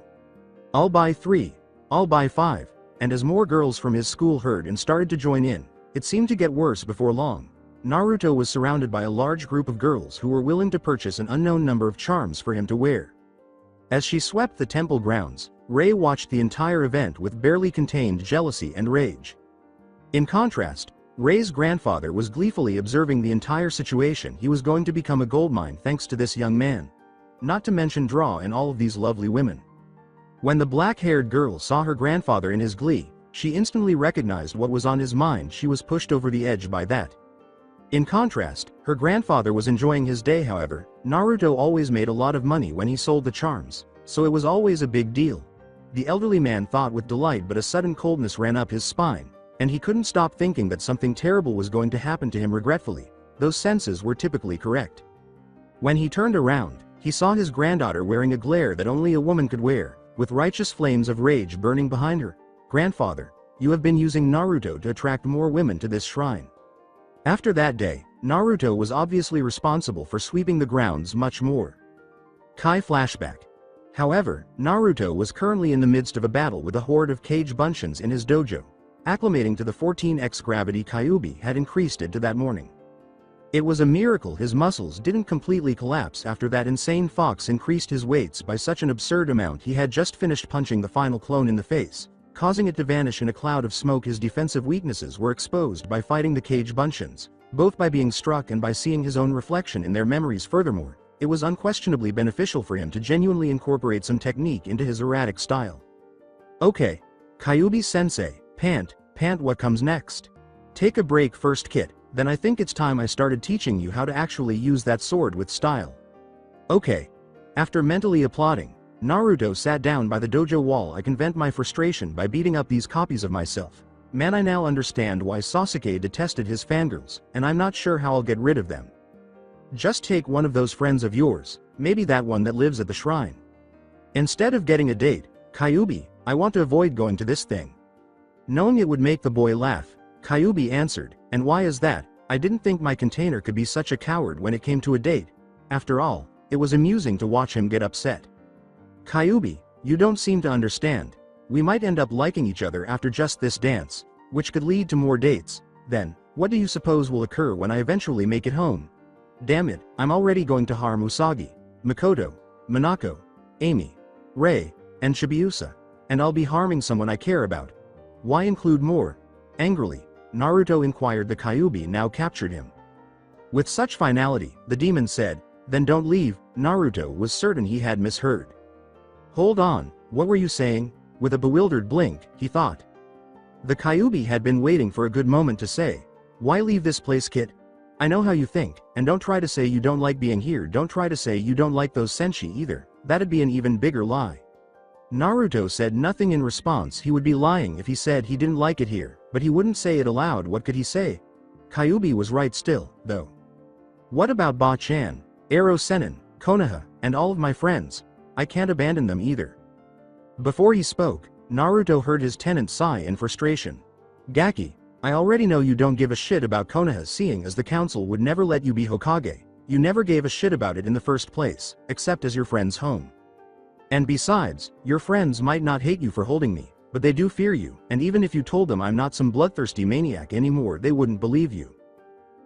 I'll buy 3. I'll buy 5. And as more girls from his school heard and started to join in, it seemed to get worse before long. Naruto was surrounded by a large group of girls who were willing to purchase an unknown number of charms for him to wear. As she swept the temple grounds, Rei watched the entire event with barely contained jealousy and rage. In contrast, Rei's grandfather was gleefully observing the entire situation. He was going to become a goldmine thanks to this young man. Not to mention draw in all of these lovely women. When the black-haired girl saw her grandfather in his glee, she instantly recognized what was on his mind. She was pushed over the edge by that. In contrast, her grandfather was enjoying his day. However, Naruto always made a lot of money when he sold the charms, so it was always a big deal. The elderly man thought with delight, but a sudden coldness ran up his spine, and he couldn't stop thinking that something terrible was going to happen to him. Regretfully, those senses were typically correct. When he turned around, he saw his granddaughter wearing a glare that only a woman could wear, with righteous flames of rage burning behind her. "Grandfather, you have been using Naruto to attract more women to this shrine." After that day, Naruto was obviously responsible for sweeping the grounds much more. Kai flashback. However, Naruto was currently in the midst of a battle with a horde of cage bunchins in his dojo. Acclimating to the 14x gravity, Kyuubi had increased it to that morning. It was a miracle his muscles didn't completely collapse after that insane fox increased his weights by such an absurd amount. He had just finished punching the final clone in the face, causing it to vanish in a cloud of smoke. His defensive weaknesses were exposed by fighting the cage bunchins, both by being struck and by seeing his own reflection in their memories. Furthermore, it was unquestionably beneficial for him to genuinely incorporate some technique into his erratic style. "Okay, Kyuubi-sensei, pant, what comes next?" "Take a break first, kid, then I think it's time I started teaching you how to actually use that sword with style." "Okay." After mentally applauding, Naruto sat down by the dojo wall. "I can vent my frustration by beating up these copies of myself. Man, I now understand why Sasuke detested his fangirls, and I'm not sure how I'll get rid of them. Just take one of those friends of yours, maybe that one that lives at the shrine. Instead of getting a date, Kyuubi, I want to avoid going to this thing." Knowing it would make the boy laugh, Kyuubi answered, "And why is that? I didn't think my container could be such a coward when it came to a date." After all, it was amusing to watch him get upset. "Kyuubi, you don't seem to understand. We might end up liking each other after just this dance, which could lead to more dates. Then, what do you suppose will occur when I eventually make it home? Damn it, I'm already going to harm Usagi, Makoto, Minako, Amy, Rei, and Chibiusa, and I'll be harming someone I care about. Why include more?" Angrily, Naruto inquired. The Kyuubi now captured him. With such finality, the demon said, "Then don't leave." Naruto was certain he had misheard. "Hold on, what were you saying?" With a bewildered blink, he thought. The Kyuubi had been waiting for a good moment to say, "Why leave this place, kid? I know how you think, and don't try to say you don't like being here. Don't try to say you don't like those Senshi either, that'd be an even bigger lie." Naruto said nothing in response. He would be lying if he said he didn't like it here, but he wouldn't say it aloud. What could he say? Kyuubi was right still, though. "What about Ba-chan, Ero Sennin, Konoha, and all of my friends? I can't abandon them either." Before he spoke, Naruto heard his tenant sigh in frustration. "Gaki, I already know you don't give a shit about Konoha, seeing as the council would never let you be Hokage. You never gave a shit about it in the first place, except as your friend's home. And besides, your friends might not hate you for holding me, but they do fear you, and even if you told them I'm not some bloodthirsty maniac anymore, they wouldn't believe you.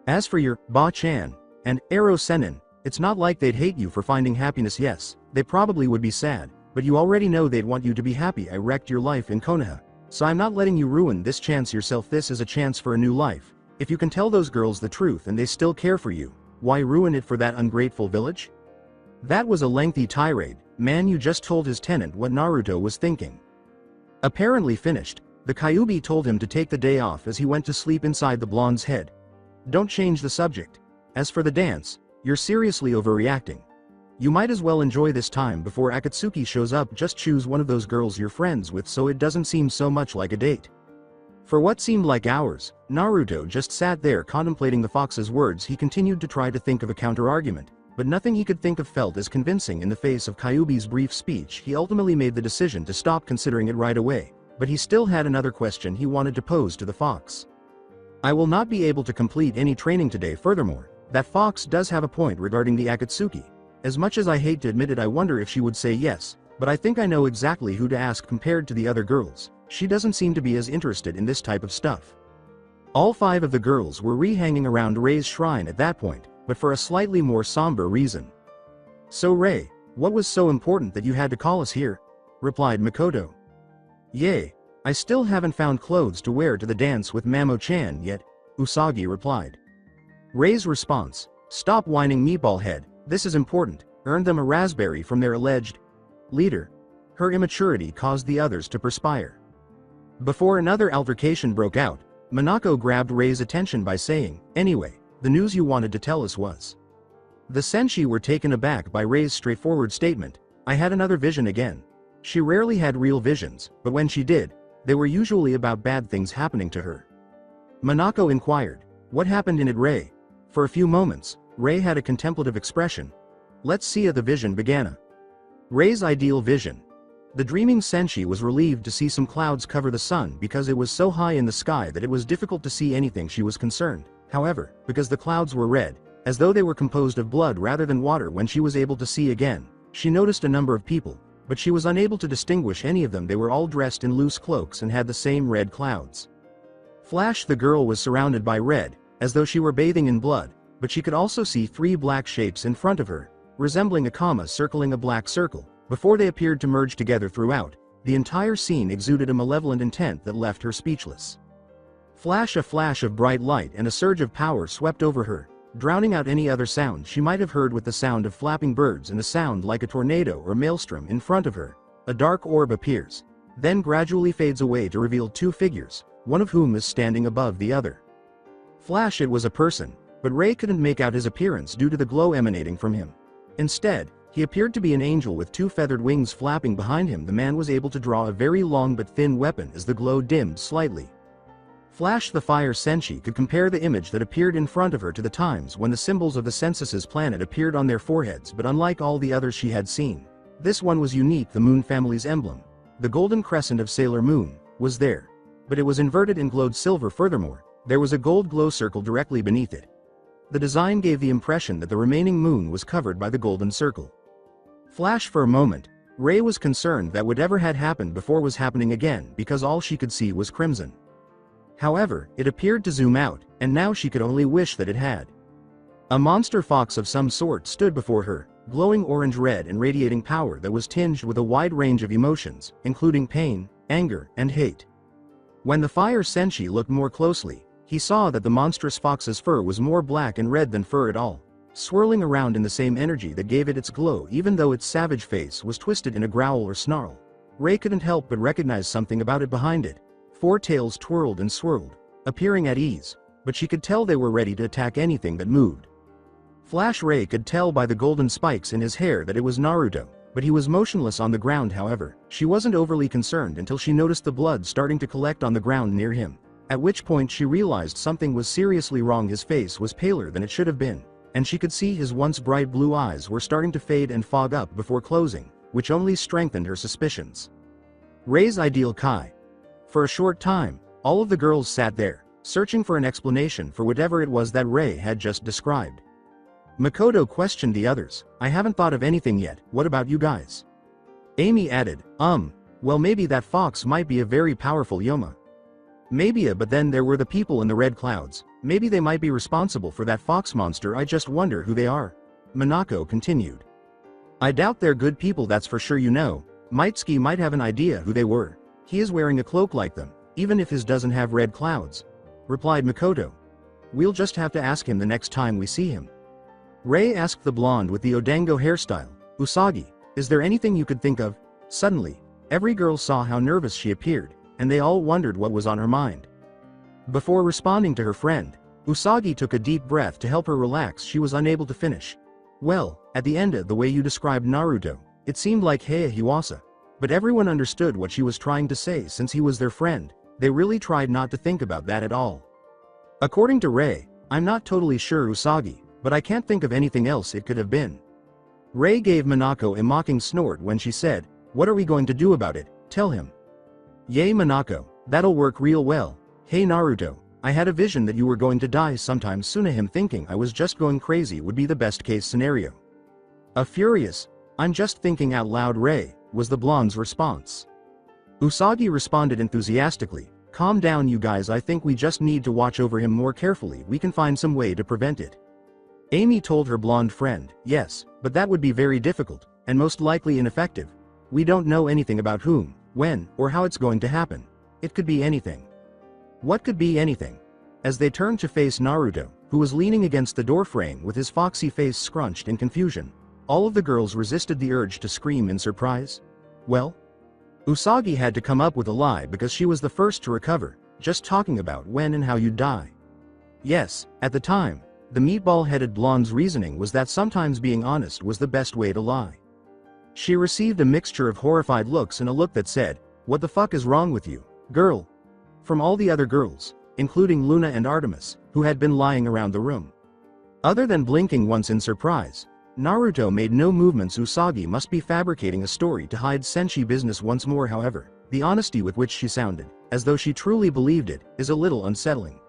As for your Ba-chan and Ero Sennin, it's not like they'd hate you for finding happiness. Yes, they probably would be sad, but you already know they'd want you to be happy. I wrecked your life in Konoha, so I'm not letting you ruin this chance yourself. This is a chance for a new life. If you can tell those girls the truth and they still care for you, why ruin it for that ungrateful village?" That was a lengthy tirade. Man, you just told his tenant what Naruto was thinking. Apparently finished, the Kyuubi told him to take the day off as he went to sleep inside the blonde's head. "Don't change the subject. As for the dance, you're seriously overreacting. You might as well enjoy this time before Akatsuki shows up. Just choose one of those girls you're friends with so it doesn't seem so much like a date." For what seemed like hours, Naruto just sat there contemplating the fox's words. He continued to try to think of a counter-argument, but nothing he could think of felt as convincing in the face of Kyuubi's brief speech. He ultimately made the decision to stop considering it right away, but he still had another question he wanted to pose to the fox. "I will not be able to complete any training today. Furthermore, that fox does have a point regarding the Akatsuki. As much as I hate to admit it, I wonder if she would say yes, but I think I know exactly who to ask. Compared to the other girls, she doesn't seem to be as interested in this type of stuff." All 5 of the girls were hanging around Rei's shrine at that point, but for a slightly more somber reason. "So Rei, what was so important that you had to call us here?" replied Makoto. "Yay, I still haven't found clothes to wear to the dance with Mamo-chan yet," Usagi replied. Rei's response, "Stop whining, meatball head. This is important," earned them a raspberry from their alleged leader. Her immaturity caused the others to perspire. Before another altercation broke out, Minako grabbed Rei's attention by saying, "Anyway, the news you wanted to tell us was. The Senshi were taken aback by Rei's straightforward statement. I had another vision again. She rarely had real visions, but when she did, they were usually about bad things happening to her. Minako inquired, what happened in it, Rei? For a few moments, Rei had a contemplative expression. Let's see the vision began. Rei's ideal vision. The dreaming Senshi was relieved to see some clouds cover the sun because it was so high in the sky that it was difficult to see anything. She was concerned, however, because the clouds were red, as though they were composed of blood rather than water. When she was able to see again, she noticed a number of people, but she was unable to distinguish any of them. They were all dressed in loose cloaks and had the same red clouds. Flash, the girl was surrounded by red, as though she were bathing in blood, but she could also see 3 black shapes in front of her, resembling a comma circling a black circle. Before they appeared to merge together throughout, the entire scene exuded a malevolent intent that left her speechless. A flash of bright light and a surge of power swept over her, drowning out any other sound she might have heard, with the sound of flapping birds and a sound like a tornado or maelstrom in front of her. A dark orb appears, then gradually fades away to reveal 2 figures, one of whom is standing above the other. Flash, it was a person, but Rei couldn't make out his appearance due to the glow emanating from him. Instead, he appeared to be an angel with 2 feathered wings flapping behind him. The man was able to draw a very long but thin weapon as the glow dimmed slightly. Flash, the fire Senshi, could compare the image that appeared in front of her to the times when the symbols of the census's planet appeared on their foreheads, but unlike all the others she had seen, this one was unique. The Moon family's emblem, the golden crescent of Sailor Moon, was there, but it was inverted and glowed silver. Furthermore, there was a gold glow circle directly beneath it. The design gave the impression that the remaining moon was covered by the golden circle. Flash, for a moment, Rei was concerned that whatever had happened before was happening again, because all she could see was crimson. However, it appeared to zoom out, and now she could only wish that it had. A monster fox of some sort stood before her, glowing orange-red and radiating power that was tinged with a wide range of emotions, including pain, anger, and hate. When the fire Senshi looked more closely, he saw that the monstrous fox's fur was more black and red than fur at all, swirling around in the same energy that gave it its glow, even though its savage face was twisted in a growl or snarl. Rei couldn't help but recognize something about it behind it. 4 tails twirled and swirled, appearing at ease, but she could tell they were ready to attack anything that moved. Flash, Rei could tell by the golden spikes in his hair that it was Naruto, but he was motionless on the ground. However, she wasn't overly concerned until she noticed the blood starting to collect on the ground near him, at which point she realized something was seriously wrong. His face was paler than it should have been, and she could see his once bright blue eyes were starting to fade and fog up before closing, which only strengthened her suspicions. Rei's ideal Kai. For a short time, all of the girls sat there, searching for an explanation for whatever it was that Rei had just described. Makoto questioned the others. I haven't thought of anything yet, what about you guys? Amy added, well, maybe that fox might be a very powerful Yoma. Maybe, but then there were the people in the red clouds. Maybe they might be responsible for that fox monster. I just wonder who they are. Minako continued. I doubt they're good people, that's for sure. Mitsky might have an idea who they were. He is wearing a cloak like them, even if his doesn't have red clouds, replied Makoto. We'll just have to ask him the next time we see him. Rei asked the blonde with the Odango hairstyle, Usagi, is there anything you could think of? Suddenly, every girl saw how nervous she appeared, and they all wondered what was on her mind. Before responding to her friend, Usagi took a deep breath to help her relax. She was unable to finish. Well, at the end of the way you described Naruto, it seemed like Heia Hiwasa. But everyone understood what she was trying to say since he was their friend. They really tried not to think about that at all. According to Rei, I'm not totally sure, Usagi, but I can't think of anything else it could have been. Rei gave Minako a mocking snort when she said, what are we going to do about it? Tell him. Yay, Minako, that'll work real well. Hey Naruto, I had a vision that you were going to die sometime soon. Him thinking I was just going crazy would be the best case scenario. A furious, I'm just thinking out loud, Rei, was the blonde's response. Usagi responded enthusiastically, calm down you guys, I think we just need to watch over him more carefully. We can find some way to prevent it. Amy told her blonde friend, yes, but that would be very difficult, and most likely ineffective. We don't know anything about whom, when, or how it's going to happen. It could be anything. What could be anything? As they turned to face Naruto, who was leaning against the doorframe with his foxy face scrunched in confusion, all of the girls resisted the urge to scream in surprise. Well? Usagi had to come up with a lie because she was the first to recover, just talking about when and how you'd die. Yes, at the time, The meatball-headed blonde's reasoning was that sometimes being honest was the best way to lie. She received a mixture of horrified looks and a look that said, "What the fuck is wrong with you, girl?" from all the other girls, including Luna and Artemis, who had been lying around the room. Other than blinking once in surprise, Naruto made no movements. Usagi must be fabricating a story to hide Senshi business once more. However, the honesty with which she sounded, as though she truly believed it, is a little unsettling.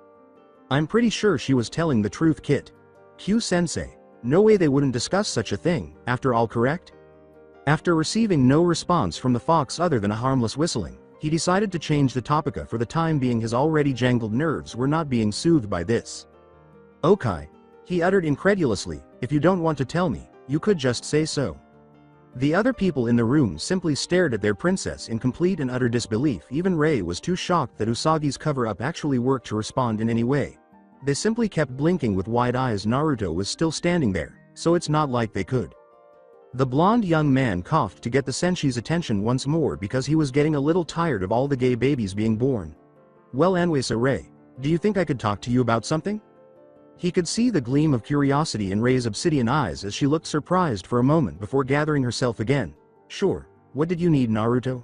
"I'm pretty sure she was telling the truth, Kit. Q-sensei, no way they wouldn't discuss such a thing, after all, correct?" After receiving no response from the fox other than a harmless whistling, he decided to change the topic. For the time being his already jangled nerves were not being soothed by this. "Okay," he uttered incredulously, "if you don't want to tell me, you could just say so." The other people in the room simply stared at their princess in complete and utter disbelief. Even Rei was too shocked that Usagi's cover-up actually worked to respond in any way. They simply kept blinking with wide eyes. Naruto was still standing there, so it's not like they could. The blonde young man coughed to get the Senshi's attention once more because he was getting a little tired of all the gay babies being born. "Well, Anwesa Rei, do you think I could talk to you about something?" He could see the gleam of curiosity in Rei's obsidian eyes as she looked surprised for a moment before gathering herself again. "Sure, what did you need, Naruto?"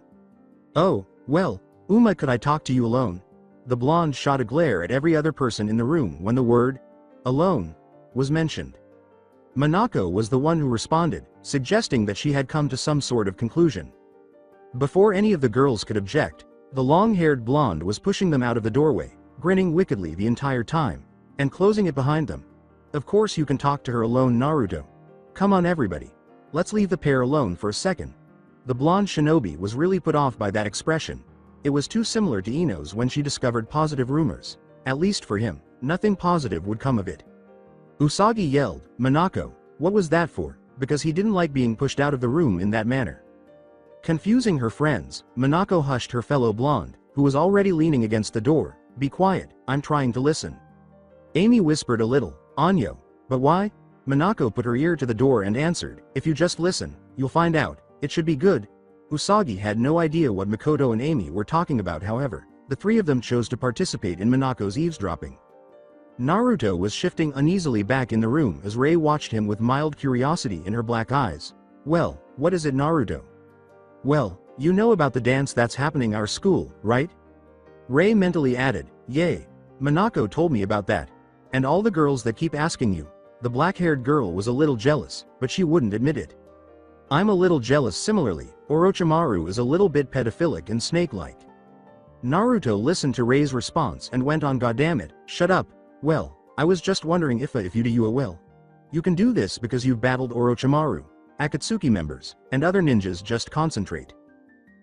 "Oh, well, Uma, could I talk to you alone?" The blonde shot a glare at every other person in the room when the word, "alone," was mentioned. Minako was the one who responded, suggesting that she had come to some sort of conclusion. Before any of the girls could object, the long-haired blonde was pushing them out of the doorway, grinning wickedly the entire time, and closing it behind them. "Of course you can talk to her alone, Naruto. Come on everybody. Let's leave the pair alone for a second." The blonde shinobi was really put off by that expression. It was too similar to Ino's when she discovered positive rumors. At least for him, nothing positive would come of it. Usagi yelled, "Minako, what was that for?" because he didn't like being pushed out of the room in that manner. Confusing her friends, Minako hushed her fellow blonde, who was already leaning against the door. "Be quiet, I'm trying to listen." Amy whispered a little, "Anyo, but why?" Minako put her ear to the door and answered, "If you just listen, you'll find out. It should be good." Usagi had no idea what Makoto and Amy were talking about. However, the three of them chose to participate in Minako's eavesdropping. Naruto was shifting uneasily back in the room as Rei watched him with mild curiosity in her black eyes. "Well, what is it, Naruto?" "Well, you know about the dance that's happening our school, right?" Rei mentally added, "Yay. Minako told me about that. And all the girls that keep asking you." The black-haired girl was a little jealous, but she wouldn't admit it. "I'm a little jealous similarly. Orochimaru is a little bit pedophilic and snake-like." Naruto listened to Rei's response and went on, "Goddammit, shut up. Well, I was just wondering if you do you well. You can do this because you've battled Orochimaru, Akatsuki members, and other ninjas. Just concentrate."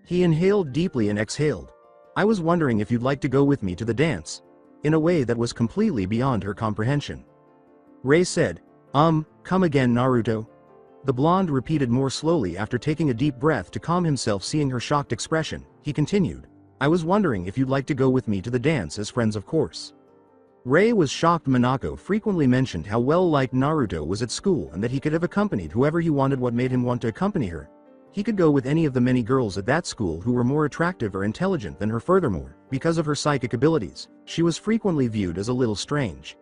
He inhaled deeply and exhaled. "I was wondering if you'd like to go with me to the dance," in a way that was completely beyond her comprehension. Rei said, Come again, Naruto." The blonde repeated more slowly after taking a deep breath to calm himself. Seeing her shocked expression, he continued, "I was wondering if you'd like to go with me to the dance as friends, of course." Rei was shocked. Minako frequently mentioned how well-liked Naruto was at school and that he could have accompanied whoever he wanted. What made him want to accompany her? He could go with any of the many girls at that school who were more attractive or intelligent than her. Furthermore, because of her psychic abilities, she was frequently viewed as a little strange.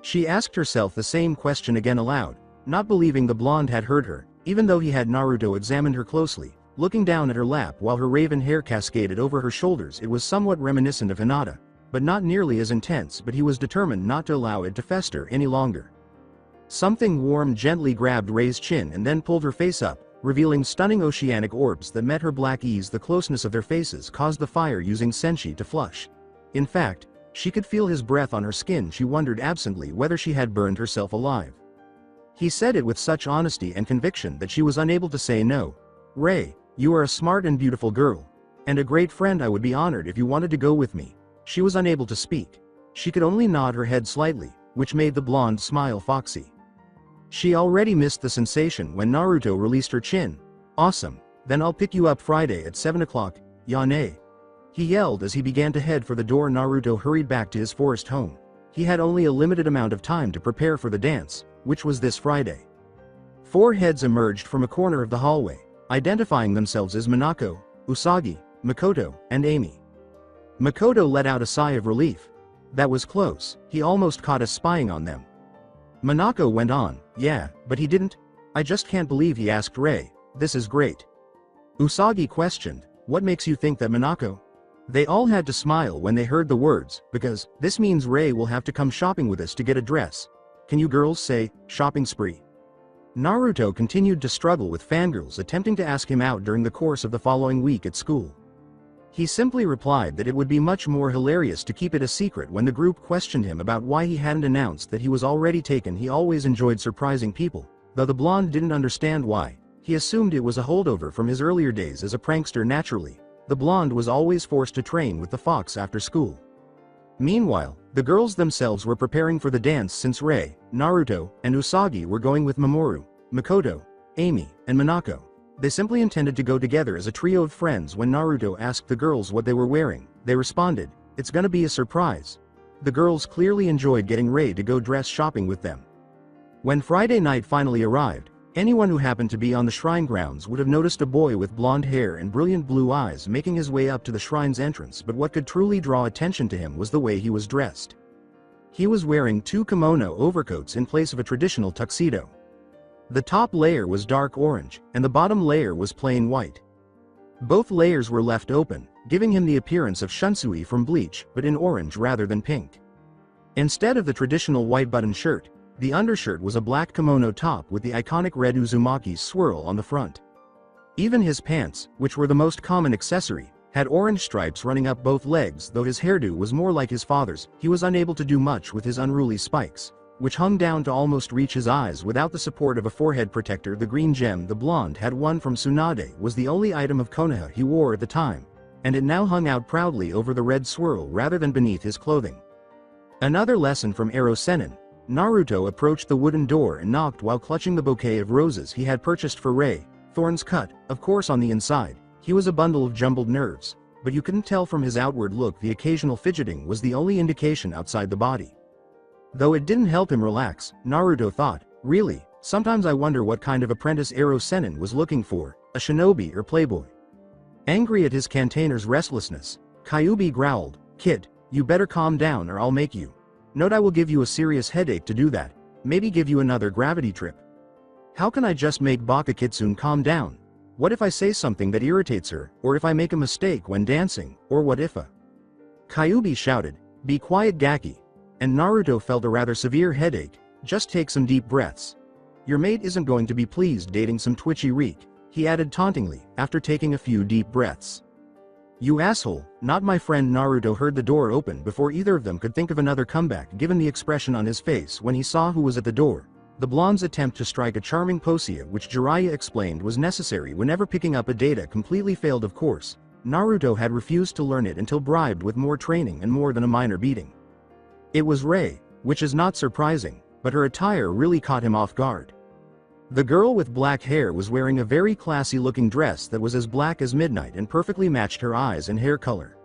She asked herself the same question again aloud, not believing the blonde had heard her, even though he had. Naruto examined her closely, looking down at her lap while her raven hair cascaded over her shoulders. It was somewhat reminiscent of Hinata, but not nearly as intense. But he was determined not to allow it to fester any longer. Something warm gently grabbed Rei's chin and then pulled her face up, revealing stunning oceanic orbs that met her black eyes. The closeness of their faces caused the fire using Senshi to flush. In fact, she could feel his breath on her skin. She wondered absently whether she had burned herself alive. He said it with such honesty and conviction that she was unable to say no. "Rei, you are a smart and beautiful girl. And a great friend. I would be honored if you wanted to go with me." She was unable to speak. She could only nod her head slightly, which made the blonde smile foxy. She already missed the sensation when Naruto released her chin. "Awesome, then I'll pick you up Friday at 7 o'clock, Yane," he yelled as he began to head for the door. Naruto hurried back to his forest home. He had only a limited amount of time to prepare for the dance, which was this Friday. 4 heads emerged from a corner of the hallway, identifying themselves as Minako, Usagi, Makoto, and Amy. Makoto let out a sigh of relief. That was close. He almost caught us spying on them. Minako went on, yeah, but he didn't. I just can't believe he asked Rei. This is great. Usagi questioned, what makes you think that Minako? They all had to smile when they heard the words, because this means Rei will have to come shopping with us to get a dress. Can you girls say, shopping spree? Naruto continued to struggle with fangirls attempting to ask him out during the course of the following week at school. He simply replied that it would be much more hilarious to keep it a secret when the group questioned him about why he hadn't announced that he was already taken. He always enjoyed surprising people, though the blonde didn't understand why. He assumed it was a holdover from his earlier days as a prankster. Naturally, the blonde was always forced to train with the fox after school. Meanwhile, the girls themselves were preparing for the dance since Rei, Naruto, and Usagi were going with Mamoru, Makoto, Amy, and Minako. They simply intended to go together as a trio of friends. When Naruto asked the girls what they were wearing, they responded, it's gonna be a surprise. The girls clearly enjoyed getting Rei to go dress shopping with them. When Friday night finally arrived, anyone who happened to be on the shrine grounds would have noticed a boy with blonde hair and brilliant blue eyes making his way up to the shrine's entrance, but what could truly draw attention to him was the way he was dressed. He was wearing 2 kimono overcoats in place of a traditional tuxedo. The top layer was dark orange, and the bottom layer was plain white. Both layers were left open, giving him the appearance of Shunsui from Bleach, but in orange rather than pink. Instead of the traditional white button shirt, the undershirt was a black kimono top with the iconic red Uzumaki swirl on the front. Even his pants, which were the most common accessory, had orange stripes running up both legs. Though his hairdo was more like his father's, he was unable to do much with his unruly spikes, which hung down to almost reach his eyes without the support of a forehead protector. The green gem the blonde had won from Tsunade was the only item of Konoha he wore at the time, and it now hung out proudly over the red swirl rather than beneath his clothing. Another lesson from Ero Sennin. Naruto approached the wooden door and knocked while clutching the bouquet of roses he had purchased for Rei, thorns cut, of course. On the inside, he was a bundle of jumbled nerves, but you couldn't tell from his outward look. The occasional fidgeting was the only indication outside the body. Though it didn't help him relax, Naruto thought, really, sometimes I wonder what kind of apprentice Ero Sennin was looking for, a shinobi or playboy. Angry at his cantainer's restlessness, Kyuubi growled, kid, you better calm down or I'll make you. Note I will give you a serious headache to do that, maybe give you another gravity trip. How can I just make Baka Kitsune calm down? What if I say something that irritates her, or if I make a mistake when dancing, or what if a... Kyuubi shouted, be quiet Gaki. And Naruto felt a rather severe headache. Just take some deep breaths. Your mate isn't going to be pleased dating some twitchy reek, he added tauntingly, after taking a few deep breaths. You asshole, not my friend. Naruto heard the door open before either of them could think of another comeback given the expression on his face when he saw who was at the door. The blonde's attempt to strike a charming pose, which Jiraiya explained was necessary whenever picking up a data, completely failed. Of course, Naruto had refused to learn it until bribed with more training and more than a minor beating. It was Rei, which is not surprising, but her attire really caught him off guard. The girl with black hair was wearing a very classy-looking dress that was as black as midnight and perfectly matched her eyes and hair color.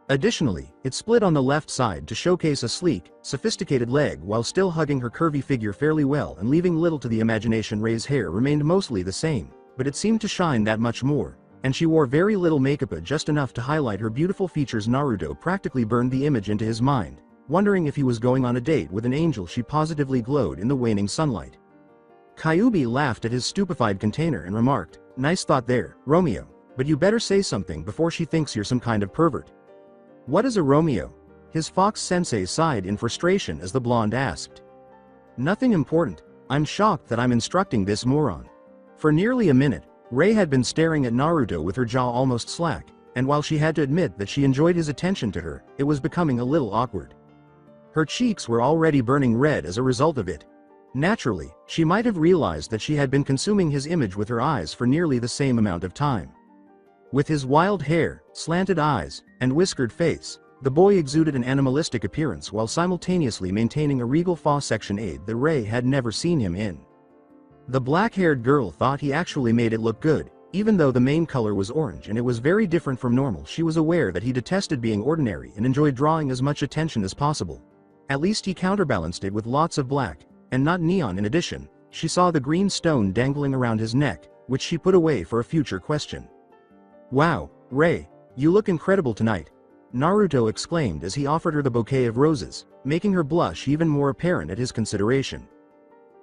Additionally, it split on the left side to showcase a sleek, sophisticated leg while still hugging her curvy figure fairly well and leaving little to the imagination. Rei's hair remained mostly the same, but it seemed to shine that much more, and she wore very little makeup, just enough to highlight her beautiful features. Naruto practically burned the image into his mind, wondering if he was going on a date with an angel. She positively glowed in the waning sunlight. Kyuubi laughed at his stupefied container and remarked, nice thought there, Romeo, but you better say something before she thinks you're some kind of pervert. What is a Romeo? His fox sensei sighed in frustration as the blonde asked. Nothing important, I'm shocked that I'm instructing this moron. For nearly a minute, Rei had been staring at Naruto with her jaw almost slack, and while she had to admit that she enjoyed his attention to her, it was becoming a little awkward. Her cheeks were already burning red as a result of it. Naturally, she might have realized that she had been consuming his image with her eyes for nearly the same amount of time. With his wild hair, slanted eyes, and whiskered face, the boy exuded an animalistic appearance while simultaneously maintaining a regal fa-section aid that Rei had never seen him in. The black-haired girl thought he actually made it look good, even though the main color was orange and it was very different from normal. She was aware that he detested being ordinary and enjoyed drawing as much attention as possible. At least he counterbalanced it with lots of black, and not neon. In addition, she saw the green stone dangling around his neck, which she put away for a future question. Wow, Rei, you look incredible tonight, Naruto exclaimed as he offered her the bouquet of roses, making her blush even more apparent at his consideration.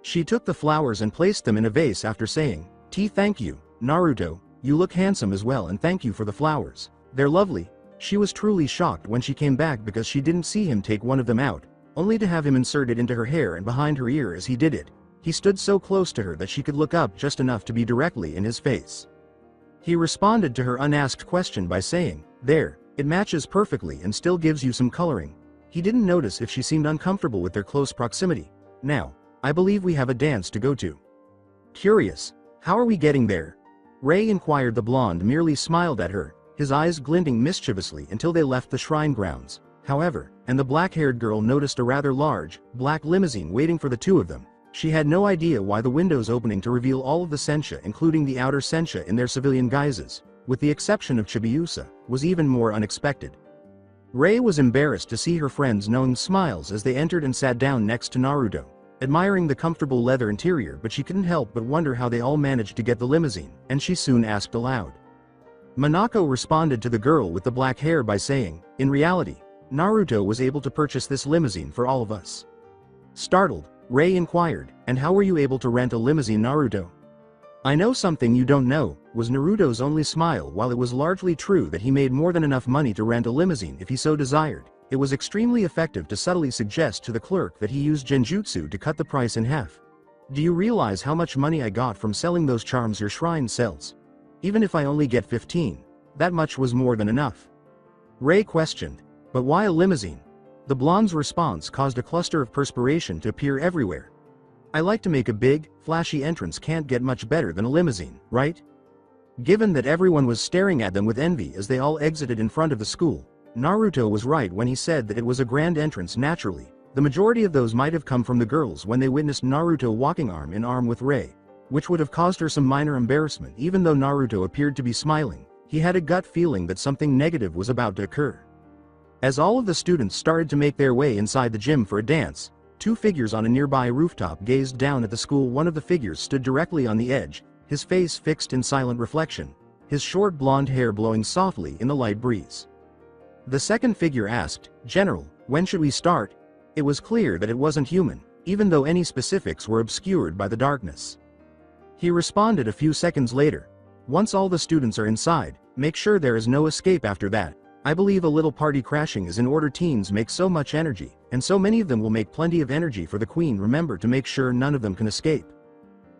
She took the flowers and placed them in a vase after saying, Thank you, Naruto, you look handsome as well and thank you for the flowers. They're lovely." She was truly shocked when she came back because she didn't see him take one of them out, only to have him insert it into her hair and behind her ear as he did it. He stood so close to her that she could look up just enough to be directly in his face. He responded to her unasked question by saying, "There, it matches perfectly and still gives you some coloring." He didn't notice if she seemed uncomfortable with their close proximity. "Now, I believe we have a dance to go to." "Curious, how are we getting there?" Ray inquired. The blonde merely smiled at her, his eyes glinting mischievously until they left the shrine grounds. However, and the black-haired girl noticed a rather large, black limousine waiting for the two of them. She had no idea why the windows opening to reveal all of the Senshi, including the outer Senshi in their civilian guises, with the exception of Chibiusa, was even more unexpected. Ray was embarrassed to see her friends' knowing smiles as they entered and sat down next to Naruto, admiring the comfortable leather interior, but she couldn't help but wonder how they all managed to get the limousine, and she soon asked aloud. Minako responded to the girl with the black hair by saying, "In reality, Naruto was able to purchase this limousine for all of us." Startled, Ray inquired, "And how were you able to rent a limousine, Naruto?" "I know something you don't know," was Naruto's only smile. While it was largely true that he made more than enough money to rent a limousine if he so desired, it was extremely effective to subtly suggest to the clerk that he used genjutsu to cut the price in half. "Do you realize how much money I got from selling those charms your shrine sells? Even if I only get 15, that much was more than enough." Ray questioned, "But why a limousine?" The blonde's response caused a cluster of perspiration to appear everywhere. "I like to make a big, flashy entrance. Can't get much better than a limousine, right?" Given that everyone was staring at them with envy as they all exited in front of the school, Naruto was right when he said that it was a grand entrance. Naturally, the majority of those might have come from the girls when they witnessed Naruto walking arm in arm with Ray, which would have caused her some minor embarrassment. Even though Naruto appeared to be smiling, he had a gut feeling that something negative was about to occur. As all of the students started to make their way inside the gym for a dance, two figures on a nearby rooftop gazed down at the school. One of the figures stood directly on the edge, his face fixed in silent reflection, his short blonde hair blowing softly in the light breeze. The second figure asked, "General, when should we start?" It was clear that it wasn't human, even though any specifics were obscured by the darkness. He responded a few seconds later, "Once all the students are inside, make sure there is no escape after that. I believe a little party crashing is in order. Teens make so much energy, and so many of them will make plenty of energy for the queen. Remember to make sure none of them can escape."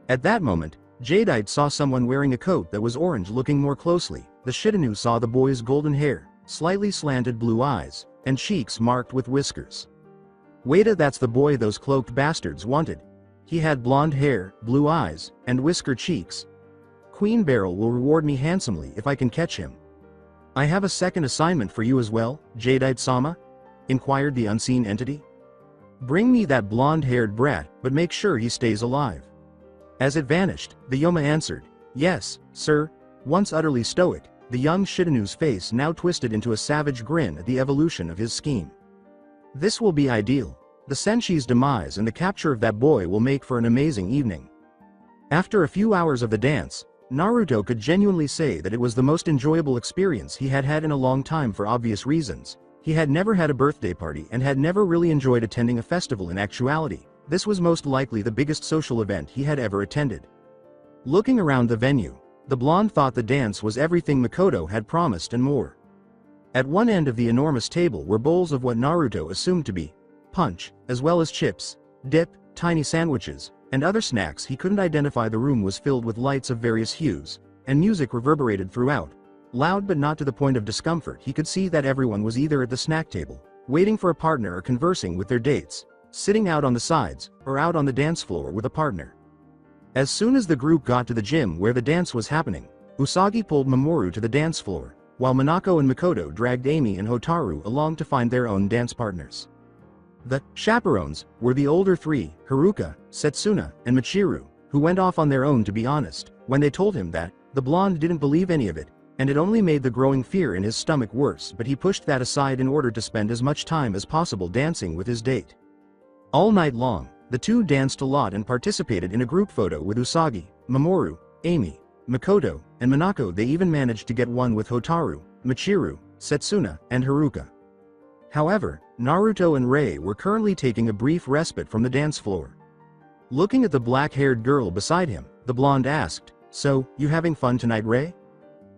At that moment, Jadeite saw someone wearing a coat that was orange. Looking more closely, the Shitinu saw the boy's golden hair, slightly slanted blue eyes, and cheeks marked with whiskers. "Wait, that's the boy those cloaked bastards wanted. He had blonde hair, blue eyes, and whisker cheeks. Queen Beryl will reward me handsomely if I can catch him." "I have a second assignment for you as well, Jadeite-sama?" inquired the unseen entity. "Bring me that blonde-haired brat, but make sure he stays alive." As it vanished, the Yoma answered, "Yes, sir." Once utterly stoic, the young Shitinu's face now twisted into a savage grin at the evolution of his scheme. This will be ideal. The Senshi's demise and the capture of that boy will make for an amazing evening. After a few hours of the dance, Naruto could genuinely say that it was the most enjoyable experience he had had in a long time. For obvious reasons, he had never had a birthday party and had never really enjoyed attending a festival. In actuality, this was most likely the biggest social event he had ever attended. Looking around the venue, the blonde thought the dance was everything Makoto had promised and more. At one end of the enormous table were bowls of what Naruto assumed to be punch, as well as chips, dip, tiny sandwiches, and other snacks he couldn't identify. The room was filled with lights of various hues, and music reverberated throughout, loud but not to the point of discomfort. He could see that everyone was either at the snack table, waiting for a partner, or conversing with their dates, sitting out on the sides, or out on the dance floor with a partner. As soon as the group got to the gym where the dance was happening, Usagi pulled Mamoru to the dance floor, while Minako and Makoto dragged Amy and Hotaru along to find their own dance partners. The chaperones were the older three, Haruka, Setsuna, and Michiru, who went off on their own. To be honest, when they told him that, the blonde didn't believe any of it, and it only made the growing fear in his stomach worse, but he pushed that aside in order to spend as much time as possible dancing with his date. All night long, the two danced a lot and participated in a group photo with Usagi, Mamoru, Amy, Makoto, and Minako. They even managed to get one with Hotaru, Michiru, Setsuna, and Haruka. However, Naruto and Ray were currently taking a brief respite from the dance floor. Looking at the black-haired girl beside him, the blonde asked, "So, you having fun tonight, Rei?"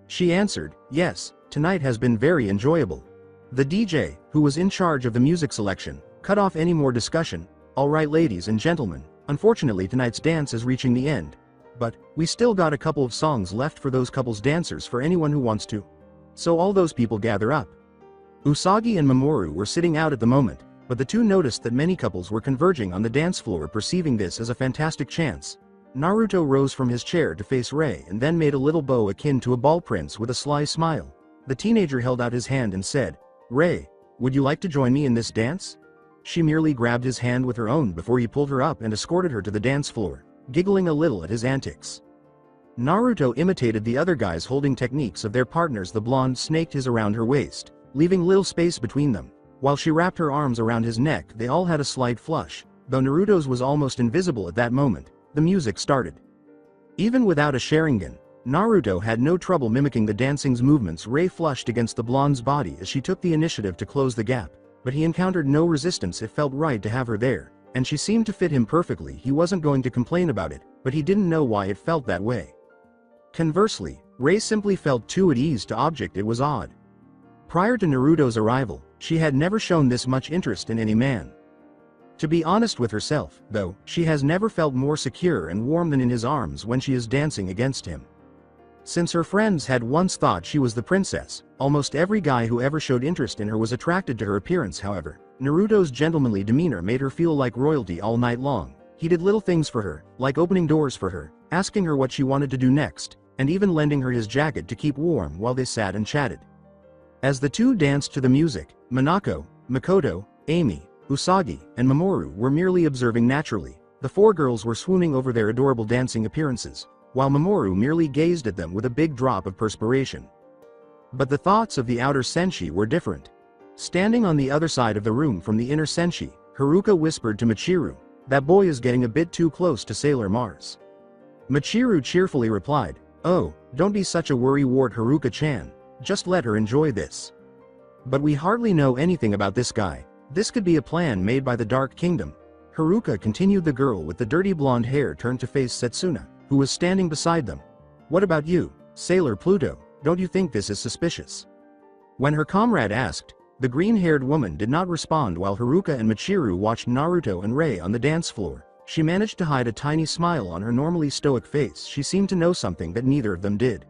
She answered, "Yes, tonight has been very enjoyable." The DJ, who was in charge of the music selection, cut off any more discussion. "All right, ladies and gentlemen, unfortunately tonight's dance is reaching the end. But, we still got a couple of songs left for those couples dancers for anyone who wants to. So all those people gather up." Usagi and Mamoru were sitting out at the moment, but the two noticed that many couples were converging on the dance floor, perceiving this as a fantastic chance. Naruto rose from his chair to face Rei and then made a little bow akin to a ball prince with a sly smile. The teenager held out his hand and said, "Rei, would you like to join me in this dance?" She merely grabbed his hand with her own before he pulled her up and escorted her to the dance floor, giggling a little at his antics. Naruto imitated the other guys holding techniques of their partners. The blonde snaked his around her waist, leaving little space between them. While she wrapped her arms around his neck, they all had a slight flush. Though Naruto's was almost invisible at that moment, the music started. Even without a Sharingan, Naruto had no trouble mimicking the dancing's movements. Rei flushed against the blonde's body as she took the initiative to close the gap, but he encountered no resistance. It felt right to have her there, and she seemed to fit him perfectly. He wasn't going to complain about it, but he didn't know why it felt that way. Conversely, Rei simply felt too at ease to object. It was odd. Prior to Naruto's arrival, she had never shown this much interest in any man. To be honest with herself, though, she has never felt more secure and warm than in his arms when she is dancing against him. Since her friends had once thought she was the princess, almost every guy who ever showed interest in her was attracted to her appearance. However, Naruto's gentlemanly demeanor made her feel like royalty all night long. He did little things for her, like opening doors for her, asking her what she wanted to do next, and even lending her his jacket to keep warm while they sat and chatted. As the two danced to the music, Minako, Makoto, Amy, Usagi, and Mamoru were merely observing naturally. The four girls were swooning over their adorable dancing appearances, while Mamoru merely gazed at them with a big drop of perspiration. But the thoughts of the outer Senshi were different. Standing on the other side of the room from the inner Senshi, Haruka whispered to Michiru, "That boy is getting a bit too close to Sailor Mars." Michiru cheerfully replied, "Oh, don't be such a worrywart, Haruka-chan. Just let her enjoy this. But we hardly know anything about this guy. This could be a plan made by the Dark Kingdom." Haruka continued. The girl with the dirty blonde hair turned to face Setsuna, who was standing beside them. "What about you, Sailor Pluto? Don't you think this is suspicious?" When her comrade asked, the green-haired woman did not respond. While Haruka and Michiru watched Naruto and Rei on the dance floor, she managed to hide a tiny smile on her normally stoic face. She seemed to know something that neither of them did.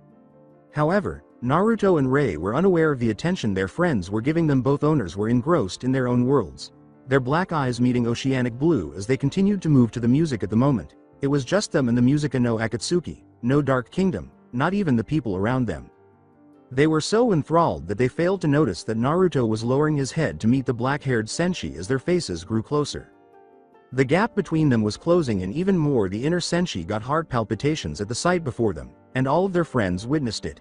However, Naruto and Rei were unaware of the attention their friends were giving them. Both owners were engrossed in their own worlds, their black eyes meeting oceanic blue as they continued to move to the music. At the moment, it was just them and the music, and no Akatsuki, no Dark Kingdom, not even the people around them. They were so enthralled that they failed to notice that Naruto was lowering his head to meet the black-haired Senshi as their faces grew closer. The gap between them was closing, and even more, the inner Senshi got heart palpitations at the sight before them, and all of their friends witnessed it.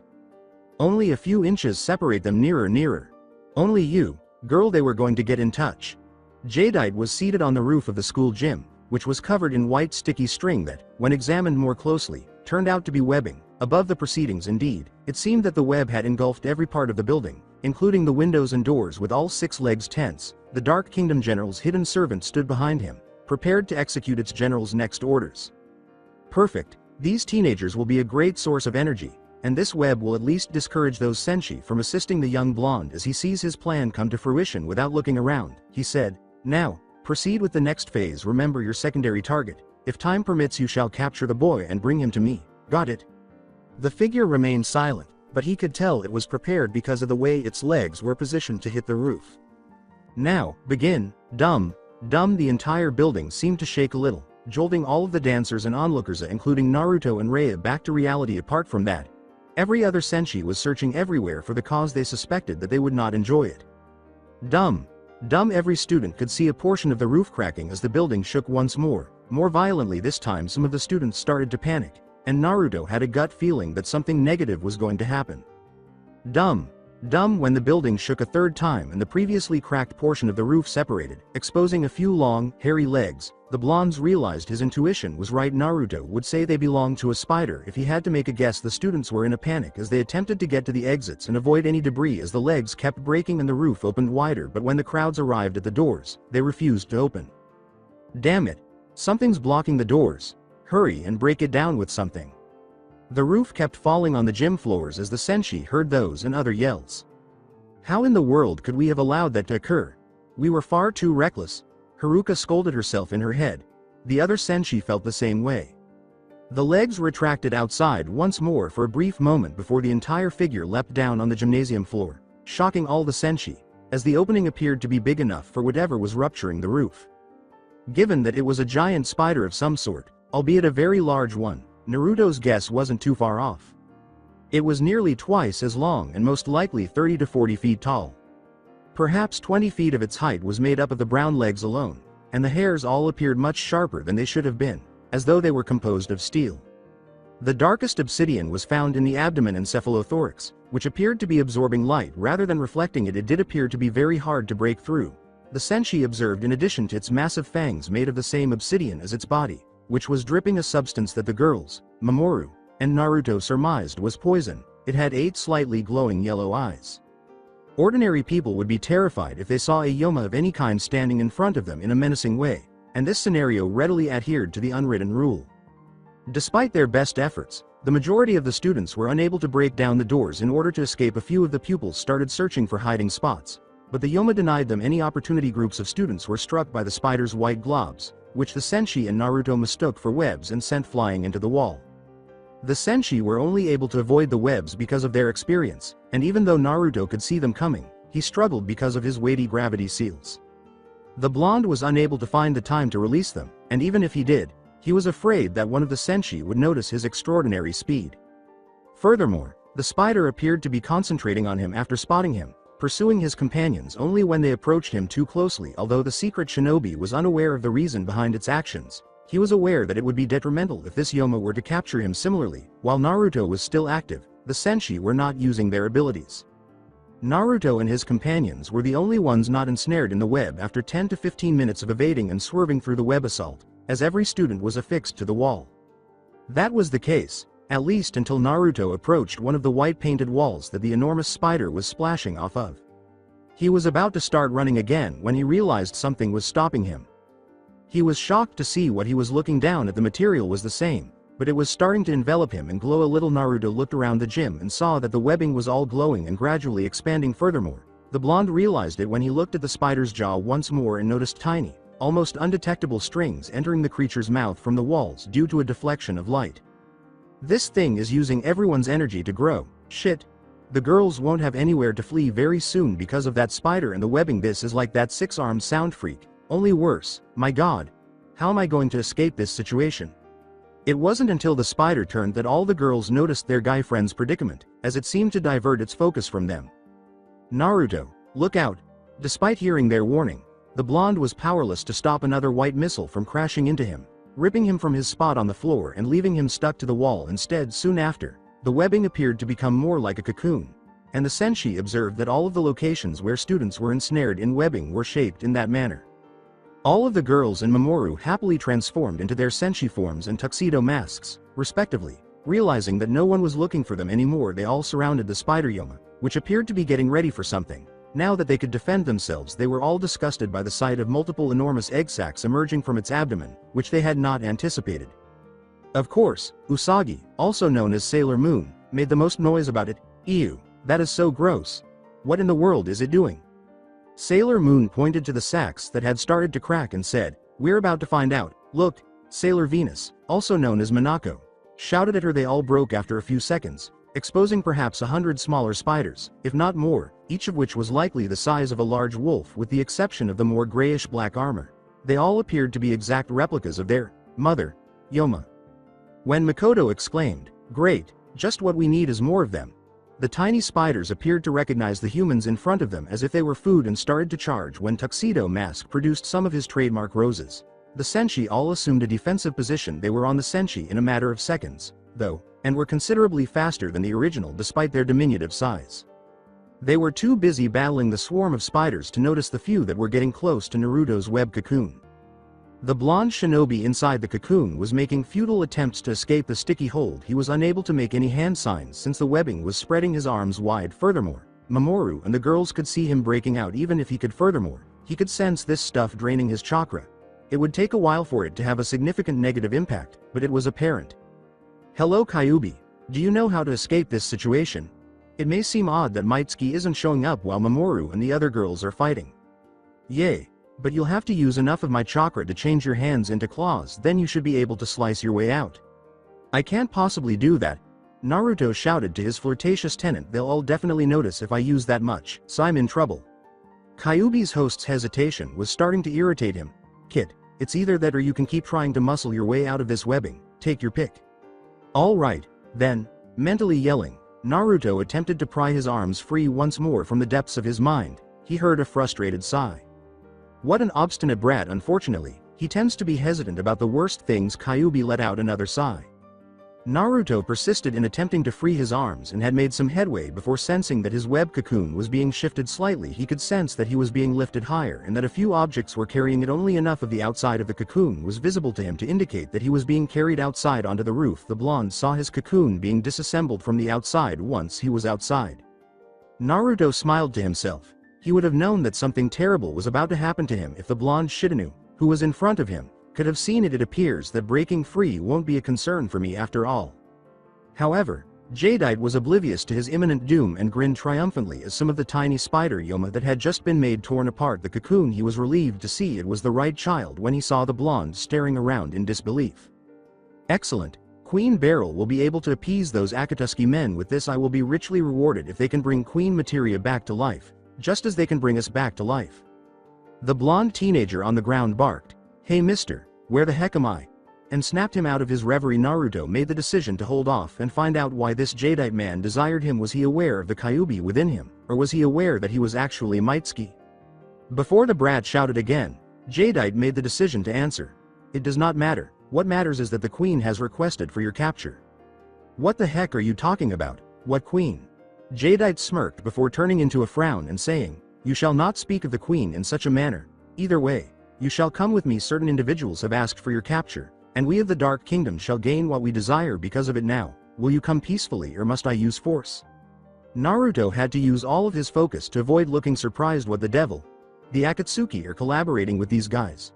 Only a few inches separate them. Nearer. "Only you, girl." They were going to get in touch. Jadeite was seated on the roof of the school gym, which was covered in white sticky string that, when examined more closely, turned out to be webbing. Above the proceedings, indeed, it seemed that the web had engulfed every part of the building, including the windows and doors. With all six legs tense, the Dark Kingdom general's hidden servant stood behind him, prepared to execute its general's next orders. Perfect. These teenagers will be a great source of energy, and this web will at least discourage those Senshi from assisting the young blonde as he sees his plan come to fruition. Without looking around, he said, "Now, proceed with the next phase. Remember your secondary target. If time permits, you shall capture the boy and bring him to me. Got it?" The figure remained silent, but he could tell it was prepared because of the way its legs were positioned to hit the roof. "Now, begin." Dumb. The entire building seemed to shake a little, jolting all of the dancers and onlookers, including Naruto and Rei, back to reality. Apart from that, every other Senshi was searching everywhere for the cause. They suspected that they would not enjoy it. Dumb. Every student could see a portion of the roof cracking as the building shook once more violently. This time some of the students started to panic, and Naruto had a gut feeling that something negative was going to happen. Dumb. When the building shook a third time and the previously cracked portion of the roof separated, exposing a few long, hairy legs, the blondes realized his intuition was right. Naruto would say they belonged to a spider if he had to make a guess. The students were in a panic as they attempted to get to the exits and avoid any debris as the legs kept breaking and the roof opened wider. But when the crowds arrived at the doors, they refused to open. Damn it. Something's blocking the doors. Hurry and break it down with something. The roof kept falling on the gym floors as the Senshi heard those and other yells. How in the world could we have allowed that to occur? We were far too reckless. Haruka scolded herself in her head. The other Senshi felt the same way. The legs retracted outside once more for a brief moment before the entire figure leapt down on the gymnasium floor, shocking all the Senshi, as the opening appeared to be big enough for whatever was rupturing the roof. Given that it was a giant spider of some sort, albeit a very large one, Naruto's guess wasn't too far off. It was nearly twice as long and most likely 30 to 40 feet tall. Perhaps 20 feet of its height was made up of the brown legs alone, and the hairs all appeared much sharper than they should have been, as though they were composed of steel. The darkest obsidian was found in the abdomen and cephalothorax, which appeared to be absorbing light rather than reflecting it. It did appear to be very hard to break through. The Senshi observed, in addition to its massive fangs made of the same obsidian as its body, which was dripping a substance that the girls, Mamoru, and Naruto surmised was poison. It had 8 slightly glowing yellow eyes. Ordinary people would be terrified if they saw a Yoma of any kind standing in front of them in a menacing way, and this scenario readily adhered to the unwritten rule. Despite their best efforts, the majority of the students were unable to break down the doors. In order to escape, a few of the pupils started searching for hiding spots, but the Yoma denied them any opportunity. Groups of students were struck by the spider's white globs, which the Senshi and Naruto mistook for webs and sent flying into the wall. The Senshi were only able to avoid the webs because of their experience, and even though Naruto could see them coming, he struggled because of his weighty gravity seals. The blonde was unable to find the time to release them, and even if he did, he was afraid that one of the Senshi would notice his extraordinary speed. Furthermore, the spider appeared to be concentrating on him after spotting him, pursuing his companions only when they approached him too closely. Although the secret shinobi was unaware of the reason behind its actions, he was aware that it would be detrimental if this Yoma were to capture him. Similarly, while Naruto was still active, the Senshi were not using their abilities. Naruto and his companions were the only ones not ensnared in the web after 10 to 15 minutes of evading and swerving through the web assault, as every student was affixed to the wall. That was the case, at least until Naruto approached one of the white painted walls that the enormous spider was splashing off of. He was about to start running again when he realized something was stopping him. He was shocked to see what he was looking down at. The material was the same, but it was starting to envelop him and glow a little. Naruto looked around the gym and saw that the webbing was all glowing and gradually expanding. Furthermore, the blonde realized it when he looked at the spider's jaw once more and noticed tiny, almost undetectable strings entering the creature's mouth from the walls due to a deflection of light. This thing is using everyone's energy to grow. Shit. The girls won't have anywhere to flee very soon because of that spider and the webbing. This is like that 6-armed sound freak, only worse. My god. How am I going to escape this situation? It wasn't until the spider turned that all the girls noticed their guy friend's predicament, as it seemed to divert its focus from them. Naruto, look out. Despite hearing their warning, the blonde was powerless to stop another white missile from crashing into him, ripping him from his spot on the floor and leaving him stuck to the wall instead. Soon after, the webbing appeared to become more like a cocoon, and the Senshi observed that all of the locations where students were ensnared in webbing were shaped in that manner. All of the girls and Mamoru happily transformed into their Senshi forms and tuxedo masks, respectively. Realizing that no one was looking for them anymore, they all surrounded the spider Yoma, which appeared to be getting ready for something. Now that they could defend themselves, they were all disgusted by the sight of multiple enormous egg sacs emerging from its abdomen, which they had not anticipated. Of course, Usagi, also known as Sailor Moon, made the most noise about it. Ew, that is so gross. What in the world is it doing? Sailor Moon pointed to the sacs that had started to crack and said, "We're about to find out. Look." Sailor Venus, also known as Minako, shouted at her. They all broke after a few seconds, exposing perhaps 100 smaller spiders, if not more, each of which was likely the size of a large wolf with the exception of the more grayish-black armor. They all appeared to be exact replicas of their mother, Yoma. When Makoto exclaimed, "Great, just what we need is more of them," the tiny spiders appeared to recognize the humans in front of them as if they were food and started to charge. When Tuxedo Mask produced some of his trademark roses, the Senshi all assumed a defensive position. They were on the Senshi in a matter of seconds, though, and were considerably faster than the original despite their diminutive size. They were too busy battling the swarm of spiders to notice the few that were getting close to Naruto's web cocoon. The blonde shinobi inside the cocoon was making futile attempts to escape the sticky hold. He was unable to make any hand signs since the webbing was spreading his arms wide. Furthermore, Mamoru and the girls could see him breaking out even if he could. Furthermore, he could sense this stuff draining his chakra. It would take a while for it to have a significant negative impact, but it was apparent. Hello Kyuubi. Do you know how to escape this situation? It may seem odd that Mitsky isn't showing up while Mamoru and the other girls are fighting. Yay. But you'll have to use enough of my chakra to change your hands into claws, then you should be able to slice your way out. I can't possibly do that. Naruto shouted to his flirtatious tenant. They'll all definitely notice if I use that much, so I'm in trouble. Kyuubi's host's hesitation was starting to irritate him. Kid, it's either that or you can keep trying to muscle your way out of this webbing, take your pick. Alright, then, mentally yelling, Naruto attempted to pry his arms free once more from the depths of his mind. He heard a frustrated sigh. What an obstinate brat. Unfortunately, he tends to be hesitant about the worst things. Kyuubi let out another sigh. Naruto persisted in attempting to free his arms and had made some headway before sensing that his web cocoon was being shifted slightly. He could sense that he was being lifted higher and that a few objects were carrying it. Only enough of the outside of the cocoon was visible to him to indicate that he was being carried outside onto the roof. The blonde saw his cocoon being disassembled from the outside once he was outside. Naruto smiled to himself. He would have known that something terrible was about to happen to him if the blonde Shitanu, who was in front of him, could have seen it. It appears that breaking free won't be a concern for me after all. However, Jadeite was oblivious to his imminent doom and grinned triumphantly as some of the tiny spider yoma that had just been made torn apart the cocoon. He was relieved to see it was the right child when he saw the blonde staring around in disbelief. Excellent. Queen Beryl will be able to appease those Akatsuki men with this. I will be richly rewarded if they can bring Queen Materia back to life, just as they can bring us back to life. The blonde teenager on the ground barked, "Hey mister, where the heck am I?" and snapped him out of his reverie. Naruto made the decision to hold off and find out why this Jadeite man desired him. Was he aware of the Kyuubi within him, or was he aware that he was actually Mitsky? Before the brat shouted again, Jadeite made the decision to answer. It does not matter. What matters is that the queen has requested for your capture. What the heck are you talking about? What queen? Jadeite smirked before turning into a frown and saying, "You shall not speak of the queen in such a manner. Either way, you shall come with me. Certain individuals have asked for your capture, and we of the Dark Kingdom shall gain what we desire because of it now. Will you come peacefully or must I use force?" Naruto had to use all of his focus to avoid looking surprised. What the devil? The Akatsuki are collaborating with these guys.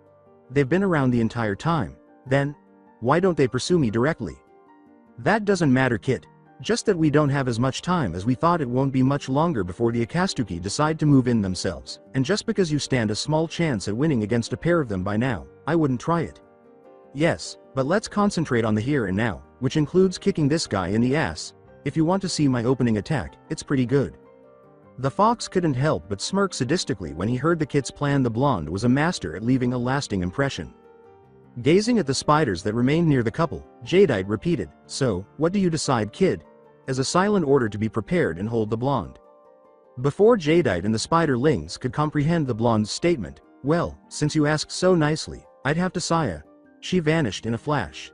They've been around the entire time. Then, why don't they pursue me directly? That doesn't matter, kid. Just that we don't have as much time as we thought. It won't be much longer before the Akatsuki decide to move in themselves, and just because you stand a small chance at winning against a pair of them by now, I wouldn't try it. Yes, but let's concentrate on the here and now, which includes kicking this guy in the ass. If you want to see my opening attack, it's pretty good. The fox couldn't help but smirk sadistically when he heard the kid's plan. The blonde was a master at leaving a lasting impression. Gazing at the spiders that remained near the couple, Jadeite repeated, "So, what do you decide, kid?" as a silent order to be prepared and hold the blonde. Before Jadeite and the spiderlings could comprehend the blonde's statement, "Well, since you ask so nicely, I'd have to Saya." She vanished in a flash.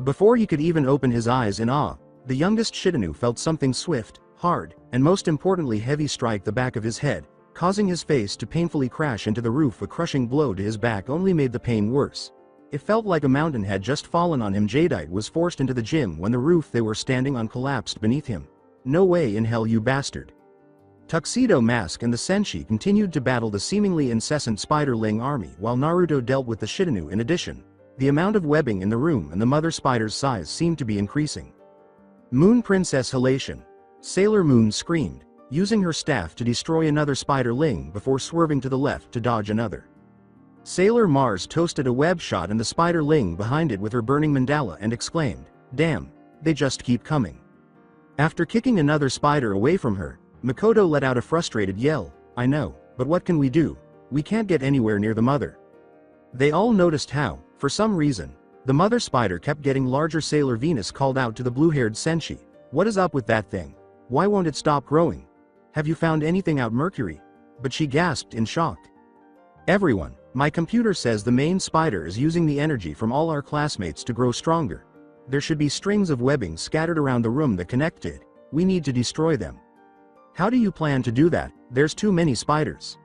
Before he could even open his eyes in awe, the youngest Shitanu felt something swift, hard, and most importantly heavy strike the back of his head, causing his face to painfully crash into the roof. A crushing blow to his back only made the pain worse. It felt like a mountain had just fallen on him. Jadeite was forced into the gym when the roof they were standing on collapsed beneath him. "No way in hell, you bastard." Tuxedo Mask and the Senshi continued to battle the seemingly incessant spiderling army while Naruto dealt with the Shitanu. In addition, the amount of webbing in the room and the mother spider's size seemed to be increasing. Moon Princess Halation. Sailor Moon screamed, using her staff to destroy another spiderling before swerving to the left to dodge another. Sailor Mars toasted a web shot and the spiderling behind it with her burning mandala and exclaimed, "Damn, they just keep coming." After kicking another spider away from her, Makoto let out a frustrated yell, "I know, but what can we do? We can't get anywhere near the mother." They all noticed how, for some reason, the mother spider kept getting larger. Sailor Venus called out to the blue-haired Senshi, "What is up with that thing? Why won't it stop growing? Have you found anything out, Mercury?" But she gasped in shock. "Everyone, my computer says the main spider is using the energy from all our classmates to grow stronger. There should be strings of webbing scattered around the room that connect it. We need to destroy them." "How do you plan to do that? There's too many spiders."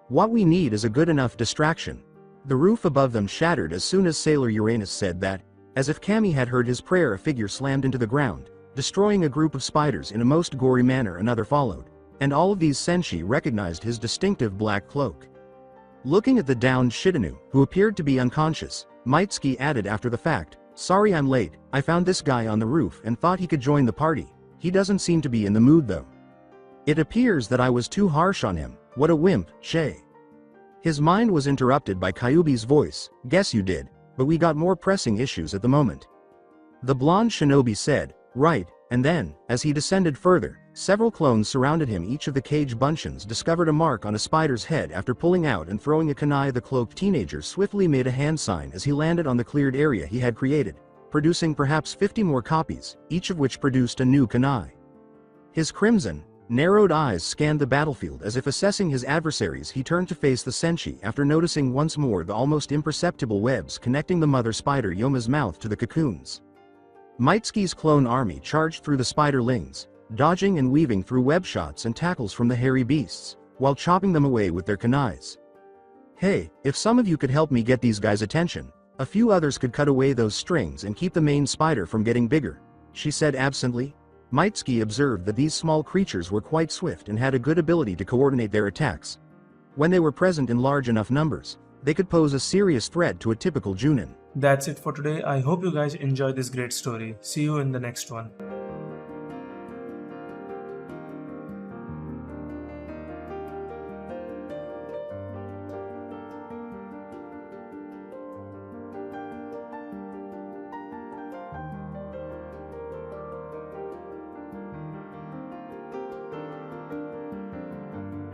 "What we need is a good enough distraction." The roof above them shattered as soon as Sailor Uranus said that. As if Kami had heard his prayer, a figure slammed into the ground, destroying a group of spiders in a most gory manner. Another followed, and all of these Senshi recognized his distinctive black cloak. Looking at the downed Shitanu, who appeared to be unconscious, Mitsky added after the fact, "Sorry I'm late, I found this guy on the roof and thought he could join the party. He doesn't seem to be in the mood though. It appears that I was too harsh on him, what a wimp, Shay." His mind was interrupted by Kyuubi's voice, "Guess you did, but we got more pressing issues at the moment." The blonde shinobi said, "Right," and then, as he descended further, several clones surrounded him. Each of the cage buncheons discovered a mark on a spider's head. After pulling out and throwing a kunai, the cloaked teenager swiftly made a hand sign as he landed on the cleared area he had created, producing perhaps 50 more copies, each of which produced a new kunai. His crimson, narrowed eyes scanned the battlefield as if assessing his adversaries. He turned to face the Senshi after noticing once more the almost imperceptible webs connecting the mother spider Yoma's mouth to the cocoons. Mitsky's clone army charged through the spiderlings, dodging and weaving through web shots and tackles from the hairy beasts, while chopping them away with their kunais. "Hey, if some of you could help me get these guys' attention, a few others could cut away those strings and keep the main spider from getting bigger," she said absently. Mitsky observed that these small creatures were quite swift and had a good ability to coordinate their attacks. When they were present in large enough numbers, they could pose a serious threat to a typical Junin. That's it for today. I hope you guys enjoyed this great story. See you in the next one.